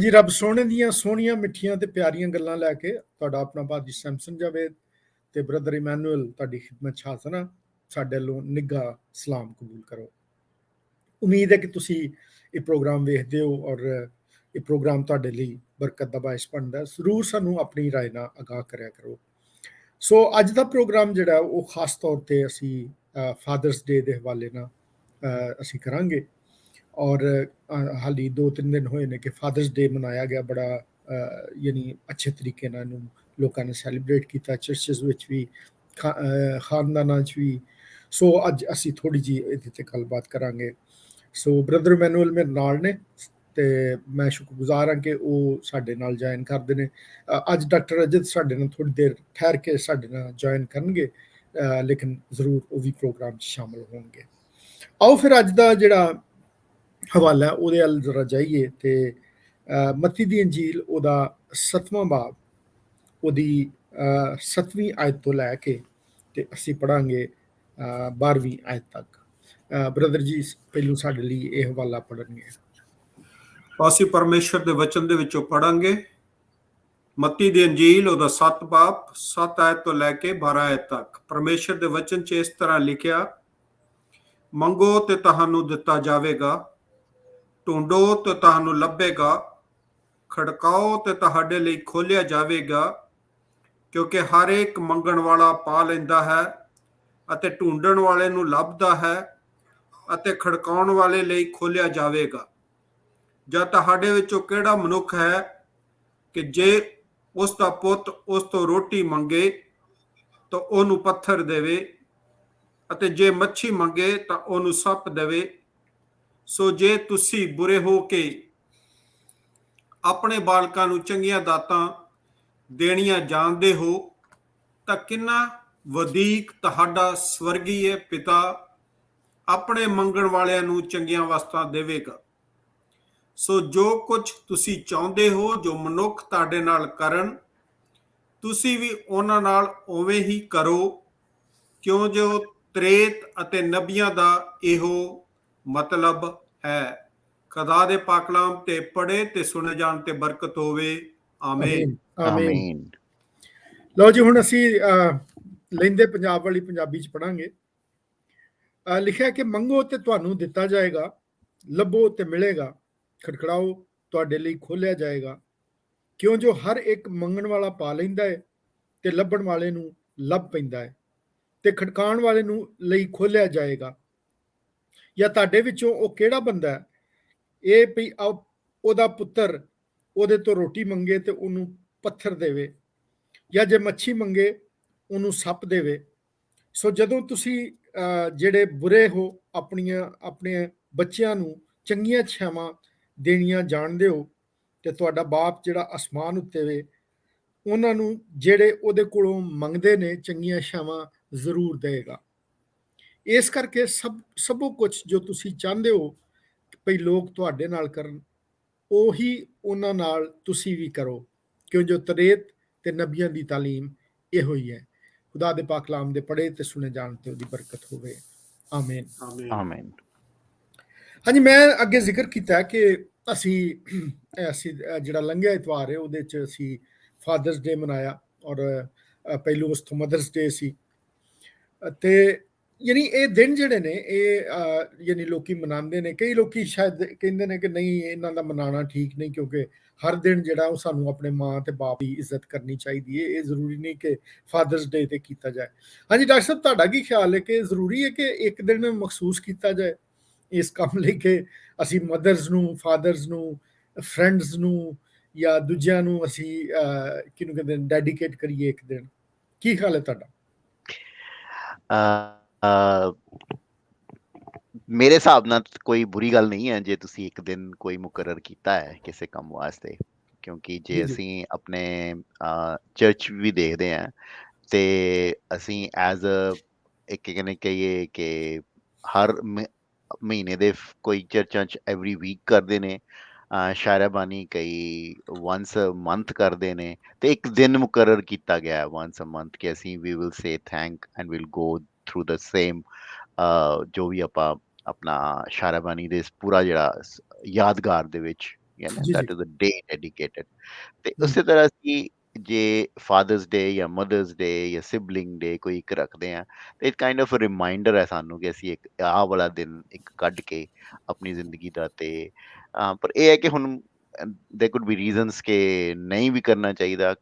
ਹਾਂਜੀ, ਰੱਬ ਸੋਹਣੇ ਦੀਆਂ ਸੋਹਣੀਆਂ ਮਿੱਠੀਆਂ ਤੇ ਪਿਆਰੀਆਂ ਗੱਲਾਂ ਲੈ ਕੇ ਤੁਹਾਡਾ ਆਪਣਾ ਭਾਜੀ ਸੈਮਸਨ ਜਾਵੇਦ ਤੇ ਬ੍ਰਦਰ ਇਮੈਨੂਅਲ ਤੁਹਾਡੀ ਖਿਦਮਤ 'ਚ ਹਾਜ਼ਰ ਹਾਂ। ਸਾਡੇ ਵੱਲੋਂ ਨਿੱਘਾ ਸਲਾਮ ਕਬੂਲ ਕਰੋ। ਉਮੀਦ ਹੈ ਕਿ ਤੁਸੀਂ ਇਹ ਪ੍ਰੋਗਰਾਮ ਵੇਖਦੇ ਹੋ ਔਰ ਇਹ ਪ੍ਰੋਗਰਾਮ ਤੁਹਾਡੇ ਲਈ ਬਰਕਤ ਦਾ ਬਾਇਸ ਬਣਦਾ। ਜ਼ਰੂਰ ਸਾਨੂੰ ਆਪਣੀ ਰਾਏ ਨਾਲ ਆਗਾਹ ਕਰਿਆ ਕਰੋ। ਸੋ ਅੱਜ ਦਾ ਪ੍ਰੋਗਰਾਮ ਜਿਹੜਾ ਉਹ ਖਾਸ ਤੌਰ ਤੇ ਅਸੀਂ ਫਾਦਰਸ ਡੇ ਦੇ ਹਵਾਲੇ ਨਾਲ ਅਸੀਂ ਕਰਾਂਗੇ। ਔਰ ਹਾਲੀ 2-3 ਦਿਨ ਹੋਏ ਨੇ ਕਿ ਫਾਦਰਸ ਡੇ ਮਨਾਇਆ ਗਿਆ, ਬੜਾ ਯਾਨੀ ਅੱਛੇ ਤਰੀਕੇ ਨਾਲ ਇਹਨੂੰ ਲੋਕਾਂ ਨੇ ਸੈਲੀਬ੍ਰੇਟ ਕੀਤਾ, ਚਰਚਸ ਵਿੱਚ ਵੀ, ਖਾਨਦਾਨਾਂ 'ਚ ਵੀ। ਸੋ ਅੱਜ ਅਸੀਂ ਥੋੜ੍ਹੀ ਜਿਹੀ ਇਹਦੇ 'ਤੇ ਗੱਲਬਾਤ ਕਰਾਂਗੇ। ਸੋ ਬ੍ਰਦਰ ਇਮੈਨੂਅਲ ਮੇਰੇ ਨਾਲ ਨੇ ਤੇ ਮੈਂ ਸ਼ੁਕਰਗੁਜ਼ਾਰ ਹਾਂ ਕਿ ਉਹ ਸਾਡੇ ਨਾਲ ਜੁਆਇਨ ਕਰਦੇ ਨੇ। ਅੱਜ ਡਾਕਟਰ ਅਜਿਤ ਸਾਡੇ ਨਾਲ ਥੋੜ੍ਹੀ ਦੇਰ ਠਹਿਰ ਕੇ ਸਾਡੇ ਨਾਲ ਜੁਆਇਨ ਕਰਨਗੇ, ਲੇਕਿਨ ਜ਼ਰੂਰ ਉਹ ਵੀ ਪ੍ਰੋਗਰਾਮ 'ਚ ਸ਼ਾਮਲ ਹੋਣਗੇ। ਆਓ ਫਿਰ ਅੱਜ ਦਾ ਜਿਹੜਾ ਹਵਾਲਾ ਉਹਦੇ ਵੱਲ ਜ਼ਰਾ ਜਾਈਏ ਤੇ ਮੱਤੀ ਦੀ ਅੰਜੀਲ ਉਹਦਾ 7ਵਾਂ ਬਾਬ ਉਹਦੀ 7ਵੀਂ ਆਇਤ ਤੋਂ ਲੈ ਕੇ ਤੇ ਅਸੀਂ ਪੜ੍ਹਾਂਗੇ 12ਵੀਂ ਆਇਤ ਤੱਕ। ਬ੍ਰਦਰ ਜੀ ਪਹਿਲੂ ਸਾਡੇ ਲਈ ਇਹ ਹਵਾਲਾ ਪੜ੍ਹਨਗੇ। ਅਸੀਂ ਪਰਮੇਸ਼ਰ ਦੇ ਵਚਨ ਦੇ ਵਿੱਚੋਂ ਪੜਾਂਗੇ ਮੱਤੀ ਦੀ ਅੰਜੀਲ ਉਹਦਾ 7 ਬਾਬ 7 ਆਇਤ ਤੋਂ ਲੈ ਕੇ 12 ਆਇਤ ਤੱਕ। ਪਰਮੇਸ਼ਰ ਦੇ ਵਚਨ 'ਚ ਇਸ ਤਰ੍ਹਾਂ ਲਿਖਿਆ, ਮੰਗੋ ਤੇ ਤੁਹਾਨੂੰ ਦਿੱਤਾ ਜਾਵੇਗਾ, ਢੂੰਡੋ ਤੇ ਤੁਹਾਨੂੰ ਲੱਭੇਗਾ, ਖੜਕਾਓ ਤੇ ਤੁਹਾਡੇ ਲਈ ਖੋਲਿਆ ਜਾਵੇਗਾ, ਕਿਉਂਕਿ ਹਰ ਇੱਕ ਮੰਗਣ ਵਾਲਾ ਪਾ ਲੈਂਦਾ ਹੈ ਅਤੇ ਢੂੰਡਣ ਵਾਲੇ ਨੂੰ ਲੱਭਦਾ ਹੈ ਅਤੇ ਖੜਕਾਉਣ ਵਾਲੇ ਲਈ ਖੋਲਿਆ ਜਾਵੇਗਾ। ਜਾਂ ਤੁਹਾਡੇ ਵਿੱਚੋਂ ਕਿਹੜਾ ਮਨੁੱਖ ਹੈ ਕਿ ਜੇ ਉਸ ਦਾ ਪੁੱਤ ਉਸ ਤੋਂ ਰੋਟੀ ਮੰਗੇ ਤਾਂ ਉਹਨੂੰ ਪੱਥਰ ਦੇਵੇ, ਅਤੇ ਜੇ ਮੱਛੀ ਮੰਗੇ ਤਾਂ ਉਹਨੂੰ ਸੱਪ ਦੇਵੇ। ਸੋ ਜੇ ਤੁਸੀਂ ਬੁਰੇ ਹੋ ਕੇ ਆਪਣੇ ਬਾਲਕਾਂ ਨੂੰ ਚੰਗੀਆਂ ਦਾਤਾਂ ਦੇਣੀਆਂ ਜਾਣਦੇ ਹੋ ਤਾਂ ਕਿੰਨਾ ਵਧੀਕ ਤੁਹਾਡਾ ਸਵਰਗੀਏ ਪਿਤਾ ਆਪਣੇ ਮੰਗਣ ਵਾਲਿਆਂ ਨੂੰ ਚੰਗੀਆਂ ਵਸਤਾਂ ਦੇਵੇਗਾ। ਸੋ ਜੋ ਕੁਝ ਤੁਸੀਂ ਚਾਹੁੰਦੇ ਹੋ ਜੋ ਮਨੁੱਖ ਤੁਹਾਡੇ ਨਾਲ ਕਰਨ, ਤੁਸੀਂ ਵੀ ਉਹਨਾਂ ਨਾਲ ਉਵੇਂ ਹੀ ਕਰੋ, ਕਿਉਂ ਜੋ ਤ੍ਰੇਤ ਅਤੇ ਨਬੀਆਂ ਦਾ ਇਹੋ ਮਤਲਬ ਹੈ। ਖੁਦਾ ਦੇ ਪਾਕ ਕਲਾਮ ਤੇ ਪੜ੍ਹੇ ਤੇ ਸੁਣੇ ਜਾਣ ਤੇ ਬਰਕਤ ਹੋਵੇ। ਆਮੀਨ। ਆਮੀਨ। ਲਓ ਜੀ, ਹੁਣ ਅਸੀਂ ਲਹਿੰਦੇ ਪੰਜਾਬ ਵਾਲੀ ਪੰਜਾਬੀ 'ਚ ਪੜ੍ਹਾਂਗੇ। ਲਿਖਿਆ ਕਿ ਮੰਗੋ ਤੇ ਤੁਹਾਨੂੰ ਦਿੱਤਾ ਜਾਏਗਾ, ਲੱਭੋ ਤੇ ਮਿਲੇਗਾ, ਖੜਖੜਾਓ ਤੁਹਾਡੇ ਲਈ ਖੋਲਿਆ ਜਾਏਗਾ, ਕਿਉਂ ਜੋ ਹਰ ਇੱਕ ਮੰਗਣ ਵਾਲਾ ਪਾ ਲੈਂਦਾ ਹੈ ਤੇ ਲੱਭਣ ਵਾਲੇ ਨੂੰ ਲੱਭ ਪੈਂਦਾ ਹੈ ਤੇ ਖੜਕਾਉਣ ਵਾਲੇ ਨੂੰ ਲਈ ਖੋਲਿਆ ਜਾਏਗਾ। ਜਾਂ ਤੁਹਾਡੇ ਵਿੱਚੋਂ ਉਹ ਕਿਹੜਾ ਬੰਦਾ ਹੈ ਇਹ ਵੀ ਉਹਦਾ ਪੁੱਤਰ ਉਹਦੇ ਤੋਂ ਰੋਟੀ ਮੰਗੇ ਤੇ ਉਹਨੂੰ ਪੱਥਰ ਦੇਵੇ, ਜਾਂ ਜੇ ਮੱਛੀ ਮੰਗੇ ਉਹਨੂੰ ਸੱਪ ਦੇਵੇ। ਸੋ ਜਦੋਂ ਤੁਸੀਂ ਜਿਹੜੇ ਬੁਰੇ ਹੋ ਆਪਣੇ ਬੱਚਿਆਂ ਨੂੰ ਚੰਗੀਆਂ ਛਾਵਾਂ ਦੇਣੀਆਂ ਜਾਣਦੇ ਹੋ ਤੇ ਤੁਹਾਡਾ ਬਾਪ ਜਿਹੜਾ ਅਸਮਾਨ ਉੱਤੇ ਵੇ ਉਹਨਾਂ ਨੂੰ ਜਿਹੜੇ ਉਹਦੇ ਕੋਲੋਂ ਮੰਗਦੇ ਨੇ ਚੰਗੀਆਂ ਛਾਵਾਂ ਜ਼ਰੂਰ ਦੇਗਾ। ਇਸ ਕਰਕੇ ਸਭੋ ਕੁਝ ਜੋ ਤੁਸੀਂ ਚਾਹੁੰਦੇ ਹੋ ਭਈ ਲੋਕ ਤੁਹਾਡੇ ਨਾਲ ਕਰਨ, ਉਹੀ ਉਹਨਾਂ ਨਾਲ ਤੁਸੀਂ ਵੀ ਕਰੋ, ਕਿਉਂ ਜੋ ਤ੍ਰੇਤ ਤੇ ਨਬੀਆਂ ਦੀ ਤਾਲੀਮ ਇਹੋ ਹੀ ਹੈ। ਖੁਦਾ ਦੇ ਪਾਕ ਕਲਾਮ ਦੇ ਪੜ੍ਹੇ ਤੇ ਸੁਣੇ ਜਾਣ ਤੇ ਉਹਦੀ ਬਰਕਤ ਹੋਵੇ। ਆਮੀਨ। ਆਮੀਨ। ਹਾਂਜੀ, ਮੈਂ ਅੱਗੇ ਜ਼ਿਕਰ ਕੀਤਾ ਕਿ ਅਸੀਂ ਜਿਹੜਾ ਲੰਘਿਆ ਇਤਵਾਰ ਹੈ ਉਹਦੇ 'ਚ ਅਸੀਂ ਫਾਦਰਸ ਡੇ ਮਨਾਇਆ ਔਰ ਪਹਿਲੂ ਉਸ ਤੋਂ ਮਦਰਸ ਡੇ ਸੀ। ਤੇ ਯਾਨੀ ਇਹ ਦਿਨ ਜਿਹੜੇ ਨੇ ਇਹ ਯਾਨੀ ਲੋਕੀ ਮਨਾਉਂਦੇ ਨੇ। ਕਈ ਲੋਕੀ ਸ਼ਾਇਦ ਕਹਿੰਦੇ ਨੇ ਕਿ ਨਹੀਂ, ਇਹਨਾਂ ਦਾ ਮਨਾਉਣਾ ਠੀਕ ਨਹੀਂ, ਕਿਉਂਕਿ ਹਰ ਦਿਨ ਜਿਹੜਾ ਉਹ ਸਾਨੂੰ ਆਪਣੇ ਮਾਂ ਤੇ ਬਾਪ ਦੀ ਇੱਜ਼ਤ ਕਰਨੀ ਚਾਹੀਦੀ ਹੈ। ਇਹ ਜ਼ਰੂਰੀ ਨਹੀਂ ਕਿ ਫਾਦਰਸ ਡੇ ਤੇ ਕੀਤਾ ਜਾਏ। ਹਾਂਜੀ ਡਾਕਟਰ ਸਾਹਿਬ, ਤੁਹਾਡਾ ਕੀ ਖਿਆਲ ਹੈ ਕਿ ਜ਼ਰੂਰੀ ਹੈ ਕਿ ਇੱਕ ਦਿਨ ਮਖਸੂਸ ਕੀਤਾ ਜਾਏ ਇਸ ਕੰਮ ਲਈ ਕਿ ਅਸੀਂ ਮਦਰਸ ਨੂੰ, ਫਾਦਰਸ ਨੂੰ, ਫਰੈਂਡਸ ਨੂੰ ਜਾਂ ਦੂਜਿਆਂ ਨੂੰ ਅਸੀਂ ਕਿਹਨੂੰ ਕਹਿੰਦੇ ਡੈਡੀਕੇਟ ਕਰੀਏ ਇੱਕ ਦਿਨ? ਕੀ ਖਿਆਲ ਹੈ ਤੁਹਾਡਾ? ਮੇਰੇ ਹਿਸਾਬ ਨਾਲ ਕੋਈ ਬੁਰੀ ਗੱਲ ਨਹੀਂ ਹੈ ਜੇ ਤੁਸੀਂ ਇੱਕ ਦਿਨ ਕੋਈ ਮੁਕਰਰ ਕੀਤਾ ਹੈ ਕਿਸੇ ਕੰਮ ਵਾਸਤੇ, ਕਿਉਂਕਿ ਜੇ ਅਸੀਂ ਆਪਣੇ ਚਰਚ ਵੀ ਦੇਖਦੇ ਹਾਂ ਤੇ ਅਸੀਂ ਐਜ਼ ਇੱਕ ਕਹਿੰਦੇ ਕਹੀਏ ਕਿ ਹਰ ਮਹੀਨੇ ਦੇ ਕੋਈ ਚਰਚਾਂ 'ਚ ਐਵਰੀ ਵੀਕ ਕਰਦੇ ਨੇ, ਸ਼ਾਇਰਾਬਾਨੀ ਕਈ ਵਨਸ ਮੰਥ ਕਰਦੇ ਨੇ, ਤੇ ਇੱਕ ਦਿਨ ਮੁਕਰਰ ਕੀਤਾ ਗਿਆ ਵਨਸ ਅ ਮੰਥ ਕਿ ਅਸੀਂ we will say thank and will go through the same ਜੋ ਵੀ ਆਪਾਂ ਆਪਣਾ ਸ਼ਾਇਰਾਬਾਨੀ ਦੇ ਪੂਰਾ ਜਿਹੜਾ ਯਾਦਗਾਰ ਦੇ ਵਿੱਚ ਹੈ ਨਾ, ਜੀ ਜੀ that is a day dedicated। ਤੇ ਹਮ, ਉਸੇ ਤਰ੍ਹਾਂ ਅਸੀਂ ਜੇ ਫਾਦਰਸ ਡੇ ਜਾਂ ਮਦਰਸ ਡੇ ਜਾਂ ਸਿਬਲਿੰਗ ਡੇ ਕੋਈ ਇੱਕ ਰੱਖਦੇ ਆ, ਤੇ ਇਟ ਕਾਈਂਡ ਆਫ ਰਿਮਾਈਂਡਰ ਹੈ ਸਾਨੂੰ ਕਿ ਅਸੀਂ ਇੱਕ ਆਹ ਵਾਲਾ ਦਿਨ ਇੱਕ ਕੱਢ ਕੇ ਆਪਣੀ ਜ਼ਿੰਦਗੀ ਦਾ। ਤੇ ਪਰ ਇਹ ਹੈ ਕਿ ਹੁਣ there could be reasons ਕਿ ਨਹੀਂ ਵੀ ਕਰਨਾ ਚਾਹੀਦਾ,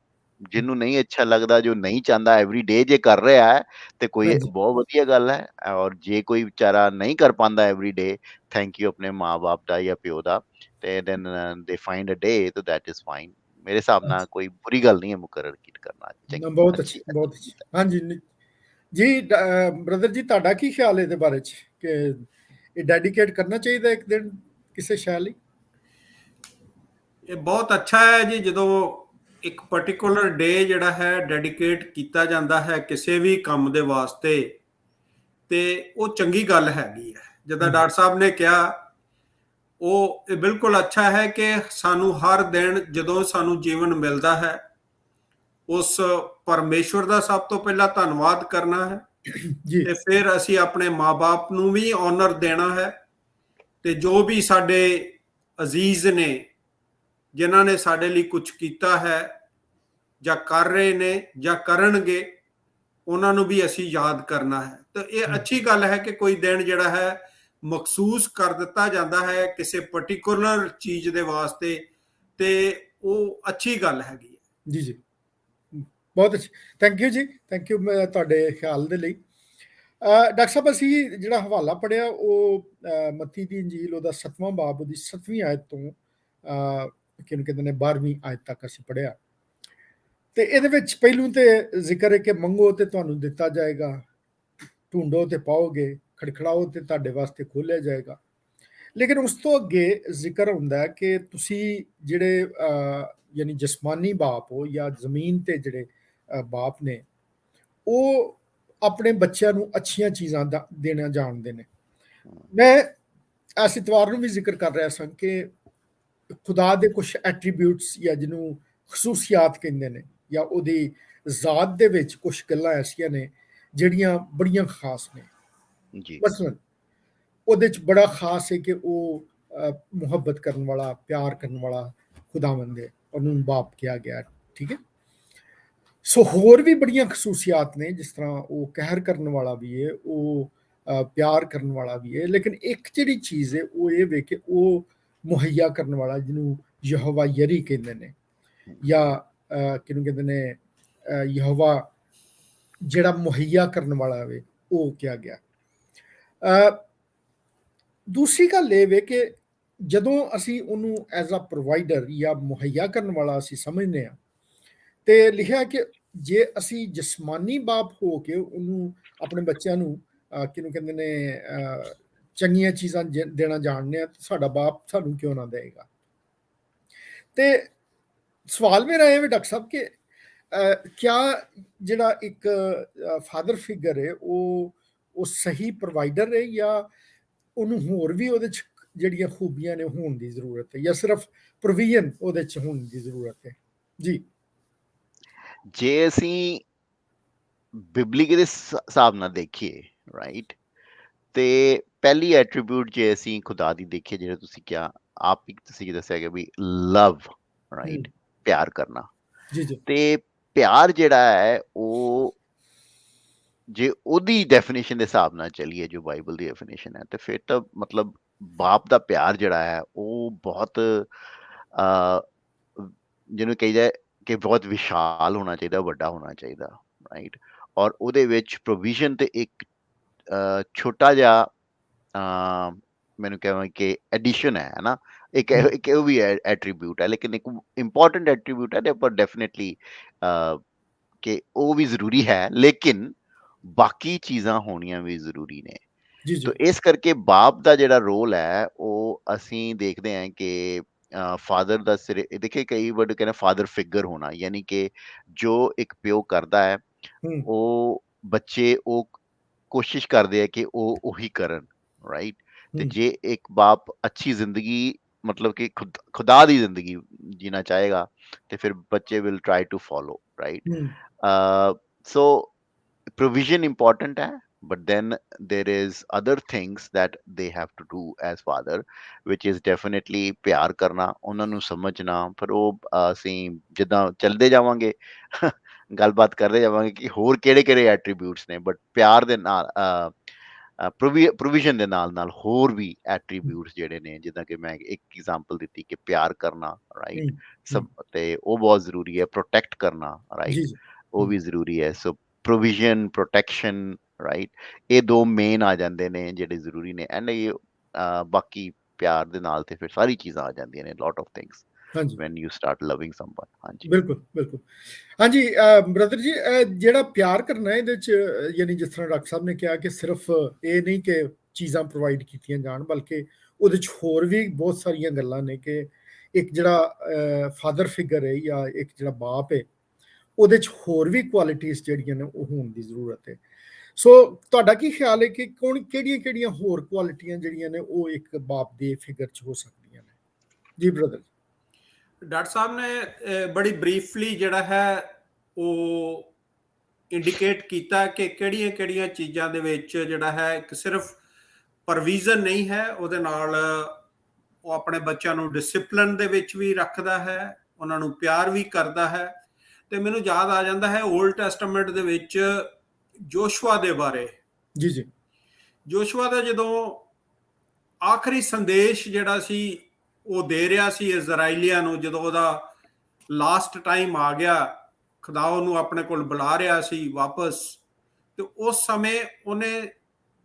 ਜਿਹਨੂੰ ਨਹੀਂ ਅੱਛਾ ਲੱਗਦਾ, ਜੋ ਨਹੀਂ ਚਾਹੁੰਦਾ ਐਵਰੀ ਡੇ ਜੇ ਕਰ ਰਿਹਾ ਹੈ ਤੇ ਕੋਈ ਹਾਂਜੀ ਬਹੁਤ ਵਧੀਆ ਗੱਲ ਹੈ। ਔਰ ਜੇ ਕੋਈ ਵਿਚਾਰਾ ਨਹੀਂ ਕਰ ਪਾਉਂਦਾ ਐਵਰੀ ਡੇ, ਥੈਂਕ ਯੂ ਆਪਣੇ ਮਾਂ-ਬਾਪ ਦਾ ਜਾਂ ਪਿਓ ਦਾ, ਤੇ ਦੈਨ ਦੇ ਫਾਈਂਡ ਅ ਡੇ, ਤਾਂ ਦੈਟ ਇਜ਼ ਫਾਈਨ। ਮੇਰੇ ਹਿਸਾਬ ਨਾਲ ਹਾਂਜੀ ਕੋਈ ਬੁਰੀ ਗੱਲ ਨਹੀਂ ਹੈ ਮੁਕਰਰ ਕੀਟ ਕਰਨਾ, ਚੰਗੀ ਬਹੁਤ ਅੱਛੀ ਅੱਛੀ ਅੱਛੀ ਬਹੁਤ ਅੱਛੀ ਚੀਜ਼ ਹੈ। ਹਾਂਜੀ ਜੀ ਬ੍ਰਦਰ ਜੀ, ਤੁਹਾਡਾ ਕੀ ਖਿਆਲ ਹੈ ਇਹਦੇ ਬਾਰੇ ਚ ਕਿ ਇਹ ਡੈਡੀਕੇਟ ਕਰਨਾ ਚਾਹੀਦਾ ਇੱਕ ਦਿਨ ਕਿਸੇ ਸ਼ੈ ਲਈ? ਇਹ ਬਹੁਤ ਅੱਛਾ ਹੈ ਜੀ, ਜਦੋਂ ਇੱਕ ਪਾਰਟਿਕੂਲਰ ਡੇ ਜਿਹੜਾ ਹੈ ਡੈਡੀਕੇਟ ਕੀਤਾ ਜਾਂਦਾ ਹੈ ਕਿਸੇ ਵੀ ਕੰਮ ਦੇ ਵਾਸਤੇ, ਤੇ ਉਹ ਚੰਗੀ ਗੱਲ ਹੈਗੀ ਹੈ। ਜਿੱਦਾਂ ਹਮ, ਡਾਕਟਰ ਸਾਹਿਬ ਨੇ ਕਿਹਾ, ਉਹ ਇਹ ਬਿਲਕੁਲ ਅੱਛਾ ਹੈ ਕਿ ਸਾਨੂੰ ਹਰ ਦਿਨ ਜਦੋਂ ਸਾਨੂੰ ਜੀਵਨ ਮਿਲਦਾ ਹੈ, ਉਸ ਪਰਮੇਸ਼ਵਰ ਦਾ ਸਭ ਤੋਂ ਪਹਿਲਾਂ ਧੰਨਵਾਦ ਕਰਨਾ ਹੈ, ਜੀ ਤੇ ਫਿਰ ਅਸੀਂ ਆਪਣੇ ਮਾਂ-ਬਾਪ ਨੂੰ ਵੀ ਆਨਰ ਦੇਣਾ ਹੈ, ਤੇ ਜੋ ਵੀ ਸਾਡੇ ਅਜ਼ੀਜ਼ ਨੇ ਜਿਨ੍ਹਾਂ ਨੇ ਸਾਡੇ ਲਈ ਕੁਝ ਕੀਤਾ ਹੈ ਜਾਂ ਕਰ ਰਹੇ ਨੇ ਜਾਂ ਕਰਨਗੇ, ਉਹਨਾਂ ਨੂੰ ਵੀ ਅਸੀਂ ਯਾਦ ਕਰਨਾ ਹੈ। ਤਾਂ ਇਹ ਹਮ, ਅੱਛੀ ਗੱਲ ਹੈ ਕਿ ਕੋਈ ਦਿਨ ਜਿਹੜਾ ਹੈ ਮਖਸੂਸ ਕਰ ਦਿੱਤਾ ਜਾਂਦਾ ਹੈ ਕਿਸੇ ਪਾਰਟਿਕੂਲਰ ਚੀਜ਼ ਦੇ ਵਾਸਤੇ, ਤੇ ਉਹ ਅੱਛੀ ਗੱਲ ਹੈਗੀ ਹੈ। ਜੀ ਜੀ ਬਹੁਤ ਅੱਛੀ, ਥੈਂਕ ਯੂ ਜੀ, ਥੈਂਕ ਯੂ ਮੈਂ ਤੁਹਾਡੇ ਖਿਆਲ ਦੇ ਲਈ। ਡਾਕਟਰ ਸਾਹਿਬ, ਅਸੀਂ ਜਿਹੜਾ ਹਵਾਲਾ ਪੜਿਆ ਉਹ ਮੱਤੀ ਦੀ ਇੰਜੀਲ ਉਹਦਾ 7ਵਾਂ ਬਾਬ ਉਹਦੀ 7ਵੀਂ ਆਇਤ ਤੋਂ ਕਿਹਨੂੰ ਕਹਿੰਦੇ ਨੇ 12ਵੀਂ ਆਇਤ ਤੱਕ ਅਸੀਂ ਪੜਿਆ। ਤੇ ਇਹਦੇ ਵਿੱਚ ਪਹਿਲੂ ਤੇ ਜ਼ਿਕਰ ਹੈ ਕਿ ਮੰਗੋ ਤੇ ਤੁਹਾਨੂੰ ਦਿੱਤਾ ਜਾਏਗਾ, ਢੂੰਡੋ ਤੇ ਪਾਓਗੇ, ਖੜਖੜਾਓ ਤੇ ਤੁਹਾਡੇ ਵਾਸਤੇ ਖੋਲ੍ਹਿਆ ਜਾਏਗਾ। ਲੇਕਿਨ ਉਸ ਤੋਂ ਅੱਗੇ ਜ਼ਿਕਰ ਹੁੰਦਾ ਹੈ ਕਿ ਤੁਸੀਂ ਜਿਹੜੇ ਯਾਨੀ ਜਿਸਮਾਨੀ ਬਾਪ ਹੋ ਜਾਂ ਜ਼ਮੀਨ ਤੇ ਜਿਹੜੇ ਬਾਪ ਨੇ, ਉਹ ਆਪਣੇ ਬੱਚਿਆਂ ਨੂੰ ਅੱਛੀਆਂ ਚੀਜ਼ਾਂ ਦੇਣਾ ਜਾਣਦੇ ਨੇ। ਮੈਂ ਇਸ ਇਤਵਾਰ ਨੂੰ ਵੀ ਜ਼ਿਕਰ ਕਰ ਰਿਹਾ ਸਾਂ ਕਿ ਖੁਦਾ ਦੇ ਕੁਝ ਐਟਰੀਬਿਊਟਸ ਜਾਂ ਜਿਹਨੂੰ ਖਸੂਸੀਆਤ ਕਹਿੰਦੇ ਨੇ, ਜਾਂ ਉਹਦੀ ਜ਼ਾਤ ਦੇ ਵਿੱਚ ਕੁਝ ਗੱਲਾਂ ਐਸੀਆਂ ਨੇ ਜਿਹੜੀਆਂ ਬੜੀਆਂ ਖਾਸ ਨੇ। ਜੀ ਮਸਲਨ ਉਹਦੇ ਚ ਬੜਾ ਖਾਸ ਹੈ ਕਿ ਉਹ ਮੁਹੱਬਤ ਕਰਨ ਵਾਲਾ, ਪਿਆਰ ਕਰਨ ਵਾਲਾ ਖੁਦਾਵੰਦ ਹੈ, ਉਹਨੂੰ ਬਾਪ ਕਿਹਾ ਗਿਆ, ਠੀਕ ਹੈ। ਸੋ ਹੋਰ ਵੀ ਬੜੀਆਂ ਖਸੂਸੀਆਤ ਨੇ, ਜਿਸ ਤਰ੍ਹਾਂ ਉਹ ਕਹਿਰ ਕਰਨ ਵਾਲਾ ਵੀ ਹੈ, ਉਹ ਪਿਆਰ ਕਰਨ ਵਾਲਾ ਵੀ ਹੈ। ਲੇਕਿਨ ਇੱਕ ਜਿਹੜੀ ਚੀਜ਼ ਹੈ ਉਹ ਇਹ ਵੇ ਕਿ ਉਹ ਮੁਹੱਈਆ ਕਰਨ ਵਾਲਾ, ਜਿਹਨੂੰ ਯਹੋਵਾ ਯਰੀ ਕਹਿੰਦੇ ਨੇ, ਜਾਂ ਕਿਹਨੂੰ ਕਹਿੰਦੇ ਨੇ ਯਹੋਵਾ ਜਿਹੜਾ ਮੁਹੱਈਆ ਕਰਨ ਵਾਲਾ ਵੇ, ਉਹ ਕਿਹਾ ਗਿਆ। ਦੂਸਰੀ ਗੱਲ ਇਹ ਵੇ ਕਿ ਜਦੋਂ ਅਸੀਂ ਉਹਨੂੰ ਐਜ਼ ਅ ਪ੍ਰੋਵਾਈਡਰ ਜਾਂ ਮੁਹੱਈਆ ਕਰਨ ਵਾਲਾ ਅਸੀਂ ਸਮਝਦੇ ਹਾਂ, ਤੇ ਲਿਖਿਆ ਕਿ ਜੇ ਅਸੀਂ ਜਿਸਮਾਨੀ ਬਾਪ ਹੋ ਕੇ ਉਹਨੂੰ ਆਪਣੇ ਬੱਚਿਆਂ ਨੂੰ ਕਿਹਨੂੰ ਕਹਿੰਦੇ ਨੇ ਚੰਗੀਆਂ ਚੀਜ਼ਾਂ ਦੇਣਾ ਜਾਣਦੇ ਆ, ਤਾਂ ਸਾਡਾ ਬਾਪ ਸਾਨੂੰ ਕਿਉਂ ਨਾ ਦੇਗਾ। ਤੇ ਸਵਾਲ ਮੇਰਾ ਇਹ ਵੀ ਡਾਕਟਰ ਸਾਹਿਬ ਕਿ ਕਿਆ ਜਿਹੜਾ ਇੱਕ ਫਾਦਰ ਫਿਗਰ ਹੈ ਉਹ ਸਹੀ ਪ੍ਰੋਵਾਈਡਰ ਹੈ, ਜਾਂ ਉਹਨੂੰ ਹੋਰ ਵੀ ਉਹਦੇ ਚ ਜਿਹੜੀਆਂ ਖੂਬੀਆਂ ਨੇ ਹੋਣ ਦੀ ਜ਼ਰੂਰਤ ਹੈ, ਜਾਂ ਸਿਰਫ ਪ੍ਰੋਵੀਜ਼ਨ ਉਹਦੇ ਚ ਹੋਣ ਦੀ ਜ਼ਰੂਰਤ ਹੈ? ਜੀ ਜੇ ਅਸੀਂ ਬਿਬਲਿਕ ਦੇ ਹਿਸਾਬ ਨਾਲ ਦੇਖੀਏ, ਰਾਈਟ, ਤੇ ਪਹਿਲੀ ਐਟਰੀਬਿਊਟ ਜੇ ਅਸੀਂ ਖੁਦਾ ਦੀ ਦੇਖੀਏ, ਜਿਹੜਾ ਤੁਸੀਂ ਕਿਹਾ, ਆਪ ਹੀ ਤੁਸੀਂ ਦੱਸਿਆ ਕਿ ਵੀ ਲਵ, ਰਾਈਟ, ਪਿਆਰ ਕਰਨਾ। ਜੀ ਜੀ ਤੇ ਪਿਆਰ ਜਿਹੜਾ ਹੈ ਉਹ ਜੇ ਉਹਦੀ ਡੈਫੀਨੇਸ਼ਨ ਦੇ ਹਿਸਾਬ ਨਾਲ ਚੱਲੀਏ, ਜੋ ਬਾਈਬਲ ਦੀ ਡੈਫੀਨੇਸ਼ਨ ਹੈ, ਤੇ ਫਿਰ ਤਾਂ ਮਤਲਬ ਬਾਪ ਦਾ ਪਿਆਰ ਜਿਹੜਾ ਹੈ ਉਹ ਬਹੁਤ ਜਿਹਨੂੰ ਕਹੀ ਜਾਏ ਕਿ ਬਹੁਤ ਵਿਸ਼ਾਲ ਹੋਣਾ ਚਾਹੀਦਾ, ਵੱਡਾ ਹੋਣਾ ਚਾਹੀਦਾ, ਰਾਈਟ। ਔਰ ਉਹਦੇ ਵਿੱਚ ਪ੍ਰੋਵੀਜ਼ਨ ਤੇ ਇੱਕ ਛੋਟਾ ਜਿਹਾ ਮੈਨੂੰ ਕਹਾਂ ਕਿ ਐਡੀਸ਼ਨ ਹੈ ਨਾ, ਇੱਕ ਉਹ ਵੀ ਐਟਰੀਬਿਊਟ ਹੈ, ਲੇਕਿਨ ਇੱਕ ਇੰਪੋਰਟੈਂਟ ਐਟਰੀਬਿਊਟ ਹੈ, ਪਰ ਡੈਫੀਨੇਟਲੀ ਕਿ ਉਹ ਵੀ ਜ਼ਰੂਰੀ ਹੈ, ਲੇਕਿਨ ਬਾਕੀ ਚੀਜ਼ਾਂ ਹੋਣੀਆਂ ਵੀ ਜ਼ਰੂਰੀ ਨੇ। ਜੀ ਜੀ ਤੋ ਇਸ ਕਰਕੇ ਬਾਪ ਦਾ ਜਿਹੜਾ ਰੋਲ ਹੈ ਉਹ ਅਸੀਂ ਦੇਖਦੇ ਹਾਂ ਕਿ ਫਾਦਰ ਦਾ ਸਿਰੇ ਦੇਖੇ, ਕਈ ਵਰਡ ਕਹਿੰਦੇ ਫਾਦਰ ਫਿਗਰ ਹੋਣਾ, ਯਾਨੀ ਕਿ ਜੋ ਇੱਕ ਪਿਓ ਕਰਦਾ ਹੈ ਉਹ ਬੱਚੇ ਉਹ ਕੋਸ਼ਿਸ਼ ਕਰਦੇ ਆ ਕਿ ਉਹ ਉਹੀ ਕਰਨ, ਰਾਈਟ। ਤੇ ਜੇ ਇੱਕ ਬਾਪ ਅੱਛੀ ਜ਼ਿੰਦਗੀ ਮਤਲਬ ਕਿ ਖੁਦਾ ਦੀ ਜ਼ਿੰਦਗੀ ਜੀਣਾ ਚਾਹੇਗਾ, ਤੇ ਫਿਰ ਬੱਚੇ will try to follow, right. So provision important ਹੈ, but then there is other things that they have to do as father, which is definitely ਪਿਆਰ ਕਰਨਾ, ਉਹਨਾਂ ਨੂੰ ਸਮਝਣਾ। ਪਰ ਉਹ ਅਸੀਂ ਜਿੱਦਾਂ ਚੱਲਦੇ ਜਾਵਾਂਗੇ ਗੱਲਬਾਤ ਕਰਦੇ ਜਾਵਾਂਗੇ ਕਿ ਹੋਰ ਕਿਹੜੇ ਕਿਹੜੇ ਐਟਰੀਬਿਊਟਸ ਨੇ, ਬਟ ਪਿਆਰ ਦੇ ਨਾਲ ਪ੍ਰੋਵੀਜ਼ਨ ਦੇ ਨਾਲ ਨਾਲ ਹੋਰ ਵੀ ਐਟਰੀਬਿਊਟਸ ਜਿਹੜੇ ਨੇ, ਜਿੱਦਾਂ ਕਿ ਮੈਂ ਇੱਕ ਐਗਜ਼ਾਮਪਲ ਦਿੱਤੀ ਕਿ ਪਿਆਰ ਕਰਨਾ, ਰਾਈਟ, ਸਭ, ਤੇ ਉਹ ਬਹੁਤ ਜ਼ਰੂਰੀ ਹੈ। ਪ੍ਰੋਟੈਕਟ ਕਰਨਾ, ਜੀ ਰਾਈਟ, ਜੀ ਉਹ ਵੀ ਜ਼ਰੂਰੀ ਹੈ। ਸੋ ਪ੍ਰੋਵੀਜ਼ਨ, ਪ੍ਰੋਟੈਕਸ਼ਨ, ਰਾਈਟ, ਇਹ ਦੋ ਮੇਨ ਆ ਜਾਂਦੇ ਨੇ ਜਿਹੜੇ ਜ਼ਰੂਰੀ ਨੇ। ਐਂਡ ਇਹ ਬਾਕੀ ਪਿਆਰ ਦੇ ਨਾਲ ਤੇ ਫਿਰ ਸਾਰੀ ਚੀਜ਼ਾਂ ਆ ਜਾਂਦੀਆਂ ਨੇ, ਲੋਟ ਆਫ ਥਿੰਗਸ ਹਾਂਜੀ when you start loving someone. ਹਾਂਜੀ ਬਿਲਕੁਲ ਬਿਲਕੁਲ। ਹਾਂਜੀ ਬ੍ਰਦਰ ਜੀ, ਜਿਹੜਾ ਪਿਆਰ ਕਰਨਾ ਇਹਦੇ ਚ ਯਾਨੀ ਜਿਸ ਤਰ੍ਹਾਂ ਡਾਕਟਰ ਸਾਹਿਬ ਨੇ ਕਿਹਾ ਕਿ ਸਿਰਫ ਇਹ ਨਹੀਂ ਕਿ ਚੀਜ਼ਾਂ ਪ੍ਰੋਵਾਈਡ ਕੀਤੀਆਂ ਜਾਣ, ਬਲਕਿ ਉਹਦੇ ਚ ਹੋਰ ਵੀ ਬਹੁਤ ਸਾਰੀਆਂ ਗੱਲਾਂ ਨੇ ਕਿ ਇੱਕ ਜਿਹੜਾ ਫਾਦਰ ਫਿਗਰ ਹੈ ਜਾਂ ਇੱਕ ਜਿਹੜਾ ਬਾਪ ਹੈ, ਉਹਦੇ ਚ ਹੋਰ ਵੀ ਕੁਆਲਿਟੀਜ਼ ਜਿਹੜੀਆਂ ਨੇ ਉਹ ਹੋਣ ਦੀ ਜ਼ਰੂਰਤ ਹੈ। ਸੋ ਤੁਹਾਡਾ ਕੀ ਖਿਆਲ ਹੈ ਕਿ ਕਿਹੜੀਆਂ ਕਿਹੜੀਆਂ ਹੋਰ ਕੁਆਲਿਟੀਆਂ ਜਿਹੜੀਆਂ ਨੇ ਉਹ ਇੱਕ ਬਾਪ ਦੇ ਫਿਗਰ ਚ ਹੋ ਸਕਦੀਆਂ ਨੇ? ਜੀ ਬ੍ਰਦਰ। ਡਾਕਟਰ ਸਾਹਿਬ ਨੇ ਬੜੀ ਬਰੀਫਲੀ ਜਿਹੜਾ ਹੈ ਉਹ ਇੰਡੀਕੇਟ ਕੀਤਾ ਕਿ ਕਿਹੜੀਆਂ ਕਿਹੜੀਆਂ ਚੀਜ਼ਾਂ ਦੇ ਵਿੱਚ ਜਿਹੜਾ ਹੈ ਇੱਕ ਸਿਰਫ ਪ੍ਰੋਵੀਜ਼ਨ ਨਹੀਂ ਹੈ, ਉਹਦੇ ਨਾਲ ਉਹ ਆਪਣੇ ਬੱਚਿਆਂ ਨੂੰ ਡਿਸਿਪਲਿਨ ਦੇ ਵਿੱਚ ਵੀ ਰੱਖਦਾ ਹੈ, ਉਹਨਾਂ ਨੂੰ ਪਿਆਰ ਵੀ ਕਰਦਾ ਹੈ। ਤੇ ਮੈਨੂੰ ਯਾਦ ਆ ਜਾਂਦਾ ਹੈ ਓਲਡ ਟੈਸਟਾਮੈਂਟ ਦੇ ਵਿੱਚ ਜੋਸ਼ੂਆ ਦੇ ਬਾਰੇ। ਜੀ ਜੀ। ਜੋਸ਼ੂਆ ਦਾ ਜਦੋਂ ਆਖਰੀ ਸੰਦੇਸ਼ ਜਿਹੜਾ ਸੀ ਉਹ ਦੇ ਰਿਹਾ ਸੀ ਇਜ਼ਰਾਈਲੀਆਂ ਨੂੰ, ਜਦੋਂ ਉਹਦਾ ਲਾਸਟ ਟਾਈਮ ਆ ਗਿਆ, ਖੁਦਾ ਉਹਨੂੰ ਆਪਣੇ ਕੋਲ ਬੁਲਾ ਰਿਹਾ ਸੀ ਵਾਪਸ, ਤੇ ਉਸ ਸਮੇਂ ਉਹਨੇ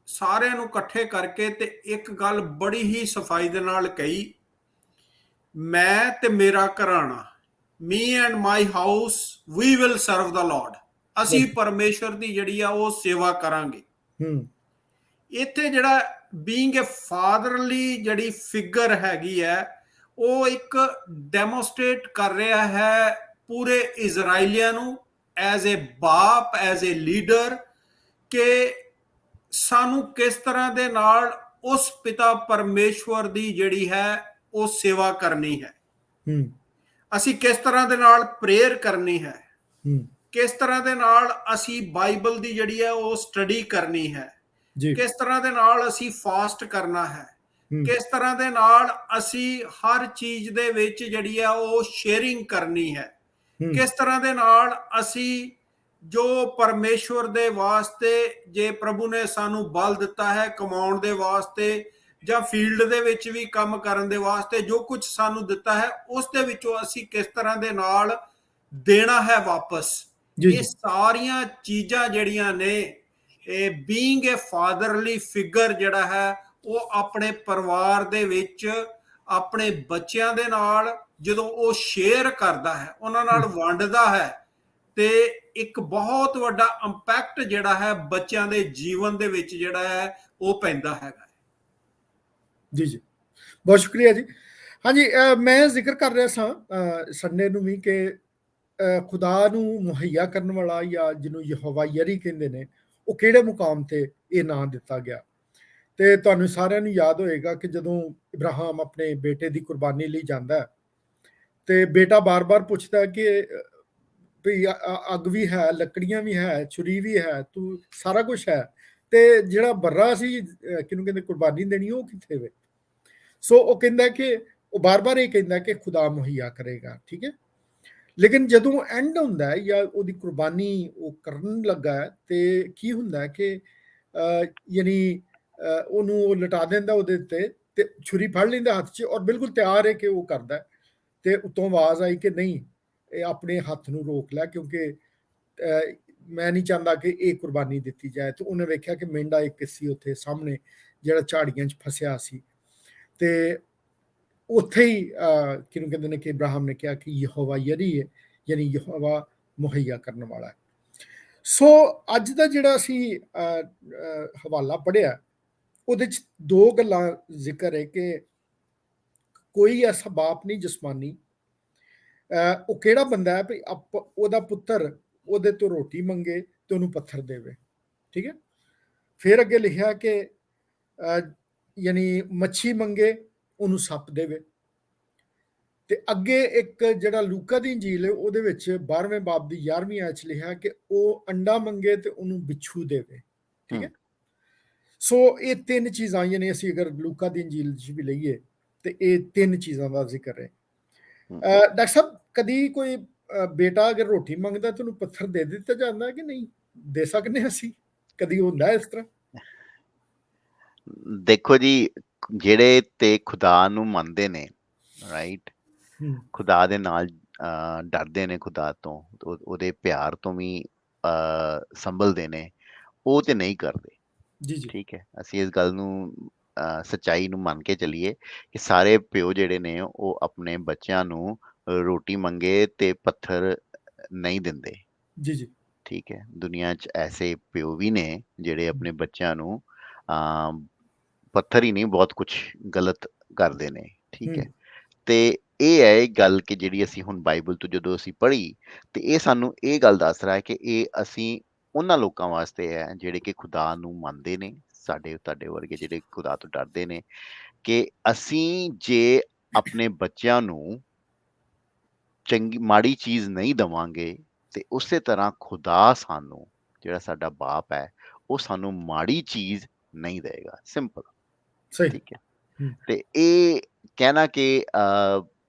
ਸਾਰਿਆਂ ਨੂੰ ਇਕੱਠੇ ਕਰਕੇ ਤੇ ਇੱਕ ਗੱਲ ਬੜੀ ਹੀ ਸਫਾਈ ਦੇ ਨਾਲ ਕਹੀ, ਮੈਂ ਤੇ ਮੇਰਾ ਘਰਾਣਾ, me and my house we will serve the Lord, ਅਸੀਂ ਪਰਮੇਸ਼ਵਰ ਦੀ ਜਿਹੜੀ ਆ ਉਹ ਸੇਵਾ ਕਰਾਂਗੇ। ਇੱਥੇ ਜਿਹੜਾ ਬੀਇੰਗ ਅ ਫਾਦਰਲੀ ਜਿਹੜੀ ਫਿਗਰ ਹੈਗੀ ਹੈ ਉਹ ਇੱਕ ਡੈਮੋਸਟ੍ਰੇਟ ਕਰ ਰਿਹਾ ਹੈ ਪੂਰੇ ਇਜ਼ਰਾਈਲੀਆਂ ਨੂੰ ਐਜ਼ ਏ ਬਾਪ, ਐਜ਼ ਏ ਲੀਡਰ, ਕਿ ਸਾਨੂੰ ਕਿਸ ਤਰ੍ਹਾਂ ਦੇ ਨਾਲ ਉਸ ਪਿਤਾ ਪਰਮੇਸ਼ਵਰ ਦੀ ਜਿਹੜੀ ਹੈ ਉਹ ਸੇਵਾ ਕਰਨੀ ਹੈ, ਅਸੀਂ ਕਿਸ ਤਰ੍ਹਾਂ ਦੇ ਨਾਲ ਪ੍ਰੇਅਰ ਕਰਨੀ ਹੈ, ਕਿਸ ਤਰ੍ਹਾਂ ਦੇ ਨਾਲ ਅਸੀਂ ਬਾਈਬਲ ਦੀ ਜਿਹੜੀ ਹੈ ਉਹ ਸਟੱਡੀ ਕਰਨੀ ਹੈ, ਕਿਸ ਤਰ੍ਹਾਂ ਦੇ ਨਾਲ ਅਸੀਂ ਫਾਸਟ ਕਰਨਾ ਹੈ, ਕਿਸ ਤਰ੍ਹਾਂ ਦੇ ਨਾਲ ਅਸੀਂ ਹਰ ਚੀਜ਼ ਦੇ ਵਿੱਚ ਜਿਹੜੀ ਆ ਉਹ ਸ਼ੇਅਰਿੰਗ ਕਰਨੀ ਹੈ, ਕਿਸ ਤਰ੍ਹਾਂ ਦੇ ਨਾਲ ਅਸੀਂ ਜੋ ਪਰਮੇਸ਼ਵਰ ਦੇ ਵਾਸਤੇ, ਜੇ ਪ੍ਰਭੂ ਨੇ ਸਾਨੂੰ ਬਲ ਦਿੱਤਾ ਹੈ ਕਮਾਉਣ ਦੇ ਵਾਸਤੇ ਜਾਂ ਫੀਲਡ ਦੇ ਵਿੱਚ ਵੀ ਕੰਮ ਕਰਨ ਦੇ ਵਾਸਤੇ, ਜੋ ਕੁਝ ਸਾਨੂੰ ਦਿੱਤਾ ਹੈ ਉਸ ਦੇ ਵਿੱਚੋਂ ਅਸੀਂ ਕਿਸ ਤਰ੍ਹਾਂ ਦੇ ਨਾਲ ਦੇਣਾ ਹੈ ਵਾਪਸ। ਇਹ ਸਾਰੀਆਂ ਚੀਜ਼ਾਂ ਜਿਹੜੀਆਂ ਨੇ, ਇਹ ਬੀਇੰਗ ਏ ਫਾਦਰਲੀ ਫਿਗਰ ਜਿਹੜਾ ਹੈ ਉਹ ਆਪਣੇ ਪਰਿਵਾਰ ਦੇ ਵਿੱਚ ਆਪਣੇ ਬੱਚਿਆਂ ਦੇ ਨਾਲ ਜਦੋਂ ਉਹ ਸ਼ੇਅਰ ਕਰਦਾ ਹੈ, ਉਹਨਾਂ ਨਾਲ ਵੰਡਦਾ ਹੈ, ਤੇ ਇੱਕ ਬਹੁਤ ਵੱਡਾ ਇੰਪੈਕਟ ਜਿਹੜਾ ਹੈ ਬੱਚਿਆਂ ਦੇ ਜੀਵਨ ਦੇ ਵਿੱਚ ਜਿਹੜਾ ਹੈ ਉਹ ਪੈਂਦਾ ਹੈਗਾ। ਜੀ ਜੀ, ਬਹੁਤ ਸ਼ੁਕਰੀਆ ਜੀ। ਹਾਂਜੀ, ਮੈਂ ਜ਼ਿਕਰ ਕਰ ਰਿਹਾ ਸਾਂ ਸੰਡੇ ਨੂੰ ਵੀ ਕਿ ਖੁਦਾ ਨੂੰ ਮੁਹੱਈਆ ਕਰਨ ਵਾਲਾ ਜਾਂ ਜਿਹਨੂੰ ਯਹੋਵਾ ਯਰੀ ਕਹਿੰਦੇ ਨੇ, ਉਹ ਕਿਹੜੇ ਮੁਕਾਮ ਤੇ ਇਹ ਨਾਂ ਦਿੱਤਾ ਗਿਆ। ਤੇ ਤੁਹਾਨੂੰ ਸਾਰਿਆਂ ਨੂੰ ਯਾਦ ਹੋਏਗਾ ਕਿ ਜਦੋਂ ਇਬਰਾਹਿਮ ਆਪਣੇ ਬੇਟੇ ਦੀ ਕੁਰਬਾਨੀ ਲਈ ਜਾਂਦਾ ਤੇ ਬੇਟਾ ਬਾਰ-ਬਾਰ ਪੁੱਛਦਾ ਕਿ ਵੀ ਅੱਗ ਵੀ ਹੈ, ਲੱਕੜੀਆਂ ਵੀ ਹੈ, ਛੁਰੀ ਵੀ ਹੈ, ਤੂੰ ਸਾਰਾ ਕੁਝ ਹੈ, ਤੇ ਜਿਹੜਾ ਬਰਰਾ ਸੀ ਕਿਹਨੂੰ ਕਹਿੰਦੇ ਕੁਰਬਾਨੀ ਦੇਣੀ, ਉਹ ਕਿੱਥੇ ਵੇ? ਸੋ ਉਹ ਕਹਿੰਦਾ ਕਿ ਉਹ ਬਾਰ-ਬਾਰ ਇਹ ਕਹਿੰਦਾ ਕਿ ਖੁਦਾ ਮੁਹੱਈਆ ਕਰੇਗਾ, ਠੀਕ ਹੈ। ਲੇਕਿਨ ਜਦੋਂ ਐਂਡ ਹੁੰਦਾ ਹੈ ਜਾਂ ਉਹਦੀ ਕੁਰਬਾਨੀ ਉਹ ਕਰਨ ਲੱਗਾ ਹੈ ਤੇ ਕੀ ਹੁੰਦਾ ਕਿ ਯਾਨੀ ਉਹਨੂੰ ਉਹ ਲਟਾ ਦਿੰਦਾ ਉਹਦੇ ਉੱਤੇ ਤੇ ਛੁਰੀ ਫੜ ਲੈਂਦਾ ਹੱਥ 'ਚ ਔਰ ਬਿਲਕੁਲ ਤਿਆਰ ਹੈ ਕਿ ਉਹ ਕਰਦਾ, ਤੇ ਉੱਤੋਂ ਆਵਾਜ਼ ਆਈ ਕਿ ਨਹੀਂ, ਇਹ ਆਪਣੇ ਹੱਥ ਨੂੰ ਰੋਕ ਲੈ, ਕਿਉਂਕਿ ਮੈਂ ਨਹੀਂ ਚਾਹੁੰਦਾ ਕਿ ਇਹ ਕੁਰਬਾਨੀ ਦਿੱਤੀ ਜਾਏ। ਤੇ ਉਹਨੇ ਵੇਖਿਆ ਕਿ ਮੇਂਢਾ ਇੱਕ ਸੀ ਉੱਥੇ ਸਾਹਮਣੇ ਜਿਹੜਾ ਝਾੜੀਆਂ 'ਚ ਫਸਿਆ ਸੀ, ਤੇ ਉੱਥੇ ਹੀ ਕਿਹਨੂੰ ਕਹਿੰਦੇ ਨੇ ਕਿ ਇਬਰਾਹਿਮ ਨੇ ਕਿਹਾ ਕਿ ਯਹੋਵਾ ਯਰੀ ਹੈ, ਯਾਨੀ ਯਹੋਵਾ ਮੁਹੱਈਆ ਕਰਨ ਵਾਲਾ ਹੈ। ਸੋ ਅੱਜ ਦਾ ਜਿਹੜਾ ਅਸੀਂ ਹਵਾਲਾ ਪੜ੍ਹਿਆ ਉਹਦੇ 'ਚ ਦੋ ਗੱਲਾਂ ਜ਼ਿਕਰ ਹੈ ਕਿ ਕੋਈ ਐਸਾ ਬਾਪ ਨਹੀਂ ਜਿਸਮਾਨੀ, ਉਹ ਕਿਹੜਾ ਬੰਦਾ ਹੈ ਵੀ ਉਹਦਾ ਪੁੱਤਰ ਉਹਦੇ ਤੋਂ ਰੋਟੀ ਮੰਗੇ ਤੇ ਉਹਨੂੰ ਪੱਥਰ ਦੇਵੇ, ਠੀਕ ਹੈ। ਫਿਰ ਅੱਗੇ ਲਿਖਿਆ ਕਿ ਯਾਨੀ ਮੱਛੀ ਮੰਗੇ ਉਹਨੂੰ ਸੱਪ ਦੇਵੇ, ਤੇ ਅੱਗੇ ਇੱਕ ਜਿਹੜਾ ਲੂਕਾ ਦੀ ਇੰਜੀਲ ਹੈ ਉਹਦੇ ਵਿੱਚ 12ਵੇਂ ਬਾਬ ਦੀ 11ਵੀਂ ਆਇਤ 'ਚ ਲਿਖਿਆ ਕਿ ਉਹ ਅੰਡਾ ਮੰਗੇ ਤੇ ਉਹਨੂੰ ਬਿੱਛੂ ਦੇਵੇ, ਠੀਕ ਹੈ। ਸੋ ਇਹ ਤਿੰਨ ਚੀਜ਼ਾਂ ਯਾਨੀ ਅਸੀਂ ਅਗਰ ਲੂਕਾ ਦੀ ਇੰਜੀਲ 'ਚ ਵੀ ਲਈਏ ਤੇ ਇਹ ਤਿੰਨ ਚੀਜ਼ਾਂ ਦਾ ਜ਼ਿਕਰ ਹੈ। ਡਾਕਟਰ ਸਾਹਿਬ, ਕਦੀ ਕੋਈ ਬੇਟਾ ਅਗਰ ਰੋਟੀ ਮੰਗਦਾ ਤਾਂ ਉਹਨੂੰ ਪੱਥਰ ਦੇ ਦਿੱਤਾ ਜਾਂਦਾ ਕਿ ਨਹੀਂ? ਦੇ ਸਕਦੇ ਹਾਂ ਅਸੀਂ? ਕਦੀ ਹੁੰਦਾ ਇਸ ਤਰ੍ਹਾਂ? ਦੇਖੋ ਜੀ, ਜਿਹੜੇ ਤੇ ਖੁਦਾ ਨੂੰ ਮੰਨਦੇ ਨੇ, ਰਾਈਟ, ਖੁਦਾ ਦੇ ਨਾਲ ਡਰਦੇ ਨੇ, ਖੁਦਾ ਤੋਂ, ਉਹਦੇ ਪਿਆਰ ਤੋਂ ਵੀ ਸੰਭਲਦੇ ਨੇ, ਉਹ ਤੇ ਨਹੀਂ ਕਰਦੇ। ਜੀ ਜੀ, ਠੀਕ ਹੈ, ਅਸੀਂ ਇਸ ਗੱਲ ਨੂੰ ਸੱਚਾਈ ਨੂੰ ਮੰਨ ਕੇ ਚੱਲੀਏ ਕਿ ਸਾਰੇ ਪਿਓ ਜਿਹੜੇ ਨੇ ਉਹ ਆਪਣੇ ਬੱਚਿਆਂ ਨੂੰ ਰੋਟੀ ਮੰਗੇ ਤੇ ਪੱਥਰ ਨਹੀਂ ਦਿੰਦੇ। ਜੀ ਜੀ, ਠੀਕ ਹੈ, ਦੁਨੀਆ 'ਚ ਐਸੇ ਪਿਓ ਵੀ ਨੇ ਜਿਹੜੇ ਆਪਣੇ ਬੱਚਿਆਂ ਨੂੰ ਪੱਥਰ ਹੀ ਨਹੀਂ, ਬਹੁਤ ਕੁਝ ਗਲਤ ਕਰਦੇ ਨੇ। ਠੀਕ ਹੈ, ਤੇ ਇਹ ਹੈ ਇਹ ਗੱਲ ਕਿ ਜਿਹੜੀ ਅਸੀਂ ਹੁਣ ਬਾਈਬਲ ਤੋਂ ਜਦੋਂ ਅਸੀਂ ਪੜ੍ਹੀ ਤੇ ਇਹ ਸਾਨੂੰ ਇਹ ਗੱਲ ਦੱਸ ਰਿਹਾ ਹੈ ਕਿ ਇਹ ਅਸੀਂ ਉਹਨਾਂ ਲੋਕਾਂ ਵਾਸਤੇ ਹੈ ਜਿਹੜੇ ਕਿ ਖੁਦਾ ਨੂੰ ਮੰਨਦੇ ਨੇ, ਸਾਡੇ ਤੁਹਾਡੇ ਵਰਗੇ ਜਿਹੜੇ ਖੁਦਾ ਤੋਂ ਡਰਦੇ ਨੇ, ਕਿ ਅਸੀਂ ਜੇ ਆਪਣੇ ਬੱਚਿਆਂ ਨੂੰ ਚੰਗੀ ਮਾੜੀ ਚੀਜ਼ ਨਹੀਂ ਦੇਵਾਂਗੇ ਤੇ ਉਸੇ ਤਰ੍ਹਾਂ ਖੁਦਾ ਸਾਨੂੰ, ਜਿਹੜਾ ਸਾਡਾ ਬਾਪ ਹੈ, ਉਹ ਸਾਨੂੰ ਮਾੜੀ ਚੀਜ਼ ਨਹੀਂ ਦੇਗਾ। ਸਿੰਪਲ। ਸਹੀ। ਠੀਕ ਹੈ, ਤੇ ਇਹ ਕਹਿਣਾ ਕਿ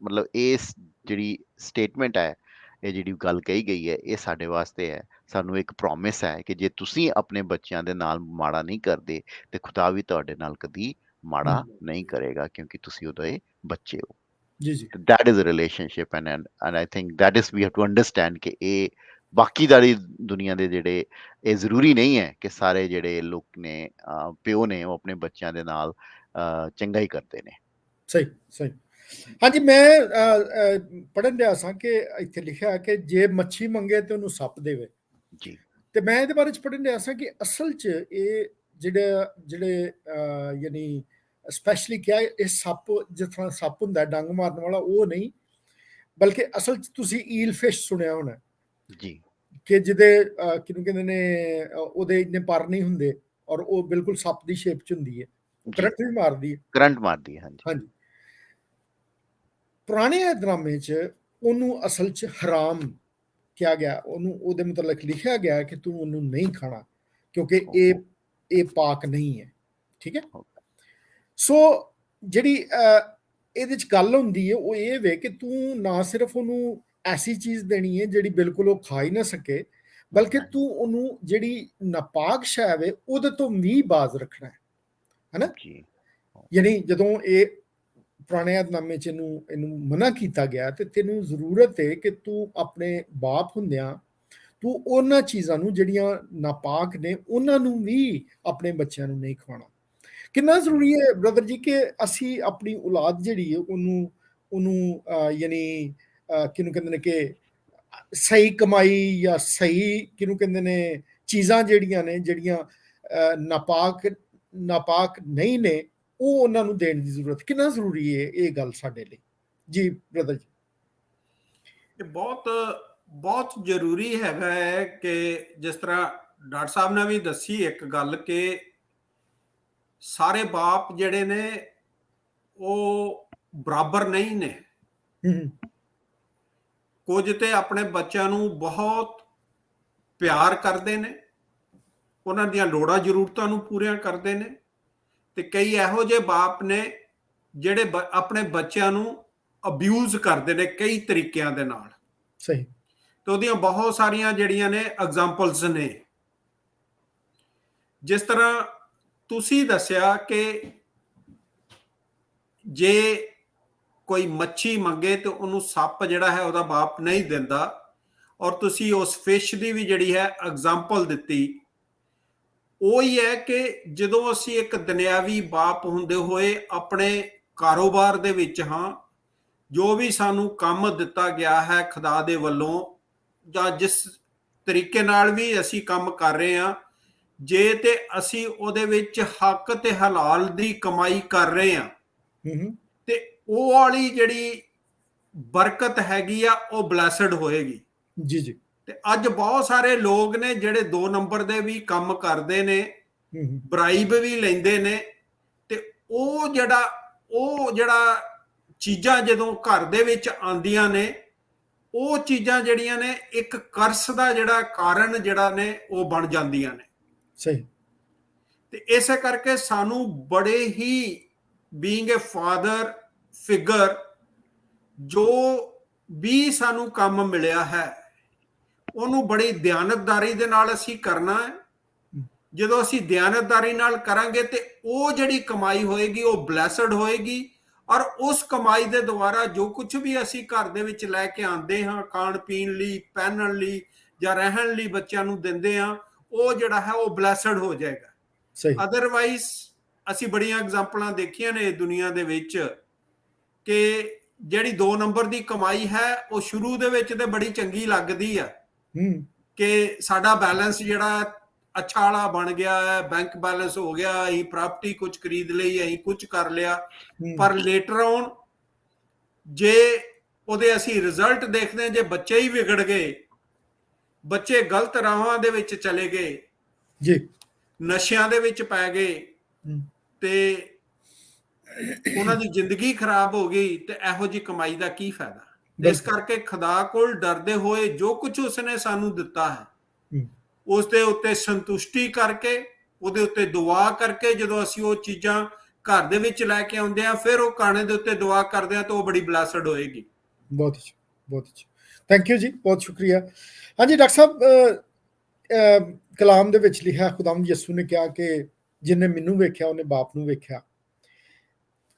ਮਤਲਬ ਇਸ ਜਿਹੜੀ ਸਟੇਟਮੈਂਟ ਹੈ, ਇਹ ਜਿਹੜੀ ਗੱਲ ਕਹੀ ਗਈ ਹੈ, ਇਹ ਸਾਡੇ ਵਾਸਤੇ ਹੈ, ਸਾਨੂੰ ਇੱਕ ਪ੍ਰੋਮਿਸ ਹੈ ਕਿ ਜੇ ਤੁਸੀਂ ਆਪਣੇ ਬੱਚਿਆਂ ਦੇ ਨਾਲ ਮਾੜਾ ਨਹੀਂ ਕਰਦੇ ਤੇ ਖੁਦਾ ਵੀ ਤੁਹਾਡੇ ਨਾਲ ਕਦੀ ਮਾੜਾ ਨਹੀਂ ਕਰੇਗਾ, ਕਿਉਂਕਿ ਤੁਸੀਂ ਉਹਦੇ ਬੱਚੇ ਹੋ। ਜੀ ਜੀ, that is a relationship and I think that is we have to understand ਕਿ ਇਹ ਬਾਕੀ ਸਾਰੀ ਦੁਨੀਆ ਦੇ ਜਿਹੜੇ, ਇਹ ਜ਼ਰੂਰੀ ਨਹੀਂ ਹੈ ਕਿ ਸਾਰੇ ਜਿਹੜੇ ਲੋਕ ਨੇ ਪਿਓ ਨੇ ਉਹ ਆਪਣੇ ਬੱਚਿਆਂ ਦੇ ਨਾਲ ਚੰਗਾ ਹੀ ਕਰਦੇ ਨੇ। ਸਹੀ ਸਹੀ। ਹਾਂਜੀ, ਮੈਂ ਪੜ੍ਹਨ ਡਿਆ ਸਾਂ ਕਿ ਇੱਥੇ ਲਿਖਿਆ ਕਿ ਜੇ ਮੱਛੀ ਮੰਗੇ ਤੇ ਉਹਨੂੰ ਸੱਪ ਦੇਵੇ ਜੀ। ਤੇ ਮੈਂ ਇਹਦੇ ਬਾਰੇ 'ਚ ਪੜ੍ਹਨ ਡਿਆ ਸਾਂ ਕਿ ਅਸਲ 'ਚ ਇਹ ਜਿਹੜੇ ਯਾਨੀ ਸਪੈਸ਼ਲੀ ਕਿਹਾ ਇਹ ਸੱਪ, ਜਿਸ ਤਰ੍ਹਾਂ ਸੱਪ ਹੁੰਦਾ ਡੰਗ ਮਾਰਨ ਵਾਲਾ, ਉਹ ਨਹੀਂ, ਬਲਕਿ ਅਸਲ 'ਚ ਤੁਸੀਂ ਈਲ ਫਿਸ਼ ਸੁਣਿਆ ਹੋਣਾ ਜੀ, ਕਿ ਜਿਹਦੇ ਕਿਹਨੂੰ ਕਹਿੰਦੇ ਨੇ, ਉਹਦੇ ਇੰਨੇ ਪਰ ਨਹੀਂ ਹੁੰਦੇ ਔਰ ਉਹ ਬਿਲਕੁਲ ਸੱਪ ਦੀ ਸ਼ੇਪ 'ਚ ਹੁੰਦੀ ਹੈ, ਕਰੰਟ ਵੀ ਮਾਰਦੀ ਹੈ। ਕਰੰਟ ਮਾਰਦੀ ਹੈ, ਹਾਂਜੀ। ਹਾਂਜੀ, ਪੁਰਾਣੇ ਇਹਦਨਾਮੇ 'ਚ ਉਹਨੂੰ ਅਸਲ 'ਚ ਹਰਾਮ ਕਿਹਾ ਗਿਆ, ਉਹਨੂੰ ਉਹਦੇ ਮੁਤਲਕ ਲਿਖਿਆ ਗਿਆ ਕਿ ਤੂੰ ਉਹਨੂੰ ਨਹੀਂ ਖਾਣਾ ਕਿਉਂਕਿ ਇਹ ਪਾਕ ਨਹੀਂ ਹੈ। ਠੀਕ ਹੈ, ਸੋ ਜਿਹੜੀ ਇਹਦੇ 'ਚ ਗੱਲ ਹੁੰਦੀ ਹੈ ਉਹ ਇਹ ਵੇ ਕਿ ਤੂੰ ਨਾ ਸਿਰਫ ਉਹਨੂੰ ਐਸੀ ਚੀਜ਼ ਦੇਣੀ ਹੈ ਜਿਹੜੀ ਬਿਲਕੁਲ ਉਹ ਖਾ ਹੀ ਨਾ ਸਕੇ, ਬਲਕਿ ਤੂੰ ਉਹਨੂੰ ਜਿਹੜੀ ਨਾਪਾਕ ਸ਼ੈ ਵੇ ਉਹਦੇ ਤੋਂ ਵੀ ਬਾਜ਼ ਰੱਖਣਾ ਹੈ ਨਾ। ਯਾਨੀ ਜਦੋਂ ਇਹ ਪੁਰਾਣੇ ਇਹਦਨਾਮੇ 'ਚ ਇਹਨੂੰ ਮਨਾ ਕੀਤਾ ਗਿਆ ਤੇ ਤੈਨੂੰ ਜ਼ਰੂਰਤ ਹੈ ਕਿ ਤੂੰ ਆਪਣੇ ਬਾਪ ਹੁੰਦਿਆਂ ਤੂੰ ਉਹਨਾਂ ਚੀਜ਼ਾਂ ਨੂੰ ਜਿਹੜੀਆਂ ਨਾਪਾਕ ਨੇ ਉਹਨਾਂ ਨੂੰ ਵੀ ਆਪਣੇ ਬੱਚਿਆਂ ਨੂੰ ਨਹੀਂ ਖਵਾਉਣਾ। ਕਿੰਨਾ ਜ਼ਰੂਰੀ ਹੈ ਬ੍ਰਦਰ ਜੀ ਕਿ ਅਸੀਂ ਆਪਣੀ ਔਲਾਦ ਜਿਹੜੀ ਹੈ ਉਹਨੂੰ ਯਾਨੀ ਕਿਹਨੂੰ ਕਹਿੰਦੇ ਨੇ ਕਿ ਸਹੀ ਕਮਾਈ ਜਾਂ ਸਹੀ ਕਿਹਨੂੰ ਕਹਿੰਦੇ ਨੇ ਚੀਜ਼ਾਂ ਜਿਹੜੀਆਂ ਨਾਪਾਕ ਨਹੀਂ ਨੇ, ਉਹ ਉਹਨਾਂ ਨੂੰ ਦੇਣ ਦੀ ਜ਼ਰੂਰਤ ਕਿੰਨਾ ਜ਼ਰੂਰੀ ਹੈ ਇਹ ਗੱਲ ਸਾਡੇ ਲਈ। ਜੀ ਬ੍ਰਦਰ ਜੀ, ਇਹ ਬਹੁਤ ਬਹੁਤ ਜ਼ਰੂਰੀ ਹੈਗਾ ਹੈ ਕਿ ਜਿਸ ਤਰ੍ਹਾਂ ਡਾਕਟਰ ਸਾਹਿਬ ਨੇ ਵੀ ਦੱਸੀ ਇੱਕ ਗੱਲ ਕਿ ਸਾਰੇ ਬਾਪ ਜਿਹੜੇ ਨੇ ਉਹ ਬਰਾਬਰ ਨਹੀਂ ਨੇ। ਕੁਝ ਤੇ ਆਪਣੇ ਬੱਚਿਆਂ ਨੂੰ ਬਹੁਤ ਪਿਆਰ ਕਰਦੇ ਨੇ, ਉਹਨਾਂ ਦੀਆਂ ਲੋੜਾਂ ਜ਼ਰੂਰਤਾਂ ਨੂੰ ਪੂਰੀਆਂ ਕਰਦੇ ਨੇ, ਤੇ ਕਈ ਇਹੋ ਜਿਹੇ ਬਾਪ ਨੇ ਜਿਹੜੇ ਆਪਣੇ ਬੱਚਿਆਂ ਨੂੰ ਅਬਿਊਜ਼ ਕਰਦੇ ਨੇ ਕਈ ਤਰੀਕਿਆਂ ਦੇ ਨਾਲ। ਸਹੀ। ਤੇ ਉਹਦੀਆਂ ਬਹੁਤ ਸਾਰੀਆਂ ਜਿਹੜੀਆਂ ਨੇ ਐਗਜ਼ਾਮਪਲਸ ਨੇ। ਜਿਸ ਤਰ੍ਹਾਂ ਤੁਸੀਂ ਦੱਸਿਆ ਕਿ ਜੇ ਕੋਈ ਮੱਛੀ ਮੰਗੇ ਤੇ ਉਹਨੂੰ ਸੱਪ ਜਿਹੜਾ ਹੈ ਉਹਦਾ ਬਾਪ ਨਹੀਂ ਦਿੰਦਾ, ਔਰ ਤੁਸੀਂ ਉਸ ਫਿਸ਼ ਦੀ ਵੀ ਜਿਹੜੀ ਹੈ ਐਗਜ਼ਾਮਪਲ ਦਿੱਤੀ। ਉਹ ਹੀ ਹੈ ਕਿ ਜਦੋਂ ਅਸੀਂ ਇੱਕ ਦੁਨਿਆਵੀ ਬਾਪ ਹੁੰਦੇ ਹੋਏ ਆਪਣੇ ਕਾਰੋਬਾਰ ਦੇ ਵਿੱਚ ਹਾਂ, ਜੋ ਵੀ ਸਾਨੂੰ ਕੰਮ ਦਿੱਤਾ ਗਿਆ ਹੈ ਖੁਦਾ ਦੇ ਵੱਲੋਂ, ਜਾਂ ਜਿਸ ਤਰੀਕੇ ਨਾਲ ਵੀ ਅਸੀਂ ਕੰਮ ਕਰ ਰਹੇ ਹਾਂ, ਜੇ ਤੇ ਅਸੀਂ ਉਹਦੇ ਵਿੱਚ ਹੱਕ ਤੇ ਹਲਾਲ ਦੀ ਕਮਾਈ ਕਰ ਰਹੇ ਹਾਂ ਤੇ ਉਹ ਵਾਲੀ ਜਿਹੜੀ ਬਰਕਤ ਹੈਗੀ ਆ ਉਹ ਬਲੈਸਡ ਹੋਏਗੀ। ਜੀ ਜੀ। ਤੇ ਅੱਜ ਬਹੁਤ ਸਾਰੇ ਲੋਕ ਨੇ ਜਿਹੜੇ 2 ਨੰਬਰ ਦੇ ਵੀ ਕੰਮ ਕਰਦੇ ਨੇ, ਬਰਾਈਬ ਵੀ ਲੈਂਦੇ ਨੇ, ਤੇ ਉਹ ਜਿਹੜਾ ਚੀਜ਼ਾਂ ਜਦੋਂ ਘਰ ਦੇ ਵਿੱਚ ਆਉਂਦੀਆਂ ਨੇ, ਉਹ ਚੀਜ਼ਾਂ ਜਿਹੜੀਆਂ ਨੇ ਇੱਕ ਕਰਸ ਦਾ ਜਿਹੜਾ ਕਾਰਨ ਜਿਹੜਾ ਨੇ ਉਹ ਬਣ ਜਾਂਦੀਆਂ ਨੇ। ਸਹੀ। ਤੇ ਇਸੇ ਕਰਕੇ ਸਾਨੂੰ ਬੜੇ ਹੀ ਬੀਇੰਗ ਅ ਫਾਦਰ ਫਿਗਰ ਜੋ ਵੀ ਸਾਨੂੰ ਕੰਮ ਮਿਲਿਆ ਹੈ ਉਹਨੂੰ ਬੜੀ ਦਿਆਨਤਦਾਰੀ ਦੇ ਨਾਲ ਅਸੀਂ ਕਰਨਾ ਹੈ। ਜਦੋਂ ਅਸੀਂ ਦਿਆਨਤਦਾਰੀ ਨਾਲ ਕਰਾਂਗੇ ਤੇ ਉਹ ਜਿਹੜੀ ਕਮਾਈ ਹੋਏਗੀ ਉਹ ਬਲੈਸਡ ਹੋਏਗੀ, ਔਰ ਉਸ ਕਮਾਈ ਦੇ ਦੁਆਰਾ ਜੋ ਕੁਝ ਵੀ ਅਸੀਂ ਘਰ ਦੇ ਵਿੱਚ ਲੈ ਕੇ ਆਉਂਦੇ ਹਾਂ, ਖਾਣ ਪੀਣ ਲਈ, ਪਹਿਨਣ ਲਈ ਜਾਂ ਰਹਿਣ ਲਈ ਬੱਚਿਆਂ ਨੂੰ ਦਿੰਦੇ ਹਾਂ, ਉਹ ਜਿਹੜਾ ਹੈ ਉਹ ਬਲੈਸਡ ਹੋ ਜਾਏਗਾ। ਸਹੀ। ਅਦਰਵਾਈਜ਼ ਅਸੀਂ ਬੜੀਆਂ ਐਗਜ਼ਾਮਪਲਾਂ ਦੇਖੀਆਂ ਨੇ ਦੁਨੀਆ ਦੇ ਵਿੱਚ ਕਿ ਜਿਹੜੀ 2 ਨੰਬਰ ਦੀ ਕਮਾਈ ਹੈ ਉਹ ਸ਼ੁਰੂ ਦੇ ਵਿੱਚ ਤੇ ਬੜੀ ਚੰਗੀ ਲੱਗਦੀ ਆ ਕਿ ਸਾਡਾ ਬੈਲੈਂਸ ਜਿਹੜਾ ਅੱਛਾ ਵਾਲਾ ਬਣ ਗਿਆ ਹੈ, ਬੈਂਕ ਬੈਲੈਂਸ ਹੋ ਗਿਆ, ਅਸੀਂ ਪ੍ਰਾਪਰਟੀ ਕੁਝ ਖਰੀਦ ਲਈ, ਅਸੀਂ ਕੁਝ ਕਰ ਲਿਆ, ਪਰ ਲੇਟਰ ਔਨ ਜੇ ਉਹਦੇ ਅਸੀਂ ਰਿਜ਼ਲਟ ਦੇਖਦੇ ਹਾਂ, ਜੇ ਬੱਚੇ ਹੀ ਵਿਗੜ ਗਏ, ਬੱਚੇ ਗਲਤ ਰਾਹਾਂ ਦੇ ਵਿੱਚ ਚਲੇ ਗਏ ਜੀ, ਨਸ਼ਿਆਂ ਦੇ ਵਿੱਚ ਪੈ ਗਏ ਤੇ ਉਹਨਾਂ ਦੀ ਜ਼ਿੰਦਗੀ ਖਰਾਬ ਹੋ ਗਈ, ਤੇ ਇਹੋ ਜਿਹੀ ਕਮਾਈ ਦਾ ਕੀ ਫਾਇਦਾ। ਇਸ ਕਰਕੇ ਖੁਦਾ ਕੋਲ ਡਰਦੇ ਹੋਏ ਜੋ ਕੁਝ ਉਸਨੇ ਸਾਨੂੰ ਦਿੱਤਾ ਹੈ ਉਸ ਦੇ ਉੱਤੇ ਸੰਤੁਸ਼ਟੀ ਕਰਕੇ, ਉਹਦੇ ਉੱਤੇ ਦੁਆ ਕਰਕੇ, ਜਦੋਂ ਅਸੀਂ ਉਹ ਚੀਜ਼ਾਂ ਘਰ ਦੇ ਵਿੱਚ ਲੈ ਕੇ ਆਉਂਦੇ ਆ ਫਿਰ ਉਹ ਖਾਣੇ ਦੇ ਉੱਤੇ ਦੁਆ ਕਰਦੇ ਆ ਤਾਂ ਉਹ ਬੜੀ ਬਲੈਸਡ ਹੋਏਗੀ। ਬਹੁਤ ਅੱਛਾ, ਬਹੁਤ ਅੱਛਾ, ਥੈਂਕ ਯੂ ਜੀ, ਬਹੁਤ ਸ਼ੁਕਰੀਆ। ਹਾਂਜੀ ਡਾਕਟਰ ਸਾਹਿਬ, ਕਲਾਮ ਦੇ ਵਿੱਚ ਲਿਖਿਆ ਖੁਦਾਵੰਦ ਯਿਸੂ ਨੇ ਕਿਹਾ ਕਿ ਜਿਹਨੇ ਮੈਨੂੰ ਵੇਖਿਆ ਉਹਨੇ ਬਾਪ ਨੂੰ ਵੇਖਿਆ।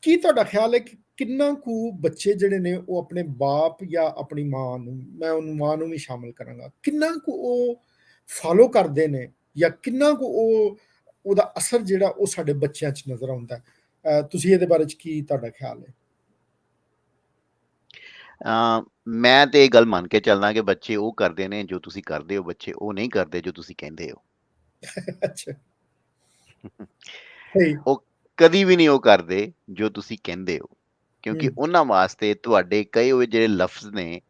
ਕੀ ਤੁਹਾਡਾ ਖਿਆਲ ਹੈ ਕਿ ਕਿੰਨਾ ਕੁ ਬੱਚੇ ਜਿਹੜੇ ਨੇ ਉਹ ਆਪਣੇ ਬਾਪ ਜਾਂ ਆਪਣੀ ਮਾਂ ਨੂੰ, ਮੈਂ ਉਹਨੂੰ ਮਾਂ ਨੂੰ ਵੀ ਸ਼ਾਮਲ ਕਰਾਂਗਾ, ਕਿੰਨਾ ਕੁ ਉਹ ਫਾਲੋ ਕਰਦੇ ਨੇ ਜਾਂ ਕਿੰਨਾ ਕੁ ਉਹਦਾ ਅਸਰ ਜਿਹੜਾ ਉਹ ਸਾਡੇ ਬੱਚਿਆਂ 'ਚ ਨਜ਼ਰ ਆਉਂਦਾ? ਤੁਸੀਂ ਇਹਦੇ ਬਾਰੇ 'ਚ ਕੀ ਤੁਹਾਡਾ ਖਿਆਲ ਹੈ? ਮੈਂ ਤੇ ਇਹ ਗੱਲ ਮੰਨ ਕੇ ਚੱਲਦਾ ਕਿ ਬੱਚੇ ਉਹ ਕਰਦੇ ਨੇ ਜੋ ਤੁਸੀਂ ਕਰਦੇ ਹੋ, ਬੱਚੇ ਉਹ ਨਹੀਂ ਕਰਦੇ ਜੋ ਤੁਸੀਂ ਕਹਿੰਦੇ ਹੋ। ਅੱਛਾ, ਸਹੀ। ਉਹ ਕਦੀ ਵੀ ਨਹੀਂ ਉਹ ਕਰਦੇ ਜੋ ਤੁਸੀਂ ਕਹਿੰਦੇ ਹੋ, ਕਿਉਂਕਿ ਉਹਨਾਂ ਵਾਸਤੇ ਤੁਹਾਡੇ ਕਹੇ ਹੋਏ ਜਿਹੜੇ ਲਫ਼ਜ਼ ਨੇ,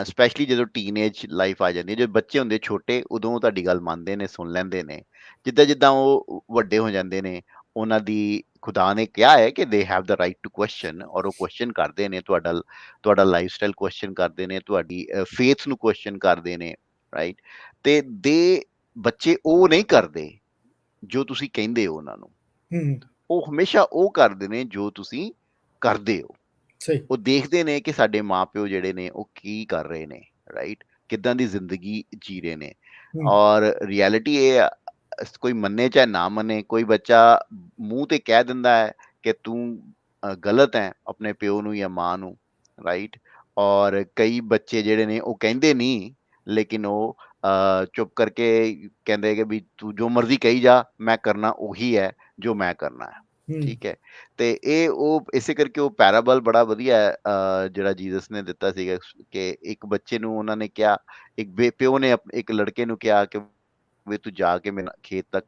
ਸਪੈਸ਼ਲੀ ਜਦੋਂ ਟੀਨੇਜ ਲਾਈਫ ਆ ਜਾਂਦੀ ਹੈ, ਜਦੋਂ ਬੱਚੇ ਹੁੰਦੇ ਛੋਟੇ, ਉਦੋਂ ਉਹ ਤੁਹਾਡੀ ਗੱਲ ਮੰਨਦੇ ਨੇ, ਸੁਣ ਲੈਂਦੇ ਨੇ। ਜਿੱਦਾਂ ਜਿੱਦਾਂ ਉਹ ਵੱਡੇ ਹੋ ਜਾਂਦੇ ਨੇ, ਉਹਨਾਂ ਦੀ ਖੁਦਾ ਨੇ ਕਿਹਾ ਹੈ ਕਿ they have the right to question, ਔਰ ਉਹ ਕੁਐਸਚਨ ਕਰਦੇ ਨੇ, ਤੁਹਾਡਾ ਲਾਈਫ ਸਟਾਈਲ ਕੁਐਸਚਨ ਕਰਦੇ ਨੇ, ਤੁਹਾਡੀ ਫੇਥ ਨੂੰ ਕੁਐਸਚਨ ਕਰਦੇ ਨੇ, ਰਾਈਟ? ਤੇ ਬੱਚੇ ਉਹ ਨਹੀਂ ਕਰਦੇ ਜੋ ਤੁਸੀਂ ਕਹਿੰਦੇ ਹੋ ਉਹਨਾਂ ਨੂੰ, ਉਹ ਹਮੇਸ਼ਾ ਉਹ ਕਰਦੇ ਨੇ ਜੋ ਤੁਸੀਂ ਕਰਦੇ ਹੋ। ਸਹੀ। ਉਹ ਦੇਖਦੇ ਨੇ ਕਿ ਸਾਡੇ ਮਾਂ-ਪਿਓ ਜਿਹੜੇ ਨੇ ਉਹ ਕੀ ਕਰ ਰਹੇ ਨੇ, ਰਾਈਟ? ਕਿੱਦਾਂ ਦੀ ਜ਼ਿੰਦਗੀ ਜੀ ਰਹੇ ਨੇ। ਔਰ ਰਿਐਲਿਟੀ ਇਹ ਆ, ਕੋਈ ਮੰਨੇ ਚਾਹੇ ਨਾ ਮੰਨੇ, ਕੋਈ ਬੱਚਾ ਮੂੰਹ ਤੇ ਕਹਿ ਦਿੰਦਾ ਹੈ ਕਿ ਤੂੰ ਗਲਤ ਹੈ ਆਪਣੇ ਪਿਓ ਨੂੰ ਜਾਂ ਮਾਂ ਨੂੰ, ਰਾਈਟ? ਔਰ ਕਈ ਬੱਚੇ ਜਿਹੜੇ ਨੇ ਉਹ ਕਹਿੰਦੇ ਨਹੀਂ, ਲੇਕਿਨ ਉਹ ਚੁੱਪ ਕਰਕੇ ਕਹਿੰਦੇ ਕਿ ਵੀ ਤੂੰ ਜੋ ਮਰਜ਼ੀ ਕਹੀ ਜਾ, ਮੈਂ ਕਰਨਾ ਉਹੀ ਹੈ ਜੋ ਮੈਂ ਕਰਨਾ ਹੈ, ਠੀਕ ਹੈ? ਤੇ ਇਹ ਉਹ ਇਸੇ ਕਰਕੇ ਉਹ ਪੈਰਾਬਲ ਬੜਾ ਵਧੀਆ ਹੈ, ਜਿਹੜਾ ਜੀਸਸ ਨੇ ਦਿੱਤਾ ਸੀਗਾ ਕਿ ਇੱਕ ਬੱਚੇ ਨੂੰ ਉਹਨਾਂ ਨੇ ਕਿਹਾ, ਇੱਕ ਪਿਓ ਨੇ ਇੱਕ ਲੜਕੇ ਨੂੰ ਕਿਹਾ ਕਿ ਵੀ ਤੂੰ ਜਾ ਕੇ ਮੇਰੇ ਖੇਤ ਤੱਕ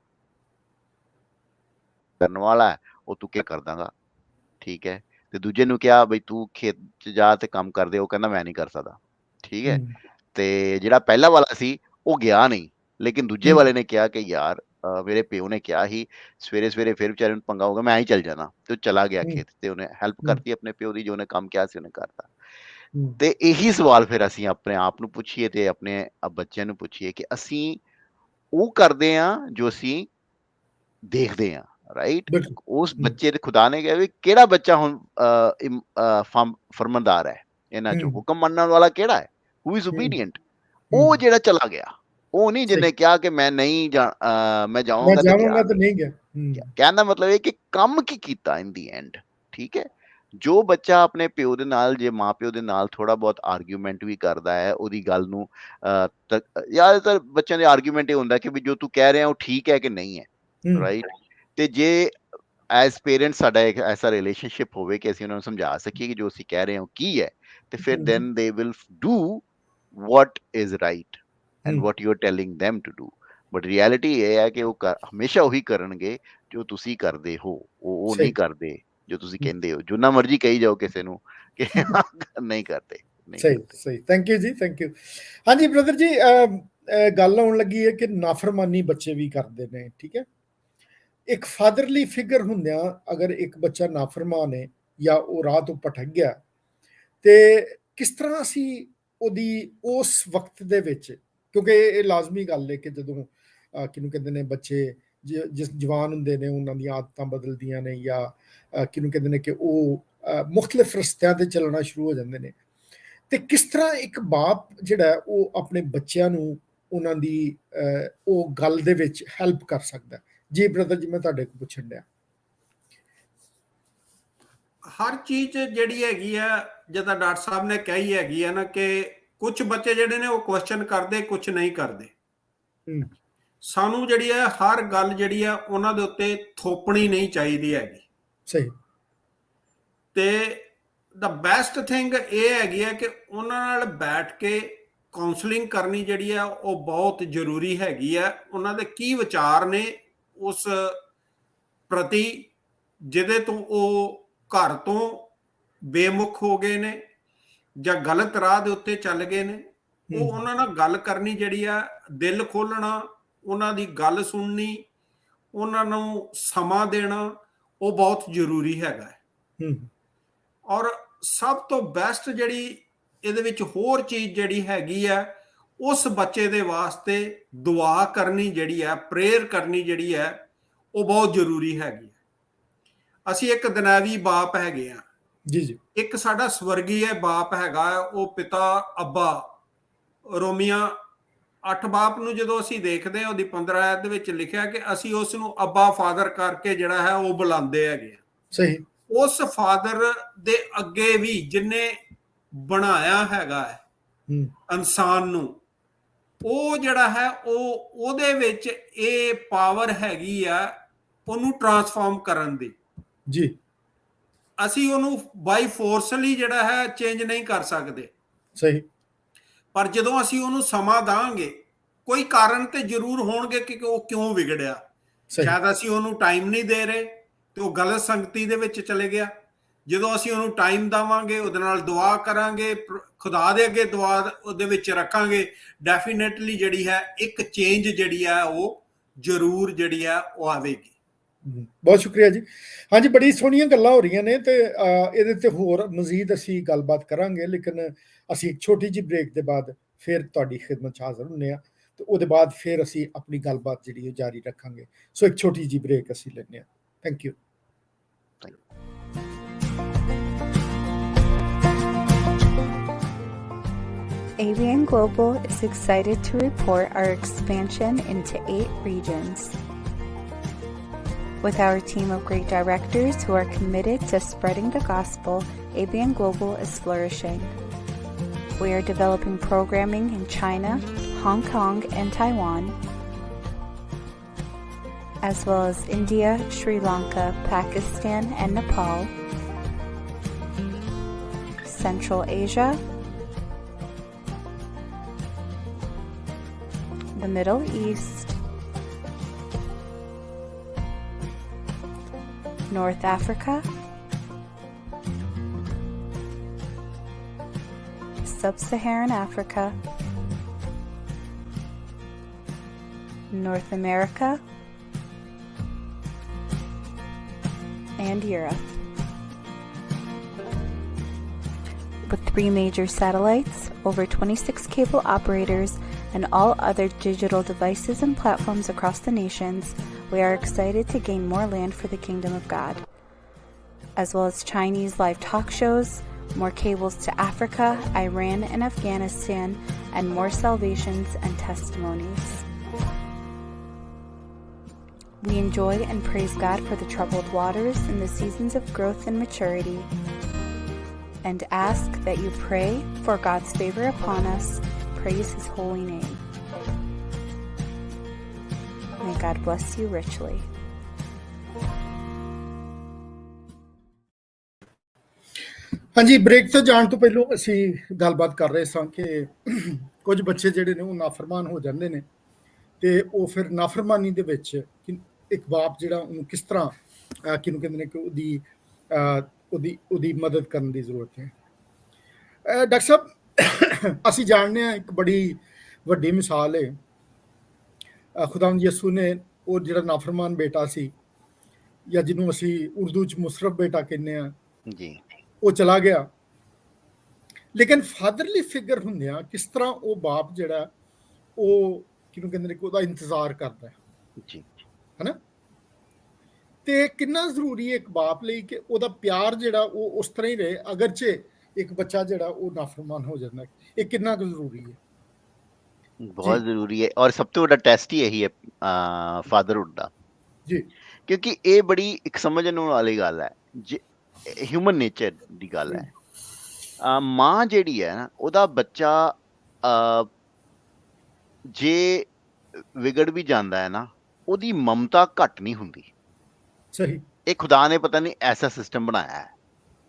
ਕਰਨ ਵਾਲਾ ਹੈ, ਉਹ ਤੂੰ ਕੀ ਕਰ ਦਾਂਗਾ, ਠੀਕ ਹੈ? ਤੇ ਦੂਜੇ ਨੂੰ ਕਿਹਾ ਬਈ ਤੂੰ ਖੇਤ 'ਚ ਜਾ ਤੇ ਕੰਮ ਕਰਦੇ, ਉਹ ਕਹਿੰਦਾ ਮੈਂ ਨਹੀਂ ਕਰ ਸਕਦਾ, ਠੀਕ ਹੈ? ਤੇ ਜਿਹੜਾ ਪਹਿਲਾ ਵਾਲਾ ਸੀ ਉਹ ਗਿਆ ਨਹੀਂ, ਲੇਕਿਨ ਦੂਜੇ ਵਾਲੇ ਨੇ ਕਿਹਾ ਕਿ ਯਾਰ ਮੇਰੇ ਪਿਓ ਨੇ ਕਿਹਾ ਸੀ ਸਵੇਰੇ ਸਵੇਰੇ ਫਿਰ ਵਿਚਾਰੇ ਨੂੰ ਪੰਗਾ ਹੋਗਾ, ਮੈਂ ਹੀ ਚੱਲ ਜਾਣਾ, ਤੇ ਉਹ ਚਲਾ ਗਿਆ ਖੇਤ, ਤੇ ਉਹਨੇ ਹੈਲਪ ਕਰਤੀ ਆਪਣੇ ਪਿਓ ਦੀ, ਜੋ ਉਹਨੇ ਕੰਮ ਕਿਹਾ ਸੀ ਉਹਨੇ ਕਰਤਾ। ਤੇ ਇਹੀ ਸਵਾਲ ਫਿਰ ਅਸੀਂ ਆਪਣੇ ਆਪ ਨੂੰ ਪੁੱਛੀਏ ਤੇ ਆਪਣੇ ਬੱਚਿਆਂ ਨੂੰ ਪੁੱਛੀਏ ਕਿ ਅਸੀਂ ਉਹ ਕਰਦੇ ਹਾਂ ਜੋ ਅਸੀਂ ਦੇਖਦੇ ਹਾਂ, ਰਾਈਟ? ਉਸ ਬੱਚੇ ਦੇ ਖੁਦਾ ਨੇ ਕਿਹਾ ਵੀ ਕਿਹੜਾ ਬੱਚਾ ਹੁਣ ਫਰਮਾਨਦਾਰ ਹੈ ਇਹਨਾਂ ਚੋਂ, ਹੁਕਮ ਮੰਨਣ ਵਾਲਾ ਕਿਹੜਾ ਹੈ? Who is obedient? ਉਹ ਜਿਹੜਾ ਚਲਾ ਗਿਆ, ਉਹ ਨਹੀਂ ਜਿਹਨੇ ਕਿਹਾ ਕਿ ਮੈਂ ਨਹੀਂ ਮੈਂ ਜਾਵਾਂਗਾ ਤੇ ਗਿਆ ਨਹੀਂ ਗਿਆ। ਕਹਿਣ ਦਾ ਮਤਲਬ ਇਹ ਕਿ ਕੰਮ ਕੀ ਕੀਤਾ ਇਨ ਦੀ ਐਂਡ, ਠੀਕ ਹੈ? ਜੋ ਬੱਚਾ ਆਪਣੇ ਪਿਓ ਦੇ ਨਾਲ, ਜੇ ਮਾਂ ਪਿਓ ਦੇ ਨਾਲ ਥੋੜਾ ਬਹੁਤ ਆਰਗੂਮੈਂਟ ਵੀ ਕਰਦਾ ਹੈ, ਉਹਦੀ ਗੱਲ ਨੂੰ ਜ਼ਿਆਦਾਤਰ ਬੱਚਿਆਂ ਦੇ ਆਰਗੂਮੈਂਟ ਇਹ ਹੁੰਦਾ ਕਿ ਵੀ ਜੋ ਤੂੰ ਕਹਿ ਰਿਹਾ ਉਹ ਠੀਕ ਹੈ ਕਿ ਨਹੀਂ ਹੈ, ਰਾਈਟ? ਤੇ ਜੇ ਐਜ਼ ਪੇਰੈਂਟਸ ਸਾਡਾ ਇੱਕ ਐਸਾ ਰਿਲੇਸ਼ਨਸ਼ਿਪ ਹੋਵੇ ਕਿ ਅਸੀਂ ਉਹਨਾਂ ਨੂੰ ਸਮਝਾ ਸਕੀਏ ਕਿ ਜੋ ਅਸੀਂ ਕਹਿ ਰਹੇ ਹਾਂ ਕੀ ਹੈ, ਤੇ ਫਿਰ then they will do what is right and what you are telling them to do. But reality ਇਹ ਹੈ ਕਿ ਉਹ ਹਮੇਸ਼ਾ ਉਹੀ ਕਰਨਗੇ ਜੋ ਤੁਸੀਂ ਕਰਦੇ ਹੋ, ਉਹ ਨਹੀਂ ਕਰਦੇ ਜੋ ਤੁਸੀਂ ਕਹਿੰਦੇ ਹੋ, ਜਿੰਨਾ ਮਰਜ਼ੀ ਕਹੀ ਜਾਓ ਕਿਸੇ ਨੂੰ ਕਿ ਨਹੀਂ ਕਰਦੇ। ਸਹੀ ਸਹੀ, ਥੈਂਕ ਯੂ ਜੀ, ਥੈਂਕ ਯੂ। ਹਾਂਜੀ ਬ੍ਰਦਰ ਜੀ, ਗੱਲ ਆਉਣ ਲੱਗੀ ਹੈ ਕਿ ਨਾਫਰਮਾਨੀ ਬੱਚੇ ਵੀ ਕਰਦੇ ਨੇ, ਠੀਕ ਹੈ? ਇੱਕ ਫਾਦਰਲੀ ਫਿਗਰ ਹੁੰਦਿਆਂ ਅਗਰ ਇੱਕ ਬੱਚਾ ਨਾਫਰਮਾਨ ਹੈ ਜਾਂ ਉਹ ਰਾਹ ਤੋਂ ਭਟਕ ਗਿਆ, ਤੇ ਕਿਸ ਤਰ੍ਹਾਂ ਅਸੀਂ ਉਹਦੀ ਉਸ ਵਕਤ ਦੇ ਵਿੱਚ, ਕਿਉਂਕਿ ਇਹ ਲਾਜ਼ਮੀ ਗੱਲ ਹੈ ਕਿ ਜਦੋਂ ਕਿਹਨੂੰ ਕਹਿੰਦੇ ਨੇ ਬੱਚੇ ਜਿਸ ਜਵਾਨ ਹੁੰਦੇ ਨੇ ਉਹਨਾਂ ਦੀਆਂ ਆਦਤਾਂ ਬਦਲਦੀਆਂ ਨੇ, ਜਾਂ ਕਿਹਨੂੰ ਕਹਿੰਦੇ ਨੇ ਕਿ ਉਹ ਮੁਖਤਲਿਫ ਰਸਤਿਆਂ ਤੇ ਚੱਲਣਾ ਸ਼ੁਰੂ ਹੋ ਜਾਂਦੇ ਨੇ। ਤੇ ਕਿਸ ਤਰ੍ਹਾਂ ਇੱਕ ਬਾਪ ਜਿਹੜਾ ਉਹ ਆਪਣੇ ਬੱਚਿਆਂ ਨੂੰ ਉਹਨਾਂ ਦੀ ਉਹ ਗੱਲ ਦੇ ਵਿੱਚ ਹੈਲਪ ਕਰ ਸਕਦਾ। ਜੀ ਬ੍ਰਦਰ ਜੀ, ਮੈਂ ਤੁਹਾਡੇ ਕੋਲ ਪੁੱਛਣ ਡਿਆ। ਹਰ ਚੀਜ਼ ਜਿਹੜੀ ਹੈਗੀ ਆ, ਜਿੱਦਾਂ ਡਾਕਟਰ ਸਾਹਿਬ ਨੇ ਕਹੀ ਹੈਗੀ ਆ ਨਾ, ਕਿ ਕੁਝ ਬੱਚੇ ਜਿਹੜੇ ਨੇ ਉਹ ਕੁਐਸਚਨ ਕਰਦੇ, ਕੁਝ ਨਹੀਂ ਕਰਦੇ। ਸਾਨੂੰ ਜਿਹੜੀ ਹੈ ਹਰ ਗੱਲ ਜਿਹੜੀ ਆ ਉਹਨਾਂ ਦੇ ਉੱਤੇ ਥੋਪਣੀ ਨਹੀਂ ਚਾਹੀਦੀ ਹੈਗੀ। ਸਹੀ। ਤੇ ਦਾ ਬੈਸਟ ਥਿੰਗ ਇਹ ਹੈਗੀ ਆ ਕਿ ਉਹਨਾਂ ਨਾਲ ਬੈਠ ਕੇ ਕਾਉਂਸਲਿੰਗ ਕਰਨੀ ਜਿਹੜੀ ਆ ਉਹ ਬਹੁਤ ਜ਼ਰੂਰੀ ਹੈਗੀ ਆ। ਉਹਨਾਂ ਦੇ ਕੀ ਵਿਚਾਰ ਨੇ ਉਸ ਪ੍ਰਤੀ, ਜਿਹਦੇ ਤੋਂ ਉਹ ਘਰ ਤੋਂ ਬੇਮੁਖ ਹੋ ਗਏ ਨੇ ਜਾਂ ਗਲਤ ਰਾਹ ਦੇ ਉੱਤੇ ਚੱਲ ਗਏ ਨੇ, ਉਹ ਉਹਨਾਂ ਨਾਲ ਗੱਲ ਕਰਨੀ ਜਿਹੜੀ ਆ, ਦਿਲ ਖੋਲ੍ਹਣਾ, ਉਹਨਾਂ ਦੀ ਗੱਲ ਸੁਣਨੀ, ਉਹਨਾਂ ਨੂੰ ਸਮਾਂ ਦੇਣਾ, ਉਹ ਬਹੁਤ ਜ਼ਰੂਰੀ ਹੈਗਾ ਹੈ। ਔਰ ਸਭ ਤੋਂ ਬੈਸਟ ਜਿਹੜੀ ਇਹਦੇ ਵਿੱਚ ਹੋਰ ਚੀਜ਼ ਜਿਹੜੀ ਹੈਗੀ ਆ, ਉਸ ਬੱਚੇ ਦੇ ਵਾਸਤੇ ਦੁਆ ਕਰਨੀ ਜਿਹੜੀ ਹੈ, ਪ੍ਰੇਅਰ ਕਰਨੀ ਜਿਹੜੀ ਹੈ, ਉਹ ਬਹੁਤ ਜ਼ਰੂਰੀ ਹੈਗੀ ਹੈ। ਅਸੀਂ ਇੱਕ ਦੁਨਿਆਵੀ ਬਾਪ ਹੈਗੇ ਆ ਜੀ ਜੀ। ਇੱਕ ਸਾਡਾ ਸਵਰਗੀ ਬਾਪ ਹੈਗਾ, ਉਹ ਪਿਤਾ ਅੱਬਾ। ਰੋਮੀਆਂ 8 ਬਾਪ ਨੂੰ ਜਦੋਂ ਅਸੀਂ ਦੇਖਦੇ ਹਾਂ, ਉਹਦੀ 15 ਆਇਤ ਦੇ ਵਿੱਚ ਲਿਖਿਆ ਕਿ ਅਸੀਂ ਉਸ ਨੂੰ ਅੱਬਾ ਫਾਦਰ ਕਰਕੇ ਜਿਹੜਾ ਹੈ ਉਹ ਬੁਲਾਉਂਦੇ ਹੈਗੇ। ਸਹੀ। ਉਸ ਫਾਦਰ ਦੇ ਅੱਗੇ ਵੀ ਜਿਹਨੇ ਬਣਾਇਆ ਹੈਗਾ ਹੈ ਇਨਸਾਨ ਨੂੰ, ਉਹ ਜਿਹੜਾ ਹੈ ਉਹਦੇ ਵਿੱਚ ਇਹ ਪਾਵਰ ਹੈਗੀ ਆ ਉਹਨੂੰ ਟਰਾਂਸਫਾਰਮ ਕਰਨ ਦੀ। ਜੀ। ਅਸੀਂ ਉਹਨੂੰ ਬਾਈ ਫੋਰਸਲੀ ਜਿਹੜਾ ਹੈ ਚੇਂਜ ਨਹੀਂ ਕਰ ਸਕਦੇ। ਸਹੀ। ਪਰ ਜਦੋਂ ਅਸੀਂ ਉਹਨੂੰ ਸਮਾਂ ਦਾਂਗੇ, ਕੋਈ ਕਾਰਨ ਤੇ ਜ਼ਰੂਰ ਹੋਣਗੇ ਕਿ ਉਹ ਕਿਉਂ ਵਿਗੜਿਆ। ਸ਼ਾਇਦ ਅਸੀਂ ਉਹਨੂੰ ਟਾਈਮ ਨਹੀਂ ਦੇ ਰਹੇ ਤੇ ਉਹ ਗਲਤ ਸੰਗਤੀ ਦੇ ਵਿੱਚ ਚਲੇ ਗਿਆ। ਜਦੋਂ ਅਸੀਂ ਉਹਨੂੰ ਟਾਈਮ ਦੇਵਾਂਗੇ, ਉਹਦੇ ਨਾਲ ਦੁਆ ਕਰਾਂਗੇ, ਖੁਦਾ ਦੇ ਅੱਗੇ ਦੁਆ ਉਹਦੇ ਵਿੱਚ ਰੱਖਾਂਗੇ, ਡੈਫੀਨੇਟਲੀ ਜਿਹੜੀ ਹੈ ਇੱਕ ਚੇਂਜ ਜਿਹੜੀ ਹੈ ਉਹ ਜ਼ਰੂਰ ਜਿਹੜੀ ਹੈ ਉਹ ਆਵੇਗੀ। ਬਹੁਤ ਸ਼ੁਕਰੀਆ ਜੀ। ਹਾਂਜੀ, ਬੜੀ ਸੋਹਣੀਆਂ ਗੱਲਾਂ ਹੋ ਰਹੀਆਂ ਨੇ ਤੇ ਇਹਦੇ ਤੇ ਹੋਰ ਮਜ਼ੀਦ ਅਸੀਂ ਗੱਲਬਾਤ ਕਰਾਂਗੇ, ਲੇਕਿਨ ਅਸੀਂ ਇੱਕ ਛੋਟੀ ਜਿਹੀ ਬ੍ਰੇਕ ਦੇ ਬਾਅਦ ਫਿਰ ਤੁਹਾਡੀ ਖਿਦਮਤ 'ਚ ਹਾਜ਼ਰ ਹੁੰਦੇ ਹਾਂ ਤੇ ਉਹਦੇ ਬਾਅਦ ਫਿਰ ਅਸੀਂ ਆਪਣੀ ਗੱਲਬਾਤ ਜਿਹੜੀ ਉਹ ਜਾਰੀ ਰੱਖਾਂਗੇ। ਸੋ ਇੱਕ ਛੋਟੀ ਜਿਹੀ ਬ੍ਰੇਕ ਅਸੀਂ ਲੈਂਦੇ ਹਾਂ। Thank you. ABN Global is excited to report our expansion into 8 regions. With our team of great directors who are committed to spreading the gospel, ABN Global is flourishing. We are developing programming in China, Hong Kong, and Taiwan, as well as India, Sri Lanka, Pakistan, and Nepal, Central Asia, the Middle East, North Africa, Sub-Saharan Africa, North America, and Europe. With 3 major satellites, over 26 cable operators, and all other digital devices and platforms across the nations, we are excited to gain more land for the kingdom of God, as well as Chinese live talk shows, more cables to Africa, Iran, and Afghanistan, and more salvations and testimonies. We enjoy and praise God for the troubled waters and the seasons of growth and maturity, and ask that you pray for God's favor upon us. Praise His holy name. May God bless you richly. ਹਾਂਜੀ, break ਤੇ ਜਾਣ ਤੋਂ ਪਹਿਲਾਂ ਅਸੀਂ ਗੱਲਬਾਤ ਕਰ ਰਹੇ ਸਾਂ ਕਿ ਕੁਝ ਬੱਚੇ ਜਿਹੜੇ ਨੇ ਉਹ ਨਾਫਰਮਾਨ ਹੋ ਜਾਂਦੇ ਨੇ ਤੇ ਉਹ ਫਿਰ ਨਾਫਰਮਾਨੀ ਦੇ ਵਿੱਚ ਇੱਕ ਬਾਪ ਜਿਹੜਾ ਉਹਨੂੰ ਕਿਸ ਤਰ੍ਹਾਂ ਕਿਹਨੂੰ ਕਹਿੰਦੇ ਨੇ ਕਿ ਉਹਦੀ ਮਦਦ ਕਰਨ ਦੀ ਜ਼ਰੂਰਤ ਹੈ। ਡਾਕਟਰ ਸਾਹਿਬ, ਅਸੀਂ ਜਾਣਦੇ ਹਾਂ ਇੱਕ ਬੜੀ ਵੱਡੀ ਮਿਸਾਲ ਹੈ ਖੁਦਾਵੰਦ ਯਿਸੂ ਨੇ, ਉਹ ਜਿਹੜਾ ਨਾਫਰਮਾਨ ਬੇਟਾ ਸੀ, ਜਾਂ ਜਿਹਨੂੰ ਅਸੀਂ ਉਰਦੂ 'ਚ ਮੁਸਰਫ ਬੇਟਾ ਕਹਿੰਦੇ ਹਾਂ ਜੀ, ਉਹ ਚਲਾ ਗਿਆ, ਲੇਕਿਨ ਫਾਦਰਲੀ ਫਿਗਰ ਹੁੰਦਿਆਂ ਕਿਸ ਤਰ੍ਹਾਂ ਉਹ ਬਾਪ ਜਿਹੜਾ ਉਹ ਕਿਹਨੂੰ ਕਹਿੰਦੇ ਨੇ ਕਿ ਉਹਦਾ ਇੰਤਜ਼ਾਰ ਕਰਦਾ ਹੈ ਜੀ। ਹਨਾ। ਤੇ ਕਿੰਨਾ ਜ਼ਰੂਰੀ ਹੈ ਇੱਕ ਬਾਪ ਲਈ ਕਿ ਉਹਦਾ ਪਿਆਰ ਜਿਹੜਾ ਉਹ ਉਸ ਤਰ੍ਹਾਂ ਹੀ ਰਹੇ, ਅਗਰਚੇ ਇੱਕ ਬੱਚਾ ਜਿਹੜਾ ਉਹ ਨਾਫਰਮਾਨ ਹੋ ਜਾਂਦਾ, ਇਹ ਕਿੰਨਾ ਕੁ ਜ਼ਰੂਰੀ ਹੈ। ਬਹੁਤ ਜ਼ਰੂਰੀ ਹੈ, ਔਰ ਸਭ ਤੋਂ ਵੱਡਾ ਟੈਸਟ ਹੀ ਇਹੀ ਹੈ ਫਾਦਰਹੁੱਡ ਦਾ, ਜੀ ਕਿਉਂਕਿ ਇਹ ਬੜੀ ਇੱਕ ਸਮਝਣ ਵਾਲੀ ਗੱਲ ਹੈ, ਹਿਊਮਨ ਨੇਚਰ ਦੀ ਗੱਲ ਹੈ। ਮਾਂ ਜਿਹੜੀ ਹੈ ਨਾ, ਉਹਦਾ ਬੱਚਾ ਜੇ ਵਿਗੜ ਵੀ ਜਾਂਦਾ ਹੈ ਨਾ, ਉਹਦੀ ਮਮਤਾ ਘੱਟ ਨਹੀਂ ਹੁੰਦੀ। ਸਹੀ ਇਹ ਖੁਦਾ ਨੇ ਪਤਾ ਨਹੀਂ ਐਸਾ ਸਿਸਟਮ ਬਣਾਇਆ ਹੈ,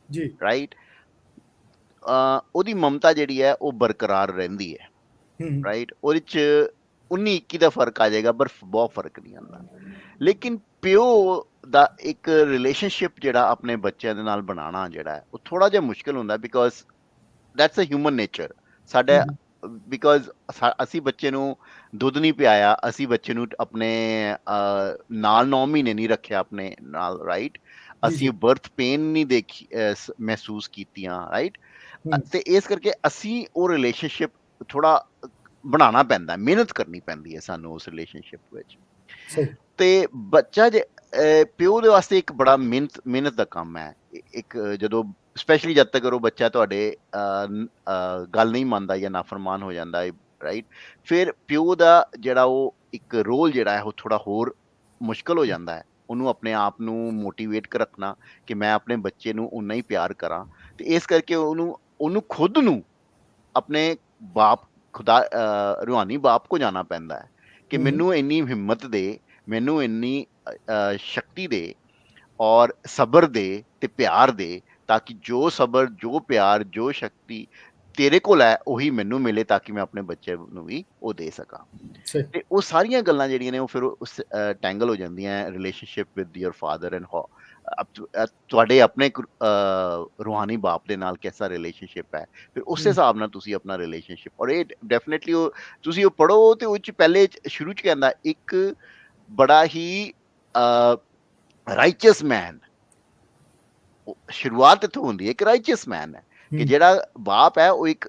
ਜੀ ਰਾਈਟ। ਉਹਦੀ ਮਮਤਾ ਜਿਹੜੀ ਹੈ ਉਹ ਬਰਕਰਾਰ ਰਹਿੰਦੀ ਹੈ, ਰਾਈਟ। ਉਹਦੇ ਚ 19-21 ਦਾ ਫਰਕ ਆ ਜਾਏਗਾ, ਪਰ ਬਹੁਤ ਫਰਕ ਨਹੀਂ ਆਉਂਦਾ। ਲੇਕਿਨ ਪਿਓ ਦਾ ਇੱਕ ਰਿਲੇਸ਼ਨਸ਼ਿਪ ਜਿਹੜਾ ਆਪਣੇ ਬੱਚਿਆਂ ਦੇ ਨਾਲ ਬਣਾਉਣਾ ਜਿਹੜਾ ਹੈ, ਉਹ ਥੋੜਾ ਜਿਹਾ ਮੁਸ਼ਕਿਲ ਹੁੰਦਾ, because that's a human nature ਸਾਡਾ। ਬਿਕੋਜ਼ ਅਸੀਂ ਬੱਚੇ ਨੂੰ ਦੁੱਧ ਨਹੀਂ ਪਿਆਇਆ, ਅਸੀਂ ਬੱਚੇ ਨੂੰ ਆਪਣੇ ਨਾਲ 9 ਮਹੀਨੇ ਨਹੀਂ ਰੱਖਿਆ ਆਪਣੇ ਨਾਲ, ਰਾਈਟ। ਅਸੀਂ ਬਰਥ ਪੇਨ ਨਹੀਂ ਦੇਖੀ ਮਹਿਸੂਸ ਕੀਤੀਆਂ, ਰਾਈਟ। ਤੇ ਇਸ ਕਰਕੇ ਅਸੀਂ ਉਹ ਰਿਲੇਸ਼ਨਸ਼ਿਪ ਥੋੜਾ ਬਣਾਉਣਾ ਪੈਂਦਾ, ਮਿਹਨਤ ਕਰਨੀ ਪੈਂਦੀ ਹੈ ਸਾਨੂੰ ਉਸ ਰਿਲੇਸ਼ਨਸ਼ਿਪ ਵਿੱਚ। ਤੇ ਬੱਚਾ ਜੇ ਪਿਓ ਦੇ ਵਾਸਤੇ ਇੱਕ ਬੜਾ ਮਿਹਨਤ ਦਾ ਕੰਮ ਹੈ। ਇੱਕ ਜਦੋਂ ਸਪੈਸ਼ਲੀ ਜਦ ਤੱਕ ਉਹ ਬੱਚਾ ਤੁਹਾਡੇ ਗੱਲ ਨਹੀਂ ਮੰਨਦਾ ਜਾਂ ਨਾਫਰਮਾਨ ਹੋ ਜਾਂਦਾ ਹੈ, ਰਾਈਟ, ਫਿਰ ਪਿਓ ਦਾ ਜਿਹੜਾ ਉਹ ਇੱਕ ਰੋਲ ਜਿਹੜਾ ਹੈ ਉਹ ਥੋੜਾ ਹੋਰ ਮੁਸ਼ਕਲ ਹੋ ਜਾਂਦਾ ਹੈ। ਉਹਨੂੰ ਆਪਣੇ ਆਪ ਨੂੰ ਮੋਟੀਵੇਟ ਕਰ ਰੱਖਣਾ ਕਿ ਮੈਂ ਆਪਣੇ ਬੱਚੇ ਨੂੰ ਉਨਾ ਹੀ ਪਿਆਰ ਕਰਾਂ। ਤੇ ਇਸ ਕਰਕੇ ਉਹਨੂੰ ਖੁਦ ਨੂੰ ਆਪਣੇ ਬਾਪ ਖੁਦਾ ਰੂਹਾਨੀ ਬਾਪ ਕੋ ਜਾਣਾ ਪੈਂਦਾ ਹੈ ਕਿ ਮੈਨੂੰ ਇੰਨੀ ਹਿੰਮਤ ਦੇ, ਮੈਨੂੰ ਇੰਨੀ ਸ਼ਕਤੀ ਦੇ ਔਰ ਸਬਰ ਦੇ ਤੇ ਪਿਆਰ ਦੇ, ਤਾਂ ਕਿ ਜੋ ਸਬਰ, ਜੋ ਪਿਆਰ, ਜੋ ਸ਼ਕਤੀ ਤੇਰੇ ਕੋਲ ਹੈ ਉਹੀ ਮੈਨੂੰ ਮਿਲੇ, ਤਾਂ ਕਿ ਮੈਂ ਆਪਣੇ ਬੱਚੇ ਨੂੰ ਵੀ ਉਹ ਦੇ ਸਕਾਂ। ਤੇ ਉਹ ਸਾਰੀਆਂ ਗੱਲਾਂ ਜਿਹੜੀਆਂ ਨੇ ਉਹ ਫਿਰ ਉਸ ਟੈਂਗਲ ਹੋ ਜਾਂਦੀਆਂ relationship with your father and ਤੁਹਾਡੇ ਆਪਣੇ ਰੂਹਾਨੀ ਬਾਪ ਦੇ ਨਾਲ ਕੈਸਾ ਰਿਲੇਸ਼ਨਸ਼ਿਪ ਹੈ, ਫਿਰ ਉਸ ਹਿਸਾਬ ਨਾਲ ਤੁਸੀਂ ਆਪਣਾ ਰਿਲੇਸ਼ਨਸ਼ਿਪ। ਔਰ ਇਹ ਡੈਫੀਨੇਟਲੀ ਉਹ ਤੁਸੀਂ ਉਹ ਪੜ੍ਹੋ ਤੇ ਉਹ 'ਚ ਪਹਿਲੇ ਸ਼ੁਰੂ 'ਚ ਕਹਿੰਦਾ ਇੱਕ ਬੜਾ ਹੀ ਰਾਈਚਸ ਮੈਨ, ਸ਼ੁਰੂਆਤ ਇੱਥੋਂ ਹੁੰਦੀ ਹੈ ਕਿ ਰਾਈਚਸ ਮੈਨ ਹੈ, ਕਿ ਜਿਹੜਾ ਬਾਪ ਹੈ ਉਹ ਇੱਕ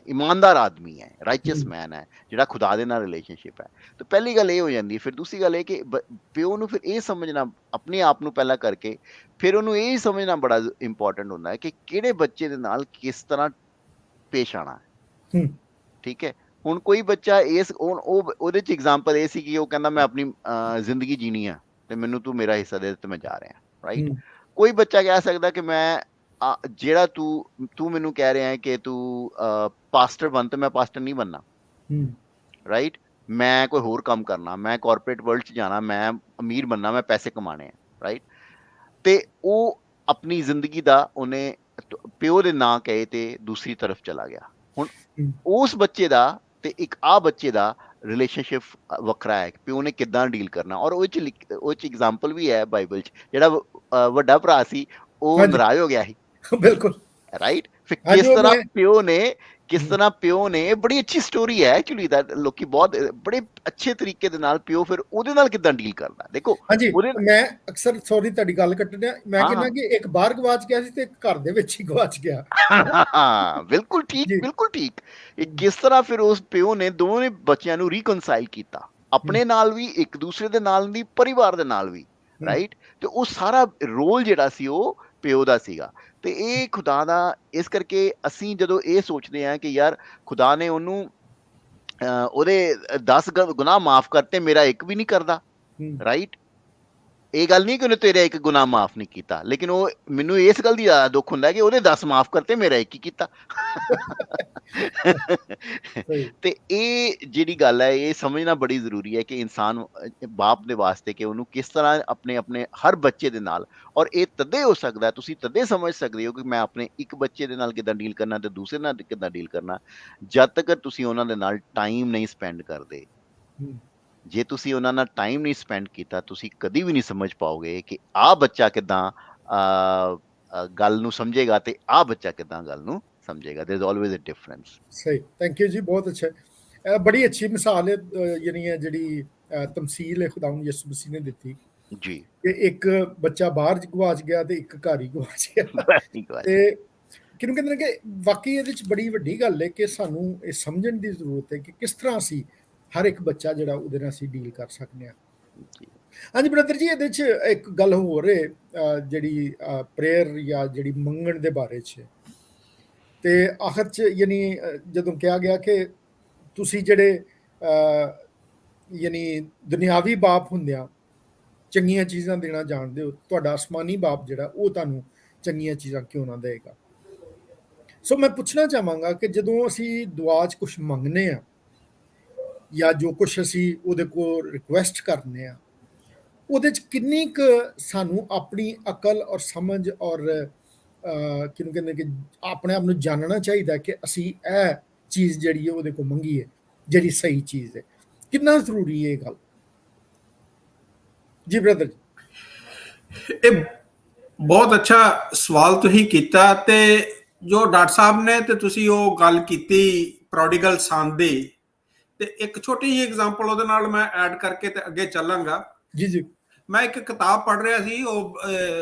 ਇਮਾਨਦਾਰ ਆਦਮੀ ਹੈ, ਰਾਈਚਸ ਮੈਨ ਹੈ, ਜਿਹੜਾ ਖੁਦਾ ਦੇ ਨਾਲ ਰਿਲੇਸ਼ਨਸ਼ਿਪ ਹੈ। ਤਾਂ ਪਹਿਲੀ ਗੱਲ ਇਹ ਹੋ ਜਾਂਦੀ ਹੈ। ਫਿਰ ਦੂਸਰੀ ਗੱਲ ਇਹ ਕਿ ਪਿਓ ਨੂੰ ਫਿਰ ਇਹ ਸਮਝਣਾ ਆਪਣੇ ਆਪ ਨੂੰ ਪਹਿਲਾਂ ਕਰਕੇ, ਫਿਰ ਉਹਨੂੰ ਇਹ ਸਮਝਣਾ ਬੜਾ ਇੰਪੋਰਟੈਂਟ ਹੁੰਦਾ ਹੈ ਕਿ ਕਿਹੜੇ ਬੱਚੇ ਦੇ ਨਾਲ ਕਿਸ ਤਰ੍ਹਾਂ ਪੇਸ਼ ਆਣਾ ਹੈ, ਠੀਕ ਹੈ। ਹੁਣ ਕੋਈ ਬੱਚਾ ਉਹਦੇ 'ਚ ਐਗਜ਼ਾਮਪਲ ਇਹ ਸੀ ਕਿ ਉਹ ਕਹਿੰਦਾ ਮੈਂ ਆਪਣੀ ਜ਼ਿੰਦਗੀ ਜੀਣੀ ਆ ਤੇ ਮੈਨੂੰ ਤੂੰ ਮੇਰਾ ਹਿੱਸਾ ਦੇ ਤੇ ਮੈਂ ਜਾ ਰਿਹਾ, ਰਾਈਟ। ਕੋਈ ਬੱਚਾ ਕਹਿ ਸਕਦਾ ਕਿ ਮੈਂ ਜਿਹੜਾ ਤੂੰ ਮੈਨੂੰ ਕਹਿ ਰਿਹਾ ਹੈ ਕਿ ਤੂੰ ਪਾਸਟਰ ਬਣ, ਤੇ ਮੈਂ ਪਾਸਟਰ ਨਹੀਂ ਬਣਨਾ, ਰਾਈਟ। ਮੈਂ ਕੋਈ ਹੋਰ ਕੰਮ ਕਰਨਾ, ਮੈਂ ਕਾਰਪੋਰੇਟ ਵਰਲਡ 'ਚ ਜਾਣਾ, ਮੈਂ ਅਮੀਰ ਬਣਨਾ, ਮੈਂ ਪੈਸੇ ਕਮਾਣੇ ਆ, ਰਾਈਟ। ਤੇ ਉਹ ਆਪਣੀ ਜ਼ਿੰਦਗੀ ਦਾ ਉਹਨੇ ਪਿਓ ਦੇ ਨਾਂ ਕਹੇ ਤੇ ਦੂਸਰੀ ਤਰਫ ਚਲਾ ਗਿਆ। ਹੁਣ ਉਸ ਬੱਚੇ ਦਾ ਤੇ ਇੱਕ ਬੱਚੇ ਦਾ ਰਿਲੇਸ਼ਨਸ਼ਿਪ ਵੱਖਰਾ ਹੈ, ਪਿਓ ਨੇ ਕਿੱਦਾਂ ਡੀਲ ਕਰਨਾ। ਔਰ ਉਹ 'ਚ ਐਗਜ਼ਾਮਪਲ ਵੀ ਹੈ ਬਾਈਬਲ 'ਚ, ਜਿਹੜਾ ਵੱਡਾ ਭਰਾ ਸੀ ਉਹ ਨਾਰਾਜ਼ ਹੋ ਗਿਆ ਸੀ, ਬਿਲਕੁਲ, ਰਾਈਟ। ਫਿਰ ਕਿਸ ਤਰ੍ਹਾਂ ਪਿਓ ਨੇ ਬੜੀ ਅੱਛੀ ਸਟੋਰੀ ਹੈ ਐਕਚੁਅਲੀ, ਦਾ ਲੋਕੀ ਬਹੁਤ ਬੜੇ ਅੱਛੇ ਤਰੀਕੇ ਦੇ ਨਾਲ ਪਿਓ ਫਿਰ ਉਹਦੇ ਨਾਲ ਕਿੱਦਾਂ ਡੀਲ ਕਰਦਾ। ਦੇਖੋ ਹਾਂਜੀ, ਮੈਂ ਅਕਸਰ, ਸੌਰੀ ਤੁਹਾਡੀ ਗੱਲ ਕੱਟਣਿਆ, ਮੈਂ ਕਹਿੰਦਾ ਕਿ ਇੱਕ ਬਾਹਰ ਗਵਾਚ ਗਿਆ ਸੀ ਤੇ ਇੱਕ ਘਰ ਦੇ ਵਿੱਚ ਹੀ ਗਵਾਚ ਗਿਆ। ਬਿਲਕੁਲ ਠੀਕ, ਬਿਲਕੁਲ ਠੀਕ। ਇਹ ਕਿਸ ਤਰ੍ਹਾਂ ਫਿਰ ਉਸ ਪਿਓ ਨੇ ਦੋਵੇਂ ਬੱਚਿਆਂ ਨੂੰ ਰੀਕਨਸਾਈਲ ਕੀਤਾ, ਆਪਣੇ ਨਾਲ ਵੀ, ਇੱਕ ਦੂਸਰੇ ਦੇ ਨਾਲ ਵੀ, ਪਰਿਵਾਰ ਦੇ ਨਾਲ ਵੀ, ਰਾਈਟ। ਤੇ ਉਹ ਸਾਰਾ ਰੋਲ ਜਿਹੜਾ ਸੀ ਉਹ ਪਿਓ ਦਾ ਸੀਗਾ। ਤੇ ਇਹ ਖੁਦਾ ਦਾ, ਇਸ ਕਰਕੇ ਅਸੀਂ ਜਦੋਂ ਇਹ ਸੋਚਦੇ ਹਾਂ ਕਿ ਯਾਰ ਖੁਦਾ ਨੇ ਉਹਨੂੰ ਉਹਦੇ 10 ਗੁਨਾਹ ਮਾਫ ਕਰਤੇ, ਮੇਰਾ ਇੱਕ ਵੀ ਨਹੀਂ ਕਰਦਾ, ਰਾਈਟ। ਇਹ ਗੱਲ ਨਹੀਂ ਕਿ ਉਹਨੇ ਤੇਰਾ ਇੱਕ ਗੁਨਾਹ ਮਾਫ ਨਹੀਂ ਕੀਤਾ, ਲੇਕਿਨ ਉਹ ਮੈਨੂੰ ਇਸ ਗੱਲ ਦੀ ਜ਼ਿਆਦਾ ਦੁੱਖ ਹੁੰਦਾ ਕਿ ਉਹਦੇ 10 ਮਾਫ ਕਰਤੇ, ਮੇਰਾ ਇੱਕ ਹੀ ਕੀਤਾ। ਤੇ ਇਹ ਜਿਹੜੀ ਗੱਲ ਹੈ, ਇਹ ਸਮਝਣਾ ਬੜੀ ਜ਼ਰੂਰੀ ਹੈ ਕਿ ਇਨਸਾਨ ਬਾਪ ਦੇ ਵਾਸਤੇ ਕਿ ਉਹਨੂੰ ਕਿਸ ਤਰ੍ਹਾਂ ਆਪਣੇ ਹਰ ਬੱਚੇ ਦੇ ਨਾਲ, ਔਰ ਇਹ ਤਦੇ ਹੋ ਸਕਦਾ, ਤੁਸੀਂ ਤਦੇ ਸਮਝ ਸਕਦੇ ਹੋ ਕਿ ਮੈਂ ਆਪਣੇ ਇੱਕ ਬੱਚੇ ਦੇ ਨਾਲ ਕਿੱਦਾਂ ਡੀਲ ਕਰਨਾ ਤੇ ਦੂਸਰੇ ਨਾਲ ਕਿੱਦਾਂ ਡੀਲ ਕਰਨਾ, ਜਦ ਤੱਕ ਤੁਸੀਂ ਉਹਨਾਂ ਦੇ ਨਾਲ ਟਾਈਮ ਨਹੀਂ ਸਪੈਂਡ ਕਰਦੇ। ਜੇ ਤੁਸੀਂ ਉਹਨਾਂ ਨਾਲ ਟਾਈਮ ਨਹੀਂ ਸਪੈਂਡ ਕੀਤਾ, ਤੁਸੀਂ ਕਦੀ ਵੀ ਨਹੀਂ ਸਮਝ ਪਾਓਗੇ ਕਿ ਬੱਚਾ ਕਿੱਦਾਂ ਗੱਲ ਨੂੰ ਸਮਝੇਗਾ ਤੇ ਬੱਚਾ ਕਿੱਦਾਂ ਗੱਲ ਨੂੰ ਸਮਝੇਗਾ। ਦੇयर इज ਆਲਵੇਜ਼ ਅ ਡਿਫਰੈਂਸ। ਸਹੀ, ਥੈਂਕ ਯੂ ਜੀ, ਬਹੁਤ ਅੱਛਾ। ਬੜੀ ਅੱਛੀ ਮਿਸਾਲ ਹੈ, ਯਾਨੀ ਹੈ ਜਿਹੜੀ ਤਮਸੀਲ ਹੈ ਖੁਦਾਵੰਦ ਯਿਸੂ ਮਸੀਹ ਨੇ ਦਿੱਤੀ ਜੀ, ਕਿ ਇੱਕ ਬੱਚਾ ਬਾਹਰ ਗਵਾਚ ਗਿਆ ਤੇ ਇੱਕ ਘਰ ਹੀ ਗਵਾਚ ਗਿਆ। ਤੇ ਕਿਹਨੂੰ ਕਹਿੰਦੇ ਨੇ ਕਿ ਵਾਕਈ ਇਹਦੇ 'ਚ ਬੜੀ ਵੱਡੀ ਗੱਲ ਹੈ ਕਿ ਸਾਨੂੰ ਇਹ ਸਮਝਣ ਦੀ ਜ਼ਰੂਰਤ ਹੈ ਕਿ ਕਿਸ ਤਰ੍ਹਾਂ ਅਸੀਂ ਹਰ ਇੱਕ ਬੱਚਾ ਜਿਹੜਾ ਉਹਦੇ ਨਾਲ ਅਸੀਂ ਡੀਲ ਕਰ ਸਕਦੇ ਹਾਂ। ਜੀ ਹਾਂਜੀ ਬ੍ਰਦਰ ਜੀ, ਇਹਦੇ 'ਚ ਇੱਕ ਗੱਲ ਹੋਰ ਹੈ, ਜਿਹੜੀ ਪ੍ਰੇਅਰ ਜਾਂ ਜਿਹੜੀ ਮੰਗਣ ਦੇ ਬਾਰੇ 'ਚ, ਤੇ ਆਖਰ 'ਚ ਯਾਨੀ ਜਦੋਂ ਕਿਹਾ ਗਿਆ ਕਿ ਤੁਸੀਂ ਜਿਹੜੇ ਯਾਨੀ ਦੁਨਿਆਵੀ ਬਾਪ ਹੁੰਦਿਆਂ ਚੰਗੀਆਂ ਚੀਜ਼ਾਂ ਦੇਣਾ ਜਾਣਦੇ ਹੋ, ਤੁਹਾਡਾ ਅਸਮਾਨੀ ਬਾਪ ਜਿਹੜਾ ਉਹ ਤੁਹਾਨੂੰ ਚੰਗੀਆਂ ਚੀਜ਼ਾਂ ਕਿਉਂ ਨਾ ਦੇਗਾ। ਸੋ ਮੈਂ ਪੁੱਛਣਾ ਚਾਹਾਂਗਾ ਕਿ ਜਦੋਂ ਅਸੀਂ ਦੁਆ 'ਚ ਕੁਛ ਮੰਗਨੇ ਆ ਜਾਂ ਜੋ ਕੁਛ ਅਸੀਂ ਉਹਦੇ ਕੋਲ ਰਿਕੁਐਸਟ ਕਰਨੇ ਆ, ਉਹਦੇ 'ਚ ਕਿੰਨੀ ਕੁ ਸਾਨੂੰ ਆਪਣੀ ਅਕਲ ਔਰ ਸਮਝ ਔਰ ਕਿਹਨੂੰ ਕਹਿੰਦੇ ਕਿ ਆਪਣੇ ਆਪ ਨੂੰ ਜਾਣਨਾ ਚਾਹੀਦਾ ਕਿ ਅਸੀਂ ਇਹ ਚੀਜ਼ ਜਿਹੜੀ ਹੈ ਉਹਦੇ ਕੋਲ ਮੰਗੀਏ ਜਿਹੜੀ ਸਹੀ ਚੀਜ਼ ਹੈ। ਕਿੰਨਾ ਜ਼ਰੂਰੀ ਹੈ ਇਹ ਗੱਲ ਜੀ ਬ੍ਰਦਰ ਜੀ? ਇਹ ਬਹੁਤ ਅੱਛਾ ਸਵਾਲ ਤੁਸੀਂ ਕੀਤਾ, ਤੇ ਜੋ ਡਾਕਟਰ ਸਾਹਿਬ ਨੇ ਤੇ ਤੁਸੀਂ ਉਹ ਗੱਲ ਕੀਤੀ ਪ੍ਰੋਡੀਗਲ ਸਨ ਦੀ, ਤੇ ਇੱਕ ਛੋਟੀ ਜਿਹੀ ਐਗਜ਼ਾਮਪਲ ਉਹਦੇ ਨਾਲ ਮੈਂ ਐਡ ਕਰਕੇ ਤੇ ਅੱਗੇ ਚੱਲਾਂਗਾ। ਜੀ ਜੀ। ਮੈਂ ਇੱਕ ਕਿਤਾਬ ਪੜ੍ਹ ਰਿਹਾ ਸੀ, ਉਹ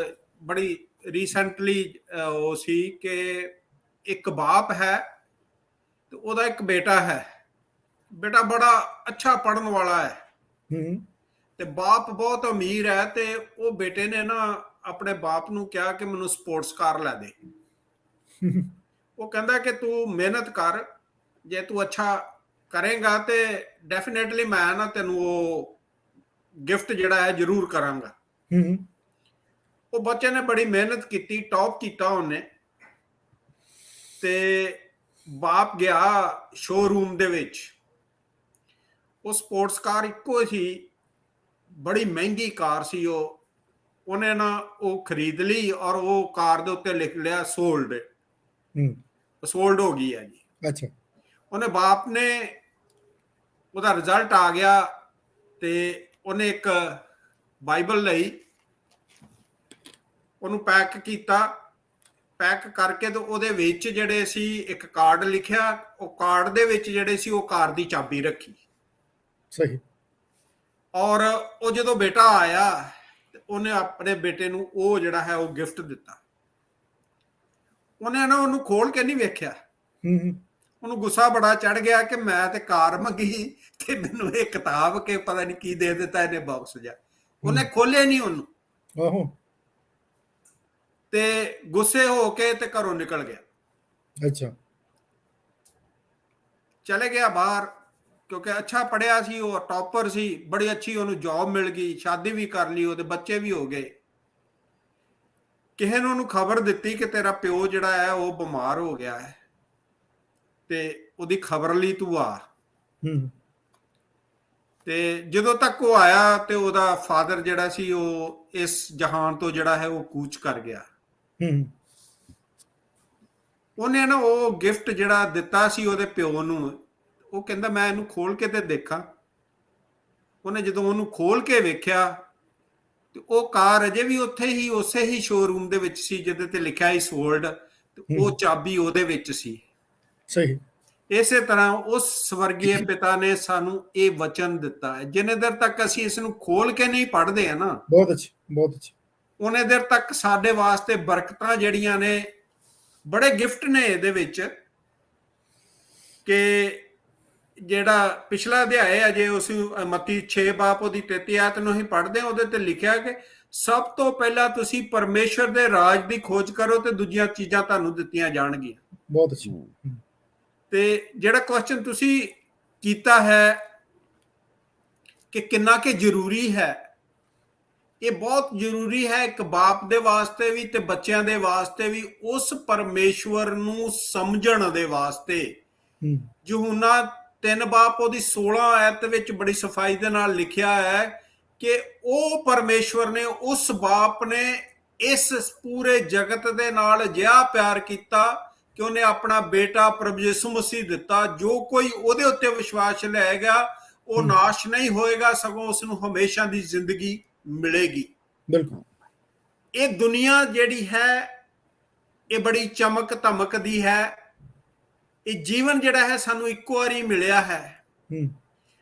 ਬੜੀ ਰੀਸੈਂਟਲੀ ਉਹ ਸੀ ਕਿ ਇੱਕ ਬਾਪ ਹੈ ਤੇ ਉਹਦਾ ਇੱਕ ਬੇਟਾ ਹੈ। ਬੇਟਾ ਬੜਾ ਅੱਛਾ ਪੜ੍ਹਨ ਵਾਲਾ ਹੈ ਤੇ ਬਾਪ ਬਹੁਤ ਅਮੀਰ ਹੈ, ਤੇ ਉਹ ਬੇਟੇ ਨੇ ਨਾ ਆਪਣੇ ਬਾਪ ਨੂੰ ਕਿਹਾ ਕਿ ਮੈਨੂੰ ਸਪੋਰਟਸ ਕਾਰ ਲੈ ਦੇ। ਉਹ ਕਹਿੰਦਾ ਕਿ ਤੂੰ ਮਿਹਨਤ ਕਰ, ਜੇ ਤੂੰ ਅੱਛਾ ਕਰੇਗਾ ਤੇ ਡੈਫੀਨੇਟਲੀ ਮੈਂ ਨਾ ਤੈਨੂੰ ਉਹ ਗਿਫਟ ਜਿਹੜਾ ਹੈ ਜ਼ਰੂਰ ਕਰਾਂਗਾ। ਉਹ ਬੱਚੇ ਨੇ ਬੜੀ ਮਿਹਨਤ ਕੀਤੀ, ਟੌਪ ਕੀਤਾ ਉਹਨੇ, ਤੇ ਬਾਪ ਗਿਆ ਸ਼ੋਰੂਮ ਦੇ ਵਿੱਚ। ਉਹ ਸਪੋਰਟਸ ਕਾਰ ਇੱਕੋ ਸੀ, ਬੜੀ ਮਹਿੰਗੀ ਕਾਰ ਸੀ। ਉਹਨੇ ਨਾ ਉਹ ਖਰੀਦ ਲਈ ਔਰ ਉਹ ਕਾਰ ਦੇ ਉੱਤੇ ਲਿਖ ਲਿਆ ਸੋਲਡ। ਸੋਲਡ ਹੋ ਗਈ ਹੈ ਜੀ। ਅੱਛਾ। ਉਹਨੇ ਬਾਪ ਨੇ, ਉਹਦਾ ਰਿਜ਼ਲਟ ਆ ਗਿਆ ਤੇ ਉਹਨੇ ਇੱਕ ਬਾਈਬਲ ਲਈ, ਉਹਨੂੰ ਪੈਕ ਕੀਤਾ। ਪੈਕ ਕਰਕੇ ਤੇ ਉਹਦੇ ਵਿੱਚ ਜਿਹੜੇ ਸੀ ਇੱਕ ਕਾਰਡ ਲਿਖਿਆ, ਉਹ ਕਾਰਡ ਦੇ ਵਿੱਚ ਜਿਹੜੇ ਸੀ ਉਹ ਕਾਰ ਦੀ ਚਾਬੀ ਰੱਖੀ। ਸਹੀ। ਔਰ ਉਹ ਜਦੋਂ ਬੇਟਾ ਆਇਆ ਤੇ ਉਹਨੇ ਆਪਣੇ ਬੇਟੇ ਨੂੰ ਉਹ ਜਿਹੜਾ ਹੈ ਉਹ ਗਿਫਟ ਦਿੱਤਾ। ਉਹਨੇ ਨਾ ਉਹਨੂੰ ਖੋਲ ਕੇ ਨਹੀਂ ਵੇਖਿਆ। ਉਹਨੂੰ ਗੁੱਸਾ ਬੜਾ ਚੜ ਗਿਆ ਕਿ ਮੈਂ ਤੇ ਕਾਰ ਮੰਗੀ ਤੇ ਮੈਨੂੰ ਇਹ ਕਿਤਾਬ ਕੇ ਪਤਾ ਨਹੀਂ ਕੀ ਦੇ ਦਿੱਤਾ ਇਹਨੇ ਬਾਕਸ ਜਿਹਾ। ਉਹਨੇ ਖੋਲਿਆ ਨਹੀਂ ਉਹਨੂੰ। ਆਹੋ। ਤੇ ਗੁੱਸੇ ਹੋ ਕੇ ਤੇ ਘਰੋਂ ਨਿਕਲ ਗਿਆ। ਅੱਛਾ। ਚਲੇ ਗਿਆ ਬਾਹਰ, ਕਿਉਂਕਿ ਅੱਛਾ ਪੜ੍ਹਿਆ ਸੀ, ਉਹ ਟੌਪਰ ਸੀ, ਬੜੀ ਅੱਛੀ ਉਹਨੂੰ ਜੌਬ ਮਿਲ ਗਈ, ਸ਼ਾਦੀ ਵੀ ਕਰ ਲਈ, ਉਹਦੇ ਬੱਚੇ ਵੀ ਹੋ ਗਏ। ਕਿਸੇ ਨੇ ਉਹਨੂੰ ਖਬਰ ਦਿੱਤੀ ਕਿ ਤੇਰਾ ਪਿਓ ਜਿਹੜਾ ਹੈ ਉਹ ਬਿਮਾਰ ਹੋ ਗਿਆ ਹੈ ਤੇ ਉਹਦੀ ਖਬਰ ਲਈ ਤੂੰ ਆ। ਤੇ ਜਦੋਂ ਤੱਕ ਉਹ ਆਇਆ ਤੇ ਉਹਦਾ ਫਾਦਰ ਜਿਹੜਾ ਸੀ ਉਹ ਇਸ ਜਹਾਨ ਤੋਂ ਜਿਹੜਾ ਹੈ ਉਹ ਕੂਚ ਕਰ ਗਿਆ। ਉਹਨੇ ਨਾ ਉਹ ਗਿਫਟ ਜਿਹੜਾ ਦਿੱਤਾ ਸੀ ਉਹਦੇ ਪਿਓ ਨੂੰ, ਉਹ ਕਹਿੰਦਾ ਮੈਂ ਇਹਨੂੰ ਖੋਲ ਕੇ ਤੇ ਦੇਖਾਂ। ਉਹਨੇ ਜਦੋਂ ਉਹਨੂੰ ਖੋਲ ਕੇ ਵੇਖਿਆ ਤੇ ਉਹ ਕਾਰ ਅਜੇ ਵੀ ਉੱਥੇ ਹੀ, ਉਸੇ ਹੀ ਸ਼ੋਰੂਮ ਦੇ ਵਿੱਚ ਸੀ ਜਿਹਦੇ ਤੇ ਲਿਖਿਆ ਸੀ ਸੋਲਡ, ਤੇ ਉਹ ਚਾਬੀ ਉਹਦੇ ਵਿੱਚ ਸੀ। ਸਹੀ। ਇਸੇ ਤਰ੍ਹਾਂ ਉਸ ਸਵਰਗੀ ਪਿਤਾ ਨੇ ਸਾਨੂੰ ਇਹ ਵਚਨ ਦਿੱਤਾ ਹੈ। ਜਿੰਨੇ ਦੇਰ ਤੱਕ ਅਸੀਂ ਇਸ ਨੂੰ ਖੋਲ ਕੇ ਨਹੀਂ ਪੜ੍ਹਦੇ ਆ ਨਾ, ਬਹੁਤ ਅੱਛਾ, ਬਹੁਤ ਅੱਛਾ, ਉਹਨੇ ਦੇਰ ਤੱਕ ਸਾਡੇ ਵਾਸਤੇ ਬਰਕਤਾਂ ਜਿਹੜੀਆਂ ਨੇ, ਬੜੇ ਗਿਫਟ ਨੇ ਇਹਦੇ ਵਿੱਚ। ਕਿ ਜਿਹੜਾ ਪਿਛਲਾ ਅਧਿਆਇ ਹੈ, ਜੇ ਉਸ ਮੱਤੀ 6 ਬਾਪ ਉਹਦੀ 33 ਆਇਤ ਨੂੰ ਹੀ ਪੜ੍ਹਦੇ ਹਾਂ, ਉਹਦੇ ਤੇ ਲਿਖਿਆ ਕਿ ਸਭ ਤੋਂ ਪਹਿਲਾਂ ਤੁਸੀਂ ਪਰਮੇਸ਼ਰ ਦੇ ਰਾਜ ਦੀ ਖੋਜ ਕਰੋ ਤੇ ਦੂਜੀਆਂ ਚੀਜ਼ਾਂ ਤੁਹਾਨੂੰ ਦਿੱਤੀਆਂ ਜਾਣਗੀਆਂ। ਬਹੁਤ ਅੱਛਾ। ਤੇ ਜਿਹੜਾ ਕੁਐਸਚਨ ਤੁਸੀਂ ਕੀਤਾ ਹੈ ਕਿ ਕਿੰਨਾ ਕਿ ਜ਼ਰੂਰੀ ਹੈ, ਇਹ ਬਹੁਤ ਜ਼ਰੂਰੀ ਹੈ ਇੱਕ ਬਾਪ ਦੇ ਵਾਸਤੇ ਵੀ ਤੇ ਬੱਚਿਆਂ ਦੇ ਵਾਸਤੇ ਵੀ, ਉਸ ਪਰਮੇਸ਼ਵਰ ਨੂੰ ਸਮਝਣ ਦੇ ਵਾਸਤੇ। ਯਹੂਨਾ 3 ਬਾਪ ਉਹਦੀ 16 ਆਇਤ ਵਿੱਚ ਬੜੀ ਸਫਾਈ ਦੇ ਨਾਲ ਲਿਖਿਆ ਹੈ ਕਿ ਉਹ ਪਰਮੇਸ਼ਵਰ ਨੇ, ਉਸ ਬਾਪ ਨੇ ਇਸ ਪੂਰੇ ਜਗਤ ਦੇ ਨਾਲ ਅਜਿਹਾ ਪਿਆਰ ਕੀਤਾ ਕਿ ਉਹਨੇ ਆਪਣਾ ਬੇਟਾ ਪ੍ਰਭੂ ਯਿਸੂ ਮਸੀਹ ਦਿੱਤਾ। ਜੋ ਕੋਈ ਉਹਦੇ ਉੱਤੇ ਵਿਸ਼ਵਾਸ ਲਏਗਾ ਉਹ ਨਾਸ਼ ਨਹੀਂ ਹੋਏਗਾ, ਸਗੋਂ ਉਸ ਨੂੰ ਹਮੇਸ਼ਾ ਦੀ ਜ਼ਿੰਦਗੀ ਮਿਲੇਗੀ। ਬਿਲਕੁਲ। ਇਹ ਦੁਨੀਆ ਜਿਹੜੀ ਹੈ ਇਹ ਬੜੀ ਚਮਕ ਧਮਕ ਦੀ ਹੈ। ਇਹ ਜੀਵਨ ਜਿਹੜਾ ਹੈ ਸਾਨੂੰ ਇੱਕੋ ਵਾਰੀ ਮਿਲਿਆ ਹੈ।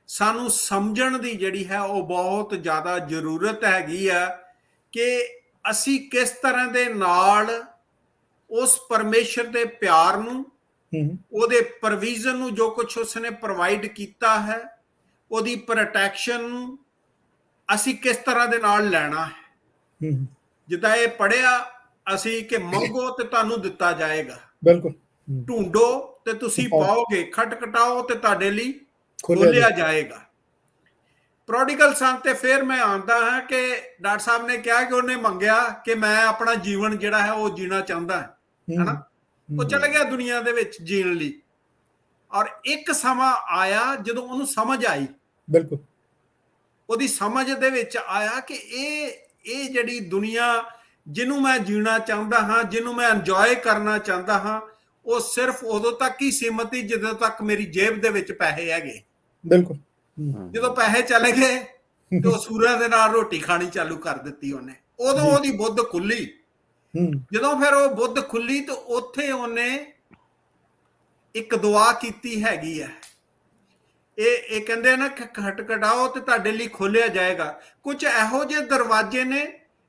ਸਾਨੂੰ ਸਮਝਣ ਦੀ ਜਿਹੜੀ ਹੈ ਉਹ ਬਹੁਤ ਜ਼ਿਆਦਾ ਜ਼ਰੂਰਤ ਹੈਗੀ ਆ ਕਿ ਅਸੀਂ ਕਿਸ ਤਰ੍ਹਾਂ ਦੇ ਨਾਲ ਉਸ ਪਰਮੇਸ਼ਰ ਦੇ ਪਿਆਰ ਨੂੰ, ਉਹਦੇ ਪ੍ਰੋਵੀਜ਼ਨ ਨੂੰ, ਜੋ ਕੁਝ ਉਸਨੇ ਪ੍ਰੋਵਾਈਡ ਕੀਤਾ ਹੈ, ਉਹਦੀ ਪ੍ਰੋਟੈਕਸ਼ਨ ਅਸੀਂ ਕਿਸ ਤਰ੍ਹਾਂ ਦੇ ਨਾਲ ਲੈਣਾ ਹੈ। ਜਿੱਦਾਂ ਇਹ ਪੜ੍ਹਿਆ ਅਸੀਂ ਕਿ ਮੰਗੋ ਤੇ ਤੁਹਾਨੂੰ ਦਿੱਤਾ ਜਾਏਗਾ, ਬਿਲਕੁਲ, ਢੂੰਡੋ ਤੇ ਤੁਸੀਂ ਪਾਓਗੇ, ਖਟਖਟਾਓ ਤੇ ਤੁਹਾਡੇ ਲਈ ਖੋਲਿਆ ਜਾਏਗਾ। ਪ੍ਰੋਡੀਗਲ ਸਨ ਤੇ ਫਿਰ ਮੈਂ ਆਉਂਦਾ ਹਾਂ ਕਿ ਡਾਕਟਰ ਸਾਹਿਬ ਨੇ ਕਿਹਾ ਕਿ ਉਹਨੇ ਮੰਗਿਆ ਕਿ ਮੈਂ ਆਪਣਾ ਜੀਵਨ ਜਿਹੜਾ ਹੈ ਉਹ ਜੀਣਾ ਚਾਹੁੰਦਾ ਹੈ ਨਾ, ਉਹ ਚਲਾ ਗਿਆ ਦੁਨੀਆ ਦੇ ਵਿੱਚ ਜੀਣ ਲਈ। ਔਰ ਇੱਕ ਸਮਾਂ ਆਇਆ ਜਦੋਂ ਉਹਨੂੰ ਸਮਝ ਆਈ, ਬਿਲਕੁਲ ਉਹਦੀ ਸਮਝ ਦੇ ਵਿੱਚ ਆਇਆ ਕਿ ਇਹ ਜਿਹੜੀ ਦੁਨੀਆ ਜਿਹਨੂੰ ਮੈਂ ਜੀਣਾ ਚਾਹੁੰਦਾ ਹਾਂ, ਜਿਹਨੂੰ ਮੈਂ ਇੰਜੋਏ ਕਰਨਾ ਚਾਹੁੰਦਾ ਹਾਂ, ਉਹ ਸਿਰਫ ਉਦੋਂ ਤੱਕ ਹੀ ਸੀਮਤ ਹੀ ਜਦੋਂ ਤੱਕ ਮੇਰੀ ਜੇਬ ਦੇ ਵਿੱਚ ਪੈਸੇ ਹੈਗੇ। ਬਿਲਕੁਲ ਜਦੋਂ ਪੈਸੇ ਚਲੇ ਗਏ ਤੇ ਉਹ ਸੂਰਾਂ ਦੇ ਨਾਲ ਰੋਟੀ ਖਾਣੀ ਚਾਲੂ ਕਰ ਦਿੱਤੀ ਉਹਨੇ। ਉਦੋਂ ਉਹਦੀ ਬੁੱਧ ਖੁੱਲੀ। ਜਦੋਂ ਫਿਰ ਉਹ ਬੁੱਧ ਖੁੱਲੀ ਤੇ ਉੱਥੇ ਉਹਨੇ ਇੱਕ ਦੁਆ ਕੀਤੀ ਹੈਗੀ ਹੈ। ਇਹ ਕਹਿੰਦੇ ਨਾ ਖਟਖਟਾਓ ਤੇ ਤੁਹਾਡੇ ਲਈ ਖੋਲਿਆ ਜਾਏਗਾ। ਕੁਝ ਇਹੋ ਜਿਹੇ ਦਰਵਾਜ਼ੇ ਨੇ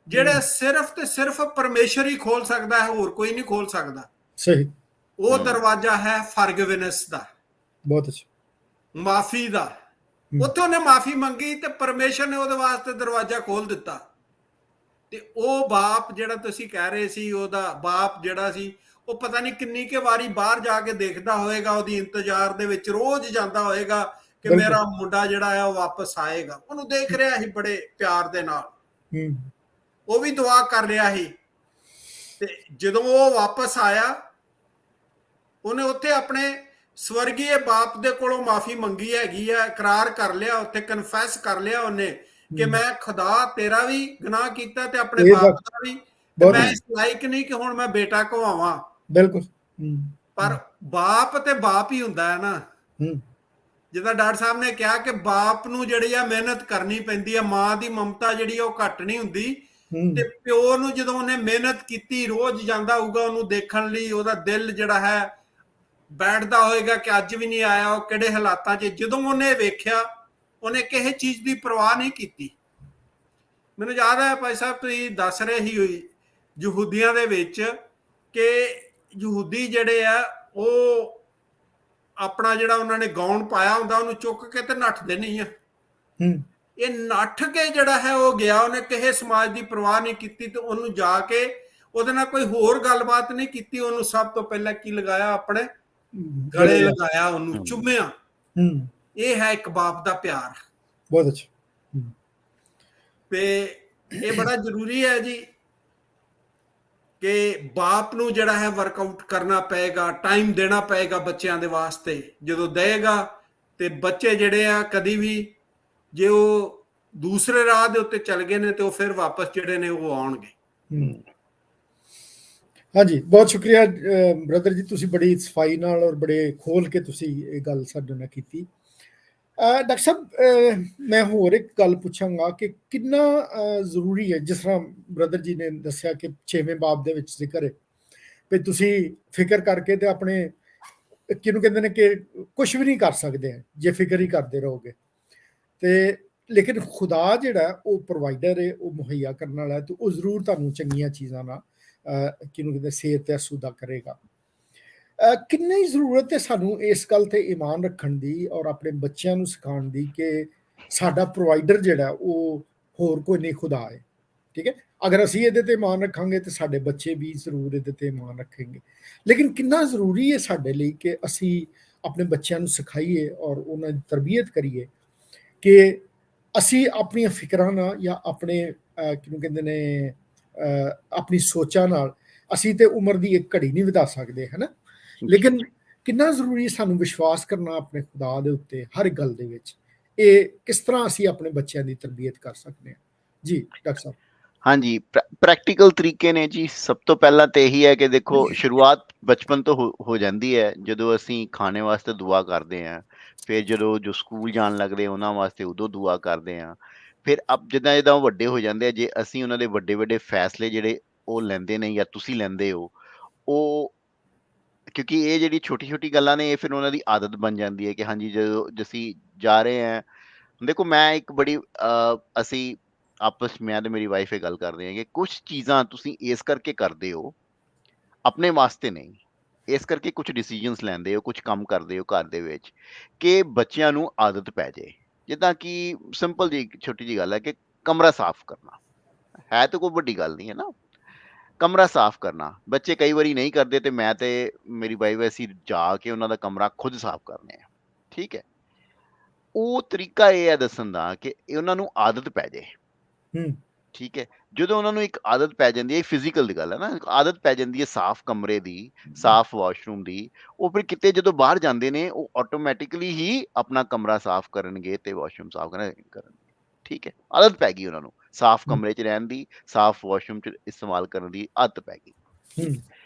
ਜਿਹੜੇ ਸਿਰਫ ਤੇ ਸਿਰਫ ਪਰਮੇਸ਼ਰ ਹੀ ਖੋਲ ਸਕਦਾ ਹੈ, ਹੋਰ ਕੋਈ ਨਹੀਂ ਖੋਲ ਸਕਦਾ। ਸਹੀ। ਉਹ ਦਰਵਾਜ਼ਾ ਹੈ ਫॉरगिवनेस ਦਾ, ਬਹੁਤ ਅੱਛਾ, ਮਾਫੀ ਦਾ। ਉੱਥੇ ਉਹਨੇ ਮਾਫੀ ਮੰਗੀ ਤੇ ਪਰਮੇਸ਼ਰ ਨੇ ਉਹਦੇ ਵਾਸਤੇ ਦਰਵਾਜ਼ਾ ਖੋਲ ਦਿੱਤਾ। ਤੇ ਉਹ ਬਾਪ ਜਿਹੜਾ ਤੁਸੀਂ ਕਹਿ ਰਹੇ ਸੀ, ਉਹਦਾ ਬਾਪ ਜਿਹੜਾ ਸੀ, ਉਹ ਪਤਾ ਨਹੀਂ ਕਿੰਨੀ ਕੁ ਵਾਰੀ ਬਾਹਰ ਜਾ ਕੇ ਦੇਖਦਾ ਹੋਏਗਾ, ਉਹਦੀ ਇੰਤਜ਼ਾਰ ਦੇ ਵਿੱਚ ਰੋਜ਼ ਜਾਂਦਾ ਹੋਏਗਾ ਕਿ ਮੇਰਾ ਮੁੰਡਾ ਜਿਹੜਾ ਹੈ ਉਹ ਵਾਪਸ ਆਏਗਾ। ਉਹਨੂੰ ਦੇਖ ਰਿਹਾ ਸੀ ਬੜੇ ਪਿਆਰ ਦੇ ਨਾਲ, ਉਹ ਵੀ ਦੁਆ ਕਰ ਰਿਹਾ ਸੀ। ਤੇ ਜਦੋਂ ਉਹ ਵਾਪਸ ਆਇਆ, ਉਹਨੇ ਉੱਥੇ ਆਪਣੇ ਸਵਰਗੀ ਬਾਪ ਦੇ ਕੋਲੋਂ ਮਾਫੀ ਮੰਗੀ ਹੈਗੀ ਆ, ਇਕਰਾਰ ਕਰ ਲਿਆ, ਉੱਥੇ ਕਨਫੈਸ ਕਰ ਲਿਆ ਉਹਨੇ ਕਿ ਮੈਂ ਖੁਦਾ ਤੇਰਾ ਵੀ ਗੁਨਾਹ ਕੀਤਾ ਤੇ ਆਪਣੇ ਬਾਪ ਦਾ ਵੀ, ਮੈਂ ਇਸ ਲਾਇਕ ਨਹੀਂ ਕਿ ਹੁਣ ਮੈਂ ਬੇਟਾ ਕਹਾਵਾਂ। ਬਿਲਕੁਲ। ਪਰ ਬਾਪ ਤੇ ਬਾਪ ਹੀ ਹੁੰਦਾ ਹੈ ਨਾ। ਜਿੱਦਾਂ ਡਾਕਟਰ ਸਾਹਿਬ ਨੇ ਕਿਹਾ ਕਿ ਬਾਪ ਨੂੰ ਜਿਹੜੀ ਆ ਮਿਹਨਤ ਕਰਨੀ ਪੈਂਦੀ ਹੈ, ਮਾਂ ਦੀ ਮਮਤਾ ਜਿਹੜੀ ਉਹ ਘੱਟ ਨਹੀਂ ਹੁੰਦੀ। ਤੇ ਪਿਓ ਨੂੰ ਜਦੋਂ ਉਹਨੇ ਮਿਹਨਤ ਕੀਤੀ, ਰੋਜ਼ ਜਾਂਦਾ ਹੋਊਗਾ ਉਹਨੂੰ ਦੇਖਣ ਲਈ, ਉਹਦਾ ਦਿਲ ਜਿਹੜਾ ਹੈ ਬੈਠਦਾ ਹੋਏਗਾ ਕਿ ਅੱਜ ਵੀ ਨਹੀਂ ਆਇਆ, ਉਹ ਕਿਹੜੇ ਹਾਲਾਤਾਂ 'ਚ। ਜਦੋਂ ਉਹਨੇ ਵੇਖਿਆ, ਉਹਨੇ ਕਿਸੇ ਚੀਜ਼ ਦੀ ਪਰਵਾਹ ਨਹੀਂ ਕੀਤੀ। ਮੈਨੂੰ ਯਾਦ ਹੈ ਭਾਈ ਸਾਹਿਬ ਤੁਸੀਂ ਦੱਸ ਰਹੇ ਸੀ ਯਹੂਦੀਆਂ ਦੇ ਵਿੱਚ ਕਿ ਯਹੂਦੀ ਜਿਹੜੇ ਆ ਉਹ ਆਪਣਾ ਜਿਹੜਾ ਉਹਨਾਂ ਨੇ ਗਾਊਨ ਪਾਇਆ ਹੁੰਦਾ ਉਹਨੂੰ ਚੁੱਕ ਕੇ ਤੇ ਨੱਠਦੇ ਨਹੀਂ ਆ। ਇਹ ਨੱਠ ਕੇ ਜਿਹੜਾ ਹੈ ਉਹ ਗਿਆ, ਉਹਨੇ ਕਿਸੇ ਸਮਾਜ ਦੀ ਪਰਵਾਹ ਨਹੀਂ ਕੀਤੀ ਤੇ ਉਹਨੂੰ ਜਾ ਕੇ ਉਹਦੇ ਨਾਲ ਕੋਈ ਹੋਰ ਗੱਲਬਾਤ ਨਹੀਂ ਕੀਤੀ। ਉਹਨੂੰ ਸਭ ਤੋਂ ਪਹਿਲਾਂ ਕੀ ਲਗਾਇਆ, ਆਪਣੇ ਗਲੇ ਲਗਾਇਆ, ਉਹਨੂੰ ਚੁੰਮਿਆ। ਇਹ ਹੈ ਇੱਕ ਬਾਪ ਦਾ ਪਿਆਰ। ਬਹੁਤ ਅੱਛਾ। ਤੇ ਇਹ ਬੜਾ ਜ਼ਰੂਰੀ ਹੈ ਜੀ ਕਿ ਬਾਪ ਨੂੰ ਜਿਹੜਾ ਹੈ ਵਰਕਆਊਟ ਕਰਨਾ ਪਏਗਾ, ਟਾਈਮ ਦੇਣਾ ਪਏਗਾ ਬੱਚਿਆਂ ਦੇ ਵਾਸਤੇ। ਜਦੋਂ ਦੇਗਾ ਤੇ ਬੱਚੇ ਜਿਹੜੇ ਆ ਕਦੀ ਵੀ ਜੇ ਉਹ ਦੂਸਰੇ ਰਾਹ ਦੇ ਉੱਤੇ ਚੱਲ ਗਏ ਨੇ ਤੇ ਉਹ ਫਿਰ ਵਾਪਸ ਜਿਹੜੇ ਨੇ ਉਹ ਆਉਣਗੇ। ਹਾਂਜੀ, ਬਹੁਤ ਸ਼ੁਕਰੀਆ ਬ੍ਰਦਰ ਜੀ, ਤੁਸੀਂ ਬੜੀ ਸਫਾਈ ਨਾਲ ਔਰ ਬੜੇ ਖੋਲ ਕੇ ਤੁਸੀਂ ਇਹ ਗੱਲ ਸਾਡੇ ਨਾਲ ਕੀਤੀ। ਡਾਕਟਰ ਸਾਹਿਬ, ਮੈਂ ਹੋਰ ਇੱਕ ਗੱਲ ਪੁੱਛਾਂਗਾ ਕਿ ਕਿੰਨਾ ਜ਼ਰੂਰੀ ਹੈ, ਜਿਸ ਤਰ੍ਹਾਂ ਬ੍ਰਦਰ ਜੀ ਨੇ ਦੱਸਿਆ ਕਿ 6ਵੇਂ ਬਾਬ ਦੇ ਵਿੱਚ ਜ਼ਿਕਰ ਹੈ ਵੀ ਤੁਸੀਂ ਫਿਕਰ ਕਰਕੇ ਤੇ ਆਪਣੇ ਕਿਹਨੂੰ ਕਹਿੰਦੇ ਨੇ ਕਿ ਕੁਝ ਵੀ ਨਹੀਂ ਕਰ ਸਕਦੇ ਜੇ ਫਿਕਰ ਹੀ ਕਰਦੇ ਰਹੋਗੇ। ਤੇ ਲੇਕਿਨ ਖੁਦਾ ਜਿਹੜਾ ਉਹ ਪ੍ਰੋਵਾਈਡਰ ਹੈ, ਉਹ ਮੁਹੱਈਆ ਕਰਨ ਵਾਲਾ ਹੈ, ਤੇ ਉਹ ਜ਼ਰੂਰ ਤੁਹਾਨੂੰ ਚੰਗੀਆਂ ਚੀਜ਼ਾਂ ਨਾਲ ਕਿਹਨੂੰ ਕਹਿੰਦੇ ਸਿਹਤ ਤੇ ਅਸੂਦਾ ਕਰੇਗਾ। ਕਿੰਨੀ ਜ਼ਰੂਰਤ ਹੈ ਸਾਨੂੰ ਇਸ ਗੱਲ ਤੇ ਈਮਾਨ ਰੱਖਣ ਦੀ ਔਰ ਆਪਣੇ ਬੱਚਿਆਂ ਨੂੰ ਸਿਖਾਉਣ ਦੀ ਕਿ ਸਾਡਾ ਪ੍ਰੋਵਾਈਡਰ ਜਿਹੜਾ ਉਹ ਹੋਰ ਕੋਈ ਨਹੀਂ, ਖੁਦਾ ਹੈ। ਠੀਕ ਹੈ, ਅਗਰ ਅਸੀਂ ਇਹਦੇ ਤੇ ਈਮਾਨ ਰੱਖਾਂਗੇ ਤੇ ਸਾਡੇ ਬੱਚੇ ਵੀ ਜ਼ਰੂਰ ਇਹਦੇ ਤੇ ਈਮਾਨ ਰੱਖेंगे। ਲੇਕਿਨ ਕਿੰਨਾ ਜ਼ਰੂਰੀ ਹੈ ਸਾਡੇ ਲਈ ਕਿ ਅਸੀਂ ਆਪਣੇ ਬੱਚਿਆਂ ਨੂੰ ਸਿਖਾਈਏ ਔਰ ਉਹਨਾਂ ਦੀ ਤਰਬੀਅਤ ਕਰੀਏ ਕਿ ਅਸੀਂ ਆਪਣੀਆਂ ਫਿਕਰਾਂ ਨਾਲ ਜਾਂ ਆਪਣੇ ਕਿਹਨੂੰ ਕਹਿੰਦੇ ਨੇ ਆਪਣੀ ਸੋਚਾਂ ਨਾਲ ਅਸੀਂ ਤੇ ਉਮਰ ਦੀ ਇੱਕ ਘੜੀ ਨਹੀਂ ਵਧਾ ਸਕਦੇ, ਹੈ ਨਾ। ਲੇਕਿਨ ਕਿੰਨਾ ਜ਼ਰੂਰੀ ਸਾਨੂੰ ਵਿਸ਼ਵਾਸ ਕਰਨਾ ਆਪਣੇ ਖੁਦਾ ਦੇ ਉੱਤੇ ਹਰ ਗੱਲ ਦੇ ਵਿੱਚ। ਇਹ ਕਿਸ ਤਰ੍ਹਾਂ ਅਸੀਂ ਆਪਣੇ ਬੱਚਿਆਂ ਦੀ ਤਰਬੀਅਤ ਕਰ ਸਕਦੇ ਹਾਂ ਜੀ ਡਾਕਟਰ ਸਾਹਿਬ? ਹਾਂਜੀ, ਪ੍ਰੈਕਟੀਕਲ ਤਰੀਕੇ ਨੇ ਜੀ। ਸਭ ਤੋਂ ਪਹਿਲਾਂ ਤੇ ਇਹੀ ਹੈ ਕਿ ਦੇਖੋ, ਸ਼ੁਰੂਆਤ ਬਚਪਨ ਤੋਂ ਹੋ ਜਾਂਦੀ ਹੈ, ਜਦੋਂ ਅਸੀਂ ਖਾਣੇ ਵਾਸਤੇ ਦੁਆ ਕਰਦੇ ਹਾਂ। ਫਿਰ ਜਦੋਂ ਜੋ ਸਕੂਲ ਜਾਣ ਲੱਗਦੇ ਉਹਨਾਂ ਵਾਸਤੇ ਉਦੋਂ ਦੁਆ ਕਰਦੇ ਹਾਂ। ਫਿਰ ਜਿੱਦਾਂ ਜਿੱਦਾਂ ਉਹ ਵੱਡੇ ਹੋ ਜਾਂਦੇ ਆ, ਜੇ ਅਸੀਂ ਉਹਨਾਂ ਦੇ ਵੱਡੇ ਵੱਡੇ ਫੈਸਲੇ ਜਿਹੜੇ ਉਹ ਲੈਂਦੇ ਨੇ ਜਾਂ ਤੁਸੀਂ ਲੈਂਦੇ ਹੋ, ਉਹ ਕਿਉਂਕਿ ਇਹ ਜਿਹੜੀ ਛੋਟੀ ਛੋਟੀ ਗੱਲਾਂ ਨੇ ਇਹ ਫਿਰ ਉਹਨਾਂ ਦੀ ਆਦਤ ਬਣ ਜਾਂਦੀ ਹੈ ਕਿ ਹਾਂਜੀ ਜਦੋਂ ਅਸੀਂ ਜਾ ਰਹੇ ਹਾਂ। ਦੇਖੋ, ਮੈਂ ਇੱਕ ਬੜੀ ਅਸੀਂ ਆਪਸ ਮੈਂ ਤੇ ਮੇਰੀ ਵਾਈਫ ਇਹ ਗੱਲ ਕਰਦੇ ਹਾਂ ਕਿ ਕੁਝ ਚੀਜ਼ਾਂ ਤੁਸੀਂ ਇਸ ਕਰਕੇ ਕਰਦੇ ਹੋ, ਆਪਣੇ ਵਾਸਤੇ ਨਹੀਂ, ਇਸ ਕਰਕੇ ਕੁਝ ਡਿਸੀਜਨਸ ਲੈਂਦੇ ਹੋ, ਕੁਝ ਕੰਮ ਕਰਦੇ ਹੋ ਘਰ ਦੇ ਵਿੱਚ ਕਿ ਬੱਚਿਆਂ ਨੂੰ ਆਦਤ ਪੈ ਜਾਏ। ਜਿੱਦਾਂ ਕਿ ਸਿੰਪਲ ਜੀ ਛੋਟੀ ਜੀ ਗੱਲ ਹੈ ਕਿ ਕਮਰਾ ਸਾਫ਼ ਕਰਨਾ ਹੈ ਤਾਂ ਕੋਈ ਵੱਡੀ ਗੱਲ ਨਹੀਂ ਹੈ ਨਾ। ਕਮਰਾ ਸਾਫ਼ ਕਰਨਾ ਬੱਚੇ ਕਈ ਵਾਰੀ ਨਹੀਂ ਕਰਦੇ ਤੇ ਮੈਂ ਤੇ ਮੇਰੀ ਵਾਈਫ ਅਸੀਂ ਜਾ ਕੇ ਉਹਨਾਂ ਦਾ ਕਮਰਾ ਖੁਦ ਸਾਫ਼ ਕਰਨੇ ਆ, ਠੀਕ ਹੈ। ਉਹ ਤਰੀਕਾ ਇਹ ਹੈ ਦੱਸਣ ਦਾ ਕਿ ਉਹਨਾਂ ਨੂੰ ਆਦਤ ਪੈ ਜੇ, ਹੂੰ ਠੀਕ ਹੈ। ਜਦੋਂ ਉਹਨਾਂ ਨੂੰ ਇੱਕ ਆਦਤ ਪੈ ਜਾਂਦੀ ਹੈ, ਫਿਜ਼ੀਕਲ ਦੀ ਗੱਲ ਹੈ ਨਾ, ਆਦਤ ਪੈ ਜਾਂਦੀ ਹੈ ਸਾਫ਼ ਕਮਰੇ ਦੀ, ਸਾਫ਼ ਵਾਸ਼ਰੂਮ ਦੀ, ਉਹ ਫਿਰ ਕਿਤੇ ਜਦੋਂ ਬਾਹਰ ਜਾਂਦੇ ਨੇ ਉਹ ਆਟੋਮੈਟਿਕਲੀ ਹੀ ਆਪਣਾ ਕਮਰਾ ਸਾਫ਼ ਕਰਨਗੇ ਤੇ ਵਾਸ਼ਰੂਮ ਸਾਫ਼ ਕਰਨਗੇ, ਠੀਕ ਹੈ। ਆਦਤ ਪੈ ਗਈ ਉਹਨਾਂ ਨੂੰ ਸਾਫ਼ ਕਮਰੇ 'ਚ ਰਹਿਣ ਦੀ, ਸਾਫ਼ ਵਾਸ਼ਰੂਮ 'ਚ ਇਸਤੇਮਾਲ ਕਰਨ ਦੀ ਆਦਤ ਪੈ ਗਈ। ਹੂੰ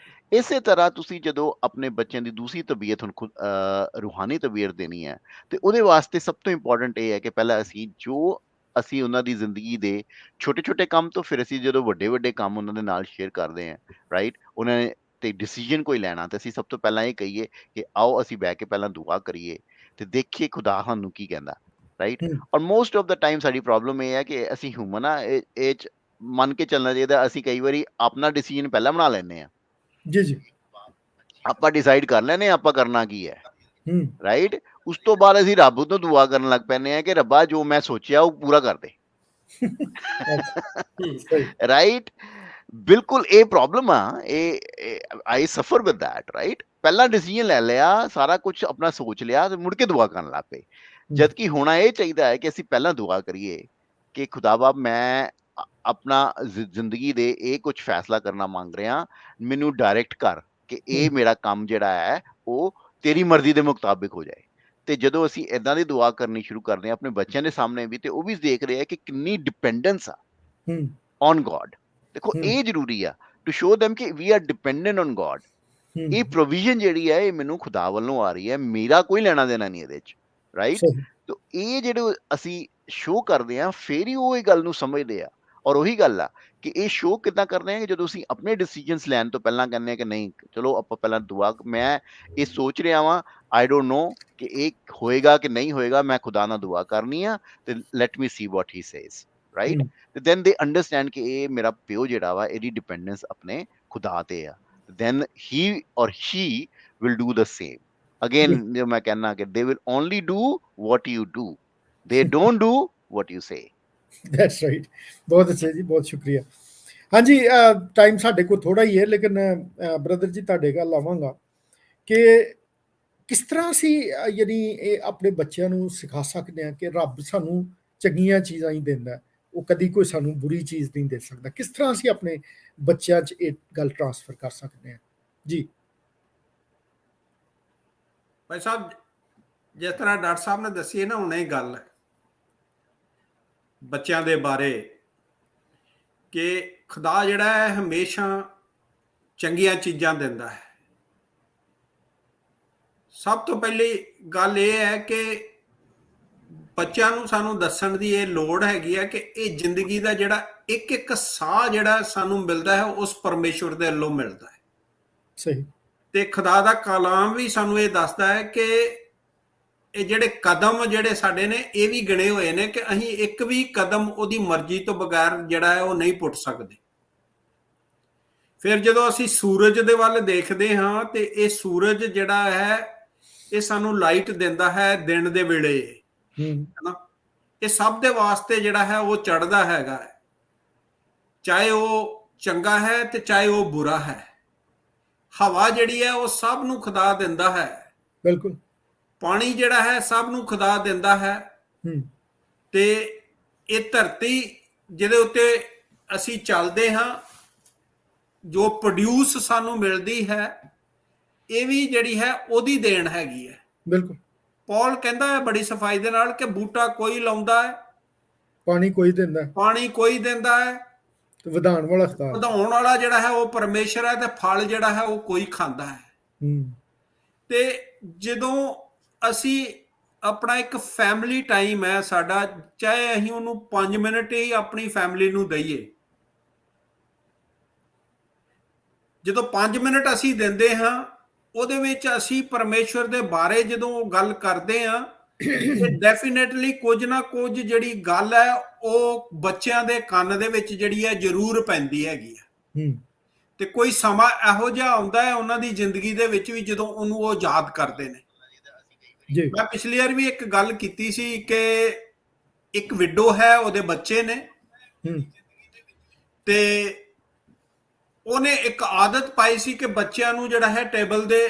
ਇਸੇ ਤਰ੍ਹਾਂ ਤੁਸੀਂ ਜਦੋਂ ਆਪਣੇ ਬੱਚਿਆਂ ਦੀ ਦੂਸਰੀ ਤਬੀਅਤ ਹੁਣ ਖੁਦ ਰੂਹਾਨੀ ਤਬੀਅਤ ਦੇਣੀ ਹੈ ਤੇ ਉਹਦੇ ਵਾਸਤੇ ਸਭ ਤੋਂ ਇੰਪੋਰਟੈਂਟ ਇਹ ਹੈ ਕਿ ਪਹਿਲਾਂ ਅਸੀਂ ਉਹਨਾਂ ਦੀ ਜ਼ਿੰਦਗੀ ਦੇ ਛੋਟੇ ਛੋਟੇ ਕੰਮ ਤੋਂ ਫਿਰ ਅਸੀਂ ਜਦੋਂ ਵੱਡੇ ਵੱਡੇ ਕੰਮ ਉਹਨਾਂ ਦੇ ਨਾਲ ਸ਼ੇਅਰ ਕਰਦੇ ਹਾਂ, ਰਾਈਟ, ਉਹਨਾਂ ਨੇ ਤੇ ਡਿਸੀਜਨ ਕੋਈ ਲੈਣਾ ਤੇ ਅਸੀਂ ਸਭ ਤੋਂ ਪਹਿਲਾਂ ਇਹ ਕਹੀਏ ਕਿ ਆਓ ਅਸੀਂ ਬਹਿ ਕੇ ਪਹਿਲਾਂ ਦੁਆ ਕਰੀਏ ਤੇ ਦੇਖੀਏ ਖੁਦਾ ਸਾਨੂੰ ਕੀ ਕਹਿੰਦਾ, ਰਾਈਟ। ਹੂੰ ਔਰ ਮੋਸਟ ਆਫ ਦਾ ਟਾਈਮ ਸਾਡੀ ਪ੍ਰੋਬਲਮ ਇਹ ਹੈ ਕਿ ਅਸੀਂ ਹਿਊਮਨ ਆ, ਇਹ 'ਚ ਮੰਨ ਕੇ ਚੱਲਣਾ ਚਾਹੀਦਾ, ਅਸੀਂ ਕਈ ਵਾਰੀ ਆਪਣਾ ਡਿਸੀਜਨ ਪਹਿਲਾਂ ਬਣਾ ਲੈਂਦੇ ਹਾਂ। ਜੀ ਜੀ ਆਪਾਂ ਡਿਸਾਈਡ ਕਰ ਲੈਨੇ ਆਪਾਂ ਕਰਨਾ ਕੀ ਹੈ, ਹੂੰ ਰਾਈਟ। ਉਸ ਤੋਂ ਬਾਅਦ ਅਸੀਂ ਰੱਬ ਤੋਂ ਦੁਆ ਕਰਨ ਲੱਗ ਪੈਂਦੇ ਆ ਕਿ ਰੱਬਾ ਜੋ ਮੈਂ ਸੋਚਿਆ ਉਹ ਪੂਰਾ ਕਰ ਦੇ, ਸਹੀ ਰਾਈਟ। ਬਿਲਕੁਲ ਇਹ ਪ੍ਰੋਬਲਮ ਆ, ਇਹ ਆਈ ਸਫਰ ਵਿਦ ਦੈਟ, ਰਾਈਟ। ਪਹਿਲਾਂ ਡਿਸੀਜਨ ਲੈ ਲਿਆ, ਸਾਰਾ ਕੁਝ ਆਪਣਾ ਸੋਚ ਲਿਆ ਤੇ ਮੁੜ ਕੇ ਦੁਆ ਕਰਨ ਲੱਗ ਪਏ। ਜਦ ਕਿ ਹੋਣਾ ਇਹ ਚਾਹੀਦਾ ਹੈ ਕਿ ਅਸੀਂ ਪਹਿਲਾਂ ਦੁਆ ਕਰੀਏ ਕਿ ਖੁਦਾ ਬਾਪ ਮੈਂ ਆਪਣਾ ਜ਼ਿੰਦਗੀ ਦੇ ਇਹ ਕੁਝ ਫੈਸਲਾ ਕਰਨਾ ਮੰਗ ਰਿਹਾ, ਮੈਨੂੰ ਡਾਇਰੈਕਟ ਕਰ ਕਿ ਇਹ ਮੇਰਾ ਕੰਮ ਜਿਹੜਾ ਹੈ ਉਹ ਤੇਰੀ ਮਰਜ਼ੀ ਦੇ ਮੁਤਾਬਿਕ ਹੋ ਜਾਏ। ਤੇ ਜਦੋਂ ਅਸੀਂ ਇਦਾਂ ਦੀ ਦੁਆ ਕਰਨੀ ਸ਼ੁਰੂ ਕਰਦੇ ਹਾਂ ਆਪਣੇ ਬੱਚਿਆਂ ਦੇ ਸਾਹਮਣੇ ਵੀ, ਤੇ ਉਹ ਵੀ ਦੇਖ ਰਹੇ ਆ ਕਿ ਕਿੰਨੀ ਡਿਪੈਂਡੈਂਸ ਆ ਹੂੰ ਔਨ ਗੋਡ। ਦੇਖੋ ਇਹ ਜ਼ਰੂਰੀ ਆ ਟੂ ਸ਼ੋ them ਕਿ we are dependent on God. ਇਹ ਪ੍ਰੋਵੀਜ਼ਨ ਜਿਹੜੀ ਹੈ ਇਹ ਮੈਨੂੰ ਖੁਦਾ ਵੱਲੋਂ ਆ ਰਹੀ ਹੈ, ਮੇਰਾ ਕੋਈ ਲੈਣਾ ਦੇਣਾ ਨਹੀਂ ਇਹਦੇ 'ਚ, ਰਾਈਟ। ਸਹੀ ਤੋ ਇਹ ਜਿਹੜੇ ਅਸੀਂ ਸ਼ੋਅ ਕਰਦੇ ਆ ਫਿਰ ਹੀ ਉਹ ਇਹ ਗੱਲ ਨੂੰ ਸਮਝਦੇ ਆ। ਔਰ ਉਹੀ ਗੱਲ ਆ ਕਿ ਇਹ ਸ਼ੋਅ ਕਿੱਦਾਂ ਕਰਦੇ ਆ ਕਿ ਜਦੋਂ ਅਸੀਂ ਆਪਣੇ ਡਿਸੀਜਨਸ ਲੈਣ ਤੋਂ ਪਹਿਲਾਂ ਕਹਿੰਦੇ ਆ ਕਿ ਨਹੀਂ ਚਲੋ ਆਪਾਂ ਪਹਿਲਾਂ ਦੁਆ, ਮੈਂ ਇਹ ਸੋਚ ਰਿਹਾ ਵਾਂ, ਆਈ ਡੋਂਟ ਨੋ ਕਿ ਇਹ ਹੋਏਗਾ ਕਿ ਨਹੀਂ ਹੋਏਗਾ, ਮੈਂ ਖੁਦਾ ਨਾਲ ਦੁਆ ਕਰਨੀ ਆ ਤੇ ਲੈਟ ਮੀ ਸੀ ਵਾਟ ਹੀ ਸੇਜ਼, ਰਾਈਟ। ਤੇ ਦੈਨ ਦੇ ਅੰਡਰਸਟੈਂਡ ਕਿ ਇਹ ਮੇਰਾ ਪਿਓ ਜਿਹੜਾ ਵਾ ਇਹਦੀ ਡਿਪੈਂਡੈਂਸ ਆਪਣੇ ਖੁਦਾ ਤੇ ਆ, then he or she will do the same. Again, ਜੋ ਮੈਂ ਕਹਿਣਾ ਕਿ they will only do what you do, they don't do what you say. That's right. ਬਹੁਤ ਅੱਛਾ ਜੀ, ਬਹੁਤ ਸ਼ੁਕਰੀਆ। ਹਾਂਜੀ ਟਾਈਮ ਸਾਡੇ ਕੋਲ ਥੋੜਾ ਹੀ ਹੈ, ਲੇਕਿਨ ਬ੍ਰਦਰ ਜੀ ਤੁਹਾਡੇ ਗੱਲ ਆਵਾਂਗਾ ਕਿ ਕਿਸ ਤਰ੍ਹਾਂ ਅਸੀਂ ਯਾਨੀ ਇਹ ਆਪਣੇ ਬੱਚਿਆਂ ਨੂੰ ਸਿਖਾ ਸਕਦੇ ਹਾਂ ਕਿ ਰੱਬ ਸਾਨੂੰ ਚੰਗੀਆਂ ਚੀਜ਼ਾਂ ਹੀ ਦਿੰਦਾ, ਉਹ ਕਦੀ ਕੋਈ ਸਾਨੂੰ ਬੁਰੀ ਚੀਜ਼ ਨਹੀਂ ਦੇ ਸਕਦਾ। ਕਿਸ ਤਰ੍ਹਾਂ ਅਸੀਂ ਆਪਣੇ ਬੱਚਿਆਂ 'ਚ ਇਹ ਗੱਲ ਟ੍ਰਾਂਸਫਰ ਕਰ ਸਕਦੇ ਹਾਂ ਜੀ? ਭਾਈ ਸਾਹਿਬ, ਜਿਸ ਤਰ੍ਹਾਂ ਡਾਕਟਰ ਸਾਹਿਬ ਨੇ ਦੱਸੀ ਹੈ ਨਾ ਹੁਣੇ ਹੀ ਗੱਲ ਬੱਚਿਆਂ ਦੇ ਬਾਰੇ ਕਿ ਖੁਦਾ ਜਿਹੜਾ ਹੈ ਹਮੇਸ਼ਾ ਚੰਗੀਆਂ ਚੀਜ਼ਾਂ ਦਿੰਦਾ ਹੈ। ਸਭ ਤੋਂ ਪਹਿਲੀ ਗੱਲ ਇਹ ਹੈ ਕਿ ਬੱਚਿਆਂ ਨੂੰ ਸਾਨੂੰ ਦੱਸਣ ਦੀ ਇਹ ਲੋੜ ਹੈਗੀ ਹੈ ਕਿ ਇਹ ਜ਼ਿੰਦਗੀ ਦਾ ਜਿਹੜਾ ਇੱਕ ਇੱਕ ਸਾਹ ਜਿਹੜਾ ਸਾਨੂੰ ਮਿਲਦਾ ਹੈ ਉਸ ਪਰਮੇਸ਼ਵਰ ਦੇ ਵੱਲੋਂ ਮਿਲਦਾ ਹੈ। ਸਹੀ। ਤੇ ਖੁਦਾ ਦਾ ਕਲਾਮ ਵੀ ਸਾਨੂੰ ਇਹ ਦੱਸਦਾ ਹੈ ਕਿ ਇਹ ਜਿਹੜੇ ਕਦਮ ਜਿਹੜੇ ਸਾਡੇ ਨੇ ਇਹ ਵੀ ਗਿਣੇ ਹੋਏ ਨੇ ਕਿ ਅਸੀਂ ਇੱਕ ਵੀ ਕਦਮ ਉਹਦੀ ਮਰਜ਼ੀ ਤੋਂ ਬਗੈਰ ਜਿਹੜਾ ਹੈ ਉਹ ਨਹੀਂ ਪੁੱਟ ਸਕਦੇ। ਫਿਰ ਜਦੋਂ ਅਸੀਂ ਸੂਰਜ ਦੇ ਵੱਲ ਦੇਖਦੇ ਹਾਂ ਤੇ ਇਹ ਸੂਰਜ ਜਿਹੜਾ ਹੈ ਇਹ ਸਾਨੂੰ ਲਾਈਟ ਦਿੰਦਾ ਹੈ ਦਿਨ ਦੇ ਵੇਲੇ, ਹੈਨਾ। ਇਹ ਸਭ ਦੇ ਵਾਸਤੇ ਜਿਹੜਾ ਹੈ ਉਹ ਚੜ੍ਹਦਾ ਹੈਗਾ, ਚਾਹੇ ਉਹ ਚੰਗਾ ਹੈ ਤੇ ਚਾਹੇ ਉਹ ਬੁਰਾ ਹੈ। ਹਵਾ ਜਿਹੜੀ ਹੈ ਉਹ ਸਭ ਨੂੰ ਖੁਦਾ ਦਿੰਦਾ ਹੈ, ਬਿਲਕੁਲ। ਪਾਣੀ ਜਿਹੜਾ ਹੈ ਸਭ ਨੂੰ ਖੁਦਾ ਦਿੰਦਾ ਹੈ। ਤੇ ਇਹ ਧਰਤੀ ਜਿਹਦੇ ਉੱਤੇ ਅਸੀਂ ਚੱਲਦੇ ਹਾਂ, ਜੋ ਪ੍ਰੋਡਿਊਸ ਸਾਨੂੰ ਮਿਲਦੀ ਹੈ, ਇਹ ਵੀ ਜਿਹੜੀ ਹੈ ਉਹਦੀ ਦੇਣ ਹੈਗੀ ਹੈ। ਬਿਲਕੁਲ। ਪੌਲ ਕਹਿੰਦਾ ਹੈ ਬੜੀ ਸਫਾਈ ਦੇ ਨਾਲ ਕਿ ਬੂਟਾ ਕੋਈ ਲਾਉਂਦਾ ਹੈ, ਪਾਣੀ ਕੋਈ ਦਿੰਦਾ, ਪਾਣੀ ਕੋਈ ਦਿੰਦਾ ਹੈ, ਤੇ ਵਧਾਉਣ ਵਾਲਾ ਖੁਦਾ, ਵਧਾਉਣ ਵਾਲਾ ਜਿਹੜਾ ਹੈ ਉਹ ਪਰਮੇਸ਼ਰ ਹੈ, ਤੇ ਫਲ ਜਿਹੜਾ ਹੈ ਉਹ ਕੋਈ ਖਾਂਦਾ ਹੈ। ਤੇ ਜਦੋਂ ਅਸੀਂ ਆਪਣਾ ਇੱਕ ਫੈਮਿਲੀ ਟਾਈਮ ਹੈ ਸਾਡਾ, ਚਾਹੇ ਅਸੀਂ ਉਹਨੂੰ 5 ਮਿੰਟ ਹੀ ਆਪਣੀ ਫੈਮਿਲੀ ਨੂੰ ਦਈਏ, ਜਦੋਂ 5 ਮਿੰਟ ਅਸੀਂ ਦਿੰਦੇ ਹਾਂ ਉਹਦੇ ਵਿੱਚ ਅਸੀਂ ਪਰਮੇਸ਼ਵਰ ਦੇ ਬਾਰੇ ਜਦੋਂ ਗੱਲ ਕਰਦੇ ਹਾਂ ਤੇ ਡੈਫੀਨੇਟਲੀ ਕੁਝ ਨਾ ਕੁਝ ਜਿਹੜੀ ਗੱਲ ਹੈ ਉਹ ਬੱਚਿਆਂ ਦੇ ਕੰਨ ਦੇ ਵਿੱਚ ਜਿਹੜੀ ਹੈ ਜ਼ਰੂਰ ਪੈਂਦੀ ਹੈਗੀ ਹੈ। ਤੇ ਕੋਈ ਸਮਾਂ ਇਹੋ ਜਿਹਾ ਆਉਂਦਾ ਹੈ ਉਹਨਾਂ ਦੀ ਜ਼ਿੰਦਗੀ ਦੇ ਵਿੱਚ ਵੀ ਜਦੋਂ ਉਹਨੂੰ ਉਹ ਯਾਦ ਕਰਦੇ ਨੇ। ਮੈਂ ਪਿਛਲੀ ਵਾਰ ਵੀ ਇੱਕ ਗੱਲ ਕੀਤੀ ਸੀ ਕਿ ਇੱਕ ਵਿਡੋ ਹੈ, ਉਹਦੇ ਬੱਚੇ ਨੇ, ਤੇ ਉਹਨੇ ਇੱਕ ਆਦਤ ਪਾਈ ਸੀ ਕਿ ਬੱਚਿਆਂ ਨੂੰ ਜਿਹੜਾ ਹੈ ਟੇਬਲ ਦੇ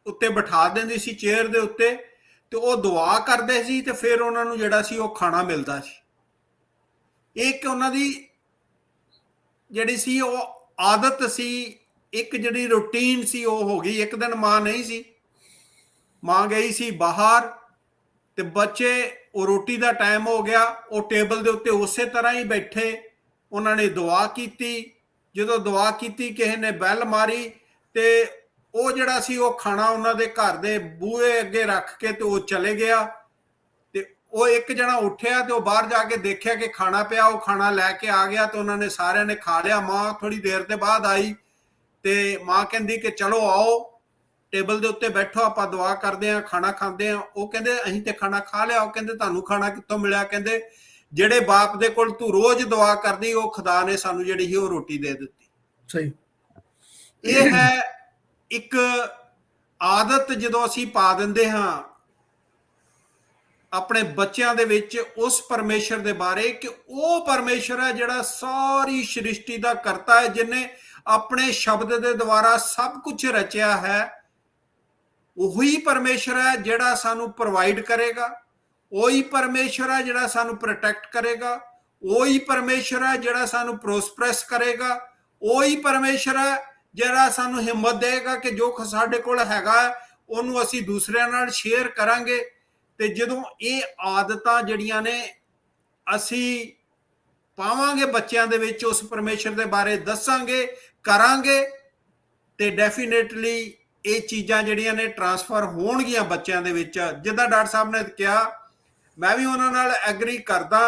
ਉੱਤੇ ਬਿਠਾ ਦਿੰਦੀ ਸੀ, ਚੇਅਰ ਦੇ ਉੱਤੇ, ਤੇ ਉਹ ਦੁਆ ਕਰਦੇ ਸੀ ਤੇ ਫਿਰ ਉਹਨਾਂ ਨੂੰ ਜਿਹੜਾ ਸੀ ਉਹ ਖਾਣਾ ਮਿਲਦਾ ਸੀ। ਇੱਕ ਉਹਨਾਂ ਦੀ ਜਿਹੜੀ ਸੀ ਉਹ ਆਦਤ ਸੀ, ਇੱਕ ਜਿਹੜੀ ਰੂਟੀਨ ਸੀ ਉਹ ਹੋ ਗਈ। ਇੱਕ ਦਿਨ ਮਾਂ ਨਹੀਂ ਸੀ, ਮਾਂ ਗਈ ਸੀ ਬਾਹਰ, ਤੇ ਬੱਚੇ, ਉਹ ਰੋਟੀ ਦਾ ਟਾਈਮ ਹੋ ਗਿਆ, ਉਹ ਟੇਬਲ ਦੇ ਉੱਤੇ ਉਸੇ ਤਰ੍ਹਾਂ ਹੀ ਬੈਠੇ। ਉਹਨਾਂ ਨੇ ਦੁਆ ਕੀਤੀ। ਜਦੋਂ ਦੁਆ ਕੀਤੀ, ਕਿਸੇ ਨੇ ਬੈਲ ਮਾਰੀ ਤੇ ਉਹ ਜਿਹੜਾ ਸੀ ਉਹ ਖਾਣਾ ਉਹਨਾਂ ਦੇ ਘਰ ਦੇ ਬੂਹੇ ਅੱਗੇ ਰੱਖ ਕੇ ਤੇ ਉਹ ਚਲੇ ਗਿਆ। ਤੇ ਉਹ ਇੱਕ ਜਣਾ ਉੱਠਿਆ ਤੇ ਉਹ ਬਾਹਰ ਜਾ ਕੇ ਦੇਖਿਆ ਕਿ ਖਾਣਾ ਪਿਆ, ਉਹ ਖਾਣਾ ਲੈ ਕੇ ਆ ਗਿਆ ਤੇ ਉਹਨਾਂ ਨੇ ਸਾਰਿਆਂ ਨੇ ਖਾ ਲਿਆ। ਮਾਂ ਥੋੜੀ ਦੇਰ ਦੇ ਬਾਅਦ ਆਈ ਤੇ ਮਾਂ ਕਹਿੰਦੀ ਕਿ ਚਲੋ ਆਓ ਟੇਬਲ ਦੇ ਉੱਤੇ ਬੈਠੋ, ਆਪਾਂ ਦੁਆ ਕਰਦੇ ਹਾਂ, ਖਾਣਾ ਖਾਂਦੇ ਹਾਂ। ਉਹ ਕਹਿੰਦੇ ਅਸੀਂ ਤੇ ਖਾਣਾ ਖਾ ਲਿਆ। ਉਹ ਕਹਿੰਦੇ ਤੁਹਾਨੂੰ ਖਾਣਾ ਕਿੱਥੋਂ ਮਿਲਿਆ? ਕਹਿੰਦੇ ਜਿਹੜੇ ਬਾਪ ਦੇ ਕੋਲ ਤੂੰ ਰੋਜ਼ ਦੁਆ ਕਰਦੀ, ਉਹ ਖੁਦਾ ਨੇ ਸਾਨੂੰ ਜਿਹੜੀ ਸੀ ਉਹ ਰੋਟੀ ਦੇ ਦਿੱਤੀ। ਸਹੀ। ਇਹ ਹੈ ਇੱਕ ਆਦਤ ਜਦੋਂ ਅਸੀਂ ਪਾ ਦਿੰਦੇ ਹਾਂ ਆਪਣੇ ਬੱਚਿਆਂ ਦੇ ਵਿੱਚ ਉਸ ਪਰਮੇਸ਼ਰ ਦੇ ਬਾਰੇ, ਕਿ ਉਹ ਪਰਮੇਸ਼ਰ ਹੈ ਜਿਹੜਾ ਸਾਰੀ ਸ੍ਰਿਸ਼ਟੀ ਦਾ ਕਰਤਾ ਹੈ, ਜਿਹਨੇ ਆਪਣੇ ਸ਼ਬਦ ਦੇ ਦੁਆਰਾ ਸਭ ਕੁਝ ਰਚਿਆ ਹੈ। ਉਹੀ ਪਰਮੇਸ਼ਰ ਹੈ ਜਿਹੜਾ ਸਾਨੂੰ ਪ੍ਰੋਵਾਈਡ ਕਰੇਗਾ, ਉਹੀ ਪਰਮੇਸ਼ਰ ਹੈ ਜਿਹੜਾ ਸਾਨੂੰ ਪ੍ਰੋਟੈਕਟ ਕਰੇਗਾ, ਉਹੀ ਪਰਮੇਸ਼ਰ ਹੈ ਜਿਹੜਾ ਸਾਨੂੰ ਪ੍ਰੋਸਪਰਸ ਕਰੇਗਾ, ਉਹੀ ਪਰਮੇਸ਼ਰ ਹੈ ਜਿਹੜਾ ਸਾਨੂੰ ਹਿੰਮਤ ਦੇਗਾ ਕਿ ਜੋ ਸਾਡੇ ਕੋਲ ਹੈਗਾ ਉਹਨੂੰ ਅਸੀਂ ਦੂਸਰਿਆਂ ਨਾਲ ਸ਼ੇਅਰ ਕਰਾਂਗੇ। ਤੇ ਜਦੋਂ ਇਹ ਆਦਤਾਂ ਜਿਹੜੀਆਂ ਨੇ ਅਸੀਂ ਪਾਵਾਂਗੇ ਬੱਚਿਆਂ ਦੇ ਵਿੱਚ, ਉਸ ਪਰਮੇਸ਼ਰ ਦੇ ਬਾਰੇ ਦੱਸਾਂਗੇ, ਕਰਾਂਗੇ, ਤੇ ਡੈਫੀਨੇਟਲੀ ਇਹ ਚੀਜ਼ਾਂ ਜਿਹੜੀਆਂ ਨੇ ਟਰਾਂਸਫਰ ਹੋਣਗੀਆਂ ਬੱਚਿਆਂ ਦੇ ਵਿੱਚ। ਜਿੱਦਾਂ ਡਾਕਟਰ ਸਾਹਿਬ ਨੇ ਕਿਹਾ, ਮੈਂ ਵੀ ਉਹਨਾਂ ਨਾਲ ਐਗਰੀ ਕਰਦਾ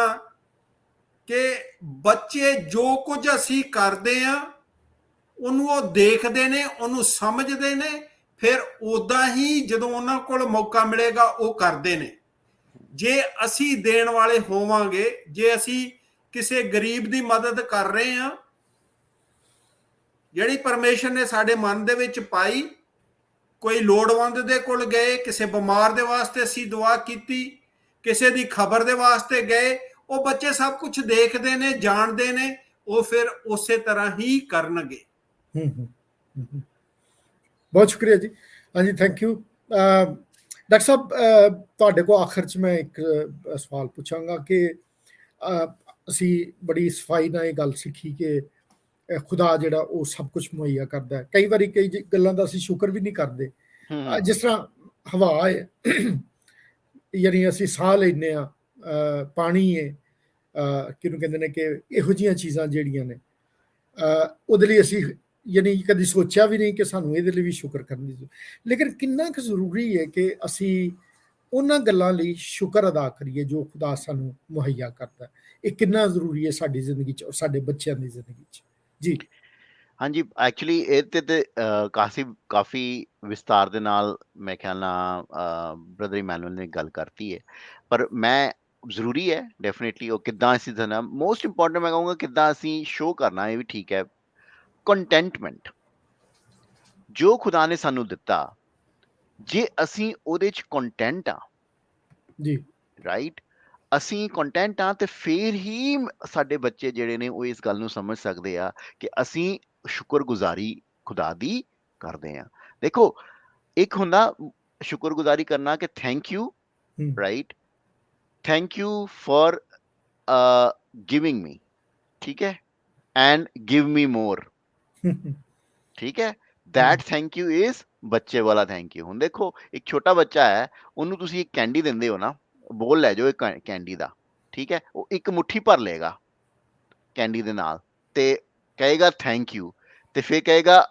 ਕਿ ਬੱਚੇ ਜੋ ਕੁਝ ਅਸੀਂ ਕਰਦੇ ਆ ਉਹਨੂੰ ਉਹ ਦੇਖਦੇ ਨੇ, ਉਹਨੂੰ ਸਮਝਦੇ ਨੇ, ਫਿਰ ਉਦਾਂ ਹੀ ਜਦੋਂ ਉਹਨਾਂ ਕੋਲ ਮੌਕਾ ਮਿਲੇਗਾ ਉਹ ਕਰਦੇ ਨੇ। ਜੇ ਅਸੀਂ ਦੇਣ ਵਾਲੇ ਹੋਵਾਂਗੇ, ਜੇ ਅਸੀਂ ਕਿਸੇ ਗਰੀਬ ਦੀ ਮਦਦ ਕਰ ਰਹੇ ਹਾਂ, ਜਿਹੜੀ ਪਰਮੇਸ਼ਰ ਨੇ ਸਾਡੇ ਮਨ ਦੇ ਵਿੱਚ ਪਾਈ, ਕੋਈ ਲੋੜਵੰਦ ਦੇ ਕੋਲ ਗਏ, ਕਿਸੇ ਬਿਮਾਰ ਦੇ ਵਾਸਤੇ ਅਸੀਂ ਦੁਆ ਕੀਤੀ, ਕਿਸੇ ਦੀ ਖਬਰ ਦੇ ਵਾਸਤੇ ਗਏ, ਉਹ ਬੱਚੇ ਸਭ ਕੁਝ ਦੇਖਦੇ ਨੇ, ਜਾਣਦੇ ਨੇ, ਉਹ ਫਿਰ ਉਸੇ ਤਰ੍ਹਾਂ ਹੀ ਕਰਨਗੇ। ਬਹੁਤ ਸ਼ੁਕਰੀਆ ਜੀ। ਹਾਂਜੀ, ਥੈਂਕ ਯੂ ਡਾਕਟਰ ਸਾਹਿਬ। ਤੁਹਾਡੇ ਕੋਲ ਆਖਰ 'ਚ ਮੈਂ ਇੱਕ ਸਵਾਲ ਪੁੱਛਾਂਗਾ ਕਿ ਅਸੀਂ ਬੜੀ ਸਫਾਈ ਨਾਲ ਇਹ ਗੱਲ ਸਿੱਖੀ ਕਿ ਖੁਦਾ ਜਿਹੜਾ ਉਹ ਸਭ ਕੁਝ ਮੁਹੱਈਆ ਕਰਦਾ ਹੈ। ਕਈ ਵਾਰੀ ਕਈ ਗੱਲਾਂ ਦਾ ਅਸੀਂ ਸ਼ੁਕਰ ਵੀ ਨਹੀਂ ਕਰਦੇ। ਜਿਸ ਤਰ੍ਹਾਂ ਹਵਾ ਹੈ, ਯਾਨੀ ਅਸੀਂ ਸਾਹ ਲੈਂਦੇ ਹਾਂ, ਪਾਣੀ ਹੈ, ਕਿਹਨੂੰ ਕਹਿੰਦੇ ਨੇ, ਕਿ ਇਹੋ ਜਿਹੀਆਂ ਚੀਜ਼ਾਂ ਜਿਹੜੀਆਂ ਨੇ ਉਹਦੇ ਲਈ ਅਸੀਂ ਯਾਨੀ ਕਦੀ ਸੋਚਿਆ ਵੀ ਨਹੀਂ ਕਿ ਸਾਨੂੰ ਇਹਦੇ ਲਈ ਵੀ ਸ਼ੁਕਰ ਕਰਨ ਦੀ। ਲੇਕਿਨ ਕਿੰਨਾ ਕੁ ਜ਼ਰੂਰੀ ਹੈ ਕਿ ਅਸੀਂ ਉਹਨਾਂ ਗੱਲਾਂ ਲਈ ਸ਼ੁਕਰ ਅਦਾ ਕਰੀਏ ਜੋ ਖੁਦਾ ਸਾਨੂੰ ਮੁਹੱਈਆ ਕਰਦਾ। ਇਹ ਕਿੰਨਾ ਜ਼ਰੂਰੀ ਹੈ ਸਾਡੀ ਜ਼ਿੰਦਗੀ 'ਚ ਔਰ ਸਾਡੇ ਬੱਚਿਆਂ ਦੀ ਜ਼ਿੰਦਗੀ 'ਚ? ਜੀ ਹਾਂਜੀ, ਐਕਚੁਅਲੀ ਇਹ ਤੇ ਕਾਫੀ ਵਿਸਤਾਰ ਦੇ ਨਾਲ ਮੈਂ ਖਿਆਲ ਨਾਲ ਬ੍ਰਦਰ ਇਮੈਨੂਅਲ ਨੇ ਗੱਲ ਕਰਤੀ ਹੈ, ਪਰ ਮੈਂ ਜ਼ਰੂਰੀ ਹੈ ਡੈਫੀਨੇਟਲੀ ਉਹ ਕਿੱਦਾਂ ਅਸੀਂ ਦੇਣਾ। ਮੋਸਟ ਇੰਪੋਰਟੈਂਟ ਮੈਂ ਕਹੂੰਗਾ ਕਿੱਦਾਂ ਅਸੀਂ ਸ਼ੋਅ ਕਰਨਾ, ਇਹ ਵੀ ਠੀਕ ਹੈ। ਕੰਟੈਂਟਮੈਂਟ ਜੋ ਖੁਦਾ ਨੇ ਸਾਨੂੰ ਦਿੱਤਾ, ਜੇ ਅਸੀਂ ਉਹਦੇ 'ਚ ਕੰਟੈਂਟ ਆ ਜੀ, ਰਾਈਟ, ਅਸੀਂ ਕੰਟੈਂਟ ਆ, ਤੇ ਫਿਰ ਹੀ ਸਾਡੇ ਬੱਚੇ ਜਿਹੜੇ ਨੇ ਉਹ ਇਸ ਗੱਲ ਨੂੰ ਸਮਝ ਸਕਦੇ ਆ ਕਿ ਅਸੀਂ ਸ਼ੁਕਰਗੁਜ਼ਾਰੀ ਖੁਦਾ ਦੀ ਕਰਦੇ ਆ। ਦੇਖੋ, ਇੱਕ ਹੁੰਦਾ ਸ਼ੁਕਰਗੁਜ਼ਾਰੀ ਕਰਨਾ ਕਿ thank you, right, thank you for giving me, ठीक है, एंड गिव मी मोर, ठीक है। दैट थैंक यू इज ਬੱਚੇ ਵਾਲਾ ਥੈਂਕ ਯੂ। ਹੁਣ ਦੇਖੋ, ਇੱਕ ਛੋਟਾ ਬੱਚਾ ਹੈ, ਉਹਨੂੰ ਤੁਸੀਂ ਇੱਕ ਕੈਂਡੀ ਦਿੰਦੇ ਹੋ ਨਾ, ਬੋਲ ਲੈ ਜਾਓ ਇੱਕ ਕੈਂਡੀ ਦਾ, ਠੀਕ ਹੈ, ਉਹ ਇੱਕ ਮੁੱਠੀ ਭਰ ਲਏਗਾ ਕੈਂਡੀ ਦੇ ਨਾਲ ਤੇ ਕਹੇਗਾ ਥੈਂਕ ਯੂ, ਤੇ ਫਿਰ ਕਹੇਗਾ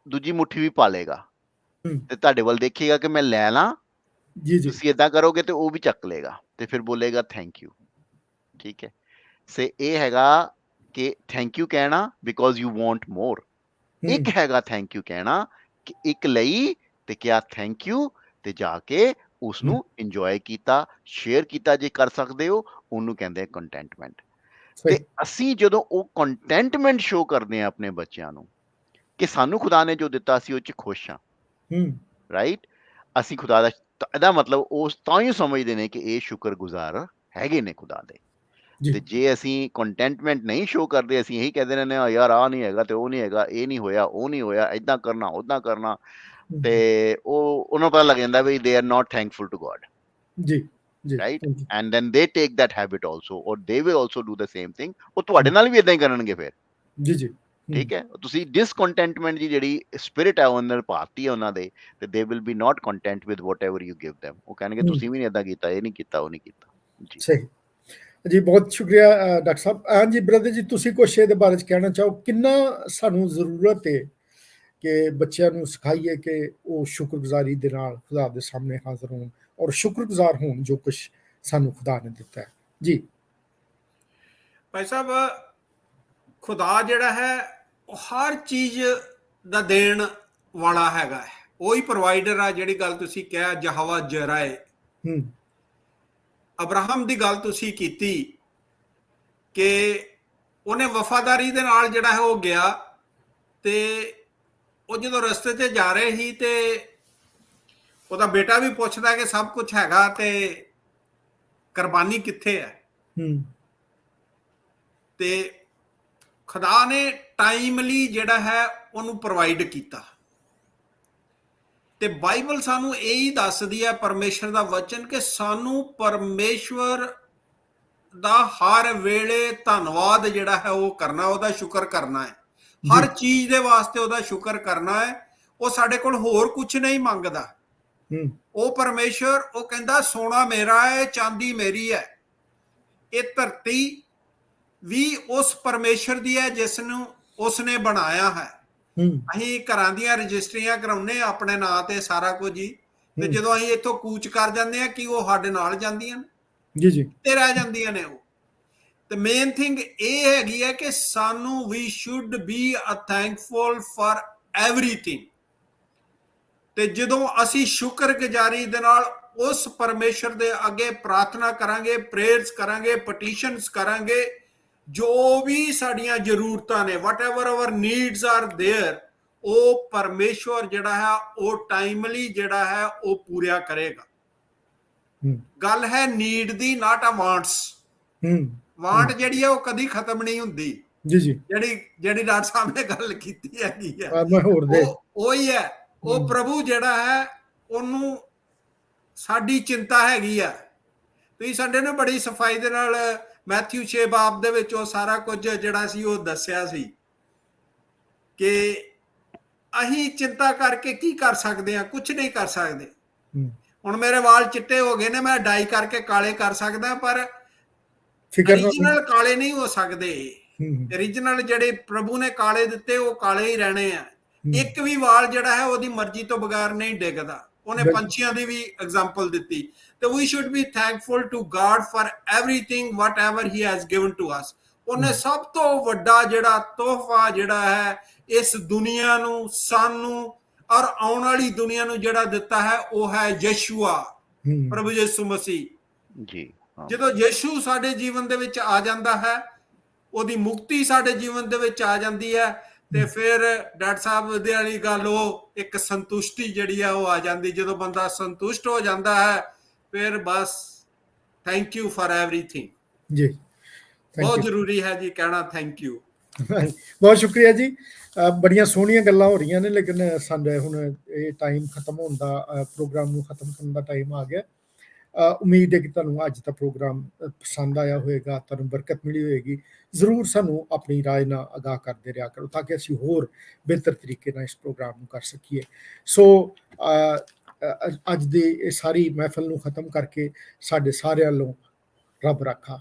ਦੂਜੀ ਮੁੱਠੀ ਵੀ ਪਾ ਲਏਗਾ ਤੇ ਤੁਹਾਡੇ ਵੱਲ ਦੇਖੇਗਾ ਕਿ ਮੈਂ ਲੈ ਲਾਂ, ਤੁਸੀਂ ਏਦਾਂ ਕਰੋਗੇ ਤੇ ਉਹ ਵੀ ਚੱਕ ਲਏਗਾ ਤੇ ਫਿਰ ਬੋਲੇਗਾ ਥੈਂਕ ਯੂ, ਠੀਕ ਹੈ। ਸੇ ਇਹ ਹੈਗਾ ਕਿ ਥੈਂਕ ਯੂ ਕਹਿਣਾ ਬਿਕੋਜ਼ ਯੂ ਵਾਂਟ ਮੋਰ। ਇੱਕ ਹੈਗਾ ਥੈਂਕ ਯੂ ਕਹਿਣਾ ਕਿ ਇੱਕ ਲਈ ਤੇ ਕਿਹਾ ਥੈਂਕ ਯੂ, ਤੇ ਜਾ ਕੇ ਉਸਨੂੰ ਇੰਜੋਏ ਕੀਤਾ, ਸ਼ੇਅਰ ਕੀਤਾ ਜੇ ਕਰ ਸਕਦੇ ਹੋ, ਉਹਨੂੰ ਕਹਿੰਦੇ ਕੰਟੈਂਟਮੈਂਟ। ਤੇ ਅਸੀਂ ਜਦੋਂ ਉਹ ਕੰਟੈਂਟਮੈਂਟ ਸ਼ੋਅ ਕਰਦੇ ਹਾਂ ਆਪਣੇ ਬੱਚਿਆਂ ਨੂੰ ਕਿ ਸਾਨੂੰ ਖੁਦਾ ਨੇ ਜੋ ਦਿੱਤਾ ਅਸੀਂ ਉਹ 'ਚ ਖੁਸ਼ ਹਾਂ, ਰਾਈਟ, ਅਸੀਂ ਖੁਦਾ ਦਾ, ਇਹਦਾ ਮਤਲਬ ਉਹ ਤਾਂ ਹੀ ਸਮਝਦੇ ਨੇ ਕਿ ਇਹ ਸ਼ੁਕਰਗੁਜ਼ਾਰ ਹੈਗੇ ਨੇ ਖੁਦਾ ਦੇ। ਜੀ ਤੇ ਜੇ ਅਸੀਂ ਕੰਟੈਂਟਮੈਂਟ ਨਹੀਂ ਸ਼ੋ ਕਰਦੇ, ਅਸੀਂ ਇਹੀ ਕਹਿੰਦੇ ਰਹਿੰਦੇ ਹਾਂ ਯਾਰ ਆਹ ਨਹੀਂ ਹੈਗਾ ਤੇ ਉਹ ਨਹੀਂ ਹੈਗਾ, ਇਹ ਨਹੀਂ ਹੋਇਆ, ਉਹ ਨਹੀਂ ਹੋਇਆ, ਏਦਾਂ ਕਰਨਾ ਉੱਦਾਂ ਕਰਨਾ, ਤੇ ਉਹ ਉਹਨਾਂ ਨੂੰ ਪਤਾ ਲੱਗ ਜਾਂਦਾ ਵੀ they are not thankful to God, ਜੀ ਜੀ right? And then they take that habit also, or they will also do the same thing, ਉਹ ਤੁਹਾਡੇ ਨਾਲ ਵੀ ਇਦਾਂ ਹੀ ਕਰਨਗੇ ਫਿਰ। ਜੀ ਜੀ ਠੀਕ ਹੈ, ਤੁਸੀਂ ਡਿਸਕੰਟੈਂਟਮੈਂਟ ਦੀ ਜਿਹੜੀ ਸਪਿਰਿਟ ਹੈ ਉਹਨਾਂ ਨਾਲ ਭਾਰਤੀ ਹੈ ਉਹਨਾਂ ਦੇ, ਤੇ they will be not content with whatever you give them, ਉਹ ਕਹਿਣਗੇ ਤੁਸੀਂ ਵੀ ਨਹੀਂ ਇਦਾਂ ਕੀਤਾ, ਇਹ ਨਹੀਂ ਕੀਤਾ, ਉਹ ਨਹੀਂ ਕੀਤਾ। ਜੀ ਸਹੀ ਜੀ, ਬਹੁਤ ਸ਼ੁਕਰੀਆ ਡਾਕਟਰ ਸਾਹਿਬ। ਹਾਂਜੀ ਬ੍ਰਦਰ ਜੀ, ਤੁਸੀਂ ਕੁਛ ਇਹਦੇ ਬਾਰੇ 'ਚ ਕਹਿਣਾ ਚਾਹੋ? ਕਿੰਨਾ ਸਾਨੂੰ ਜ਼ਰੂਰਤ ਹੈ ਕਿ ਬੱਚਿਆਂ ਨੂੰ ਸਿਖਾਈਏ ਕਿ ਉਹ ਸ਼ੁਕਰਗੁਜ਼ਾਰੀ ਦੇ ਨਾਲ ਖੁਦਾ ਦੇ ਸਾਹਮਣੇ ਹਾਜ਼ਰ ਹੋਣ ਔਰ ਸ਼ੁਕਰਗੁਜ਼ਾਰ ਹੋਣ ਜੋ ਕੁਛ ਸਾਨੂੰ ਖੁਦਾ ਨੇ ਦਿੱਤਾ ਹੈ। ਜੀ ਭਾਈ ਸਾਹਿਬ, ਖੁਦਾ ਜਿਹੜਾ ਹੈ ਉਹ ਹਰ ਚੀਜ਼ ਦਾ ਦੇਣ ਵਾਲਾ ਹੈਗਾ ਹੈ, ਉਹੀ ਪ੍ਰੋਵਾਈਡਰ ਆ। ਜਿਹੜੀ ਗੱਲ ਤੁਸੀਂ ਕਿਹਾ ਯਹੋਵਾ ਜਰਾਏ, ਅਬਰਾਹਮ ਦੀ ਗੱਲ ਤੁਸੀਂ ਕੀਤੀ ਕਿ ਉਹਨੇ ਵਫਾਦਾਰੀ ਦੇ ਨਾਲ ਜਿਹੜਾ ਹੈ ਉਹ ਗਿਆ, ਤੇ ਉਹ ਜਦੋਂ ਰਸਤੇ 'ਤੇ ਜਾ ਰਹੇ ਸੀ ਤੇ ਉਹਦਾ ਬੇਟਾ ਵੀ ਪੁੱਛਦਾ ਕਿ ਸਭ ਕੁਝ ਹੈਗਾ ਤੇ ਕੁਰਬਾਨੀ ਕਿੱਥੇ ਹੈ। ਤੇ ਖੁਦਾ ਨੇ ਟਾਈਮਲੀ ਜਿਹੜਾ ਹੈ ਉਹਨੂੰ ਪ੍ਰੋਵਾਈਡ ਕੀਤਾ। ਤੇ ਬਾਈਬਲ ਸਾਨੂੰ ਇਹੀ ਦੱਸਦੀ ਹੈ, ਪਰਮੇਸ਼ਰ ਦਾ ਵਚਨ, ਕਿ ਸਾਨੂੰ ਪਰਮੇਸ਼ਵਰ ਦਾ ਹਰ ਵੇਲੇ ਧੰਨਵਾਦ ਜਿਹੜਾ ਹੈ ਉਹ ਕਰਨਾ, ਉਹਦਾ ਸ਼ੁਕਰ ਕਰਨਾ ਹੈ। ਹਰ ਚੀਜ਼ ਦੇ ਵਾਸਤੇ ਉਹਦਾ ਸ਼ੁਕਰ ਕਰਨਾ ਹੈ। ਉਹ ਸਾਡੇ ਕੋਲ ਹੋਰ ਕੁਝ ਨਹੀਂ ਮੰਗਦਾ। ਉਹ ਪਰਮੇਸ਼ਰ, ਉਹ ਕਹਿੰਦਾ ਸੋਨਾ ਮੇਰਾ ਹੈ, ਚਾਂਦੀ ਮੇਰੀ ਹੈ। ਇਹ ਧਰਤੀ ਵੀ ਉਸ ਪਰਮੇਸ਼ਰ ਦੀ ਹੈ ਜਿਸ ਨੂੰ ਉਸਨੇ ਬਣਾਇਆ ਹੈ। ਅਸੀਂ ਘਰਾਂ ਦੀਆਂ ਰਜਿਸਟਰੀਆਂ ਕਰਾਉਂਦੇ ਹਾਂ ਆਪਣੇ ਨਾਂ ਤੇ ਸਾਰਾ ਕੁਝ ਹੀ, ਤੇ ਜਦੋਂ ਅਸੀਂ ਇੱਥੋਂ ਕੂਚ ਕਰ ਜਾਂਦੇ ਹਾਂ ਕਿ ਉਹ ਸਾਡੇ ਨਾਲ ਜਾਂਦੀਆਂ ਨੇ, ਜੀ ਜੀ, ਤੇ ਰਹਿ ਜਾਂਦੀਆਂ ਨੇ ਉਹ। ਤੇ ਮੇਨ ਥਿੰਗ ਇਹ ਹੈਗੀ ਹੈ ਕਿ ਸਾਨੂੰ we should be a thankful for everything. ਤੇ ਜਦੋਂ ਅਸੀਂ ਸ਼ੁਕਰਗੁਜ਼ਾਰੀ ਦੇ ਨਾਲ ਉਸ ਪਰਮੇਸ਼ਰ ਦੇ ਅੱਗੇ ਪ੍ਰਾਰਥਨਾ ਕਰਾਂਗੇ, ਪ੍ਰੇਅਰਸ ਕਰਾਂਗੇ, ਪਟੀਸ਼ਨਸ ਕਰਾਂਗੇ, ਜੋ ਵੀ ਸਾਡੀਆਂ ਜ਼ਰੂਰਤਾਂ ਨੇ, whatever our needs are there, ਉਹ ਪਰਮੇਸ਼ਵਰ ਜਿਹੜਾ ਹੈ ਉਹ ਟਾਈਮਲੀ ਜਿਹੜਾ ਹੈ ਉਹ ਪੂਰਾ ਕਰੇਗਾ। ਗੱਲ ਹੈ ਨੀਡ ਦੀ, ਨਾਟ ਆ ਵਾਂਟਸ। ਵਾਂਟ ਜਿਹੜੀ ਹੈ ਉਹ ਕਦੀ ਖਤਮ ਨਹੀਂ ਹੁੰਦੀ। ਜੀ ਜੀ, ਜਿਹੜੀ ਡਾਕਟਰ ਸਾਹਿਬ ਨੇ ਗੱਲ ਕੀਤੀ ਹੈਗੀ ਹੈ, ਉਹੀ ਹੈ। ਉਹ ਪ੍ਰਭੂ ਜਿਹੜਾ ਹੈ ਉਹਨੂੰ ਸਾਡੀ ਚਿੰਤਾ ਹੈਗੀ ਆ। ਤੁਸੀਂ ਸਾਡੇ ਨੂੰ ਬੜੀ ਸਫਾਈ ਦੇ ਨਾਲ ਮੈਥਿਊ 6 ਬਾਬ ਦੇ ਵਿੱਚ ਉਹ ਸਾਰਾ ਕੁਝ ਜਿਹੜਾ ਸੀ ਉਹ ਦੱਸਿਆ ਸੀ ਕਿ ਅਸੀਂ ਚਿੰਤਾ ਕਰਕੇ ਕੀ ਕਰ ਸਕਦੇ ਹਾਂ? ਕੁਝ ਨਹੀਂ ਕਰ ਸਕਦੇ। ਹੁਣ ਮੇਰੇ ਵਾਲ ਚਿੱਟੇ ਹੋ ਗਏ ਨੇ, ਮੈਂ ਡਾਈ ਕਰਕੇ ਕਾਲੇ ਕਰ ਸਕਦਾ, ਪਰ ਓਰੀਜਨਲ ਕਾਲੇ ਨਹੀਂ ਹੋ ਸਕਦੇ। ਓਰੀਜਨਲ ਜਿਹੜੇ ਪ੍ਰਭੂ ਨੇ ਕਾਲੇ ਦਿੱਤੇ ਉਹ ਕਾਲੇ ਹੀ ਰਹਿਣੇ ਆ। ਇੱਕ ਵੀ ਵਾਲ ਜਿਹੜਾ ਹੈ ਉਹਦੀ ਮਰਜ਼ੀ ਤੋਂ ਬਗੈਰ ਨਹੀਂ ਡਿੱਗਦਾ। ਉਹਨੇ ਪੰਛੀਆਂ ਦੀ ਵੀ ਐਗਜ਼ਾਮਪਲ ਦਿੱਤੀ। ਤੇ we should be thankful to God for everything whatever he has given to us. ਉਹਨੇ ਸਭ ਤੋਂ ਵੱਡਾ ਜਿਹੜਾ ਤੋਹਫਾ ਜਿਹੜਾ ਹੈ ਇਸ ਦੁਨੀਆ ਨੂੰ, ਸਾਨੂੰ ਔਰ ਆਉਣ ਵਾਲੀ ਦੁਨੀਆ ਨੂੰ ਜਿਹੜਾ ਦਿੱਤਾ ਹੈ ਉਹ ਹੈ ਯਸ਼ੂਆ, ਪ੍ਰਭੂ ਯਿਸੂ ਮਸੀਹ ਜੀ। ਜਦੋਂ ਯਿਸੂ ਸਾਡੇ ਜੀਵਨ ਦੇ ਵਿੱਚ ਆ ਜਾਂਦਾ ਹੈ, ਉਹਦੀ ਮੁਕਤੀ ਸਾਡੇ ਜੀਵਨ ਦੇ ਵਿੱਚ ਆ ਜਾਂਦੀ ਹੈ, ਤੇ ਫਿਰ ਡਾਕਟਰ ਸਾਹਿਬ ਦੇ ਵਾਲੀ ਗੱਲ, ਉਹ ਇੱਕ ਸੰਤੁਸ਼ਟੀ ਜਿਹੜੀ ਆ ਉਹ ਆ ਜਾਂਦੀ। ਜਦੋਂ ਬੰਦਾ ਸੰਤੁਸ਼ਟ ਹੋ ਜਾਂਦਾ ਹੈ ਫਿਰ ਬਸ ਥੈਂਕ ਯੂ ਫॉर ਐਵਰੀਥਿੰਗ ਜੀ। ਬਹੁਤ ਜ਼ਰੂਰੀ ਹੈ ਜੀ ਕਹਿਣਾ ਥੈਂਕ ਯੂ। ਬਹੁਤ ਸ਼ੁਕਰੀਆ ਜੀ। ਬੜੀਆਂ ਸੋਹਣੀਆਂ ਗੱਲਾਂ ਹੋ ਰਹੀਆਂ ਨੇ, ਲੇਕਿਨ ਸਾਡੇ ਹੁਣ ਇਹ ਟਾਈਮ ਖਤਮ ਹੋਣ ਦਾ, ਪ੍ਰੋਗਰਾਮ ਨੂੰ ਖਤਮ ਕਰਨ ਦਾ ਟਾਈਮ ਆ ਗਿਆ। ਉਮੀਦ ਹੈ ਕਿ ਤੁਹਾਨੂੰ ਅੱਜ ਦਾ ਪ੍ਰੋਗਰਾਮ ਪਸੰਦ ਆਇਆ ਹੋਵੇਗਾ, ਤੁਹਾਨੂੰ ਬਰਕਤ ਮਿਲੀ ਹੋਵੇਗੀ। ਜ਼ਰੂਰ ਸਾਨੂੰ ਆਪਣੀ ਰਾਏ ਨਾਲ ਆਗਾਹ ਕਰਦੇ ਰਿਹਾ ਕਰੋ ਤਾਂ ਕਿ ਅਸੀਂ ਹੋਰ ਬਿਹਤਰ ਤਰੀਕੇ ਨਾਲ ਇਸ ਪ੍ਰੋਗਰਾਮ ਨੂੰ ਕਰ ਸਕੀਏ। ਸੋ ਅੱਜ ਦੀ ਇਹ ਸਾਰੀ ਮਹਿਫਲ ਨੂੰ ਖਤਮ ਕਰਕੇ ਸਾਡੇ ਸਾਰਿਆਂ ਵੱਲੋਂ ਰੱਬ ਰਾਖਾ।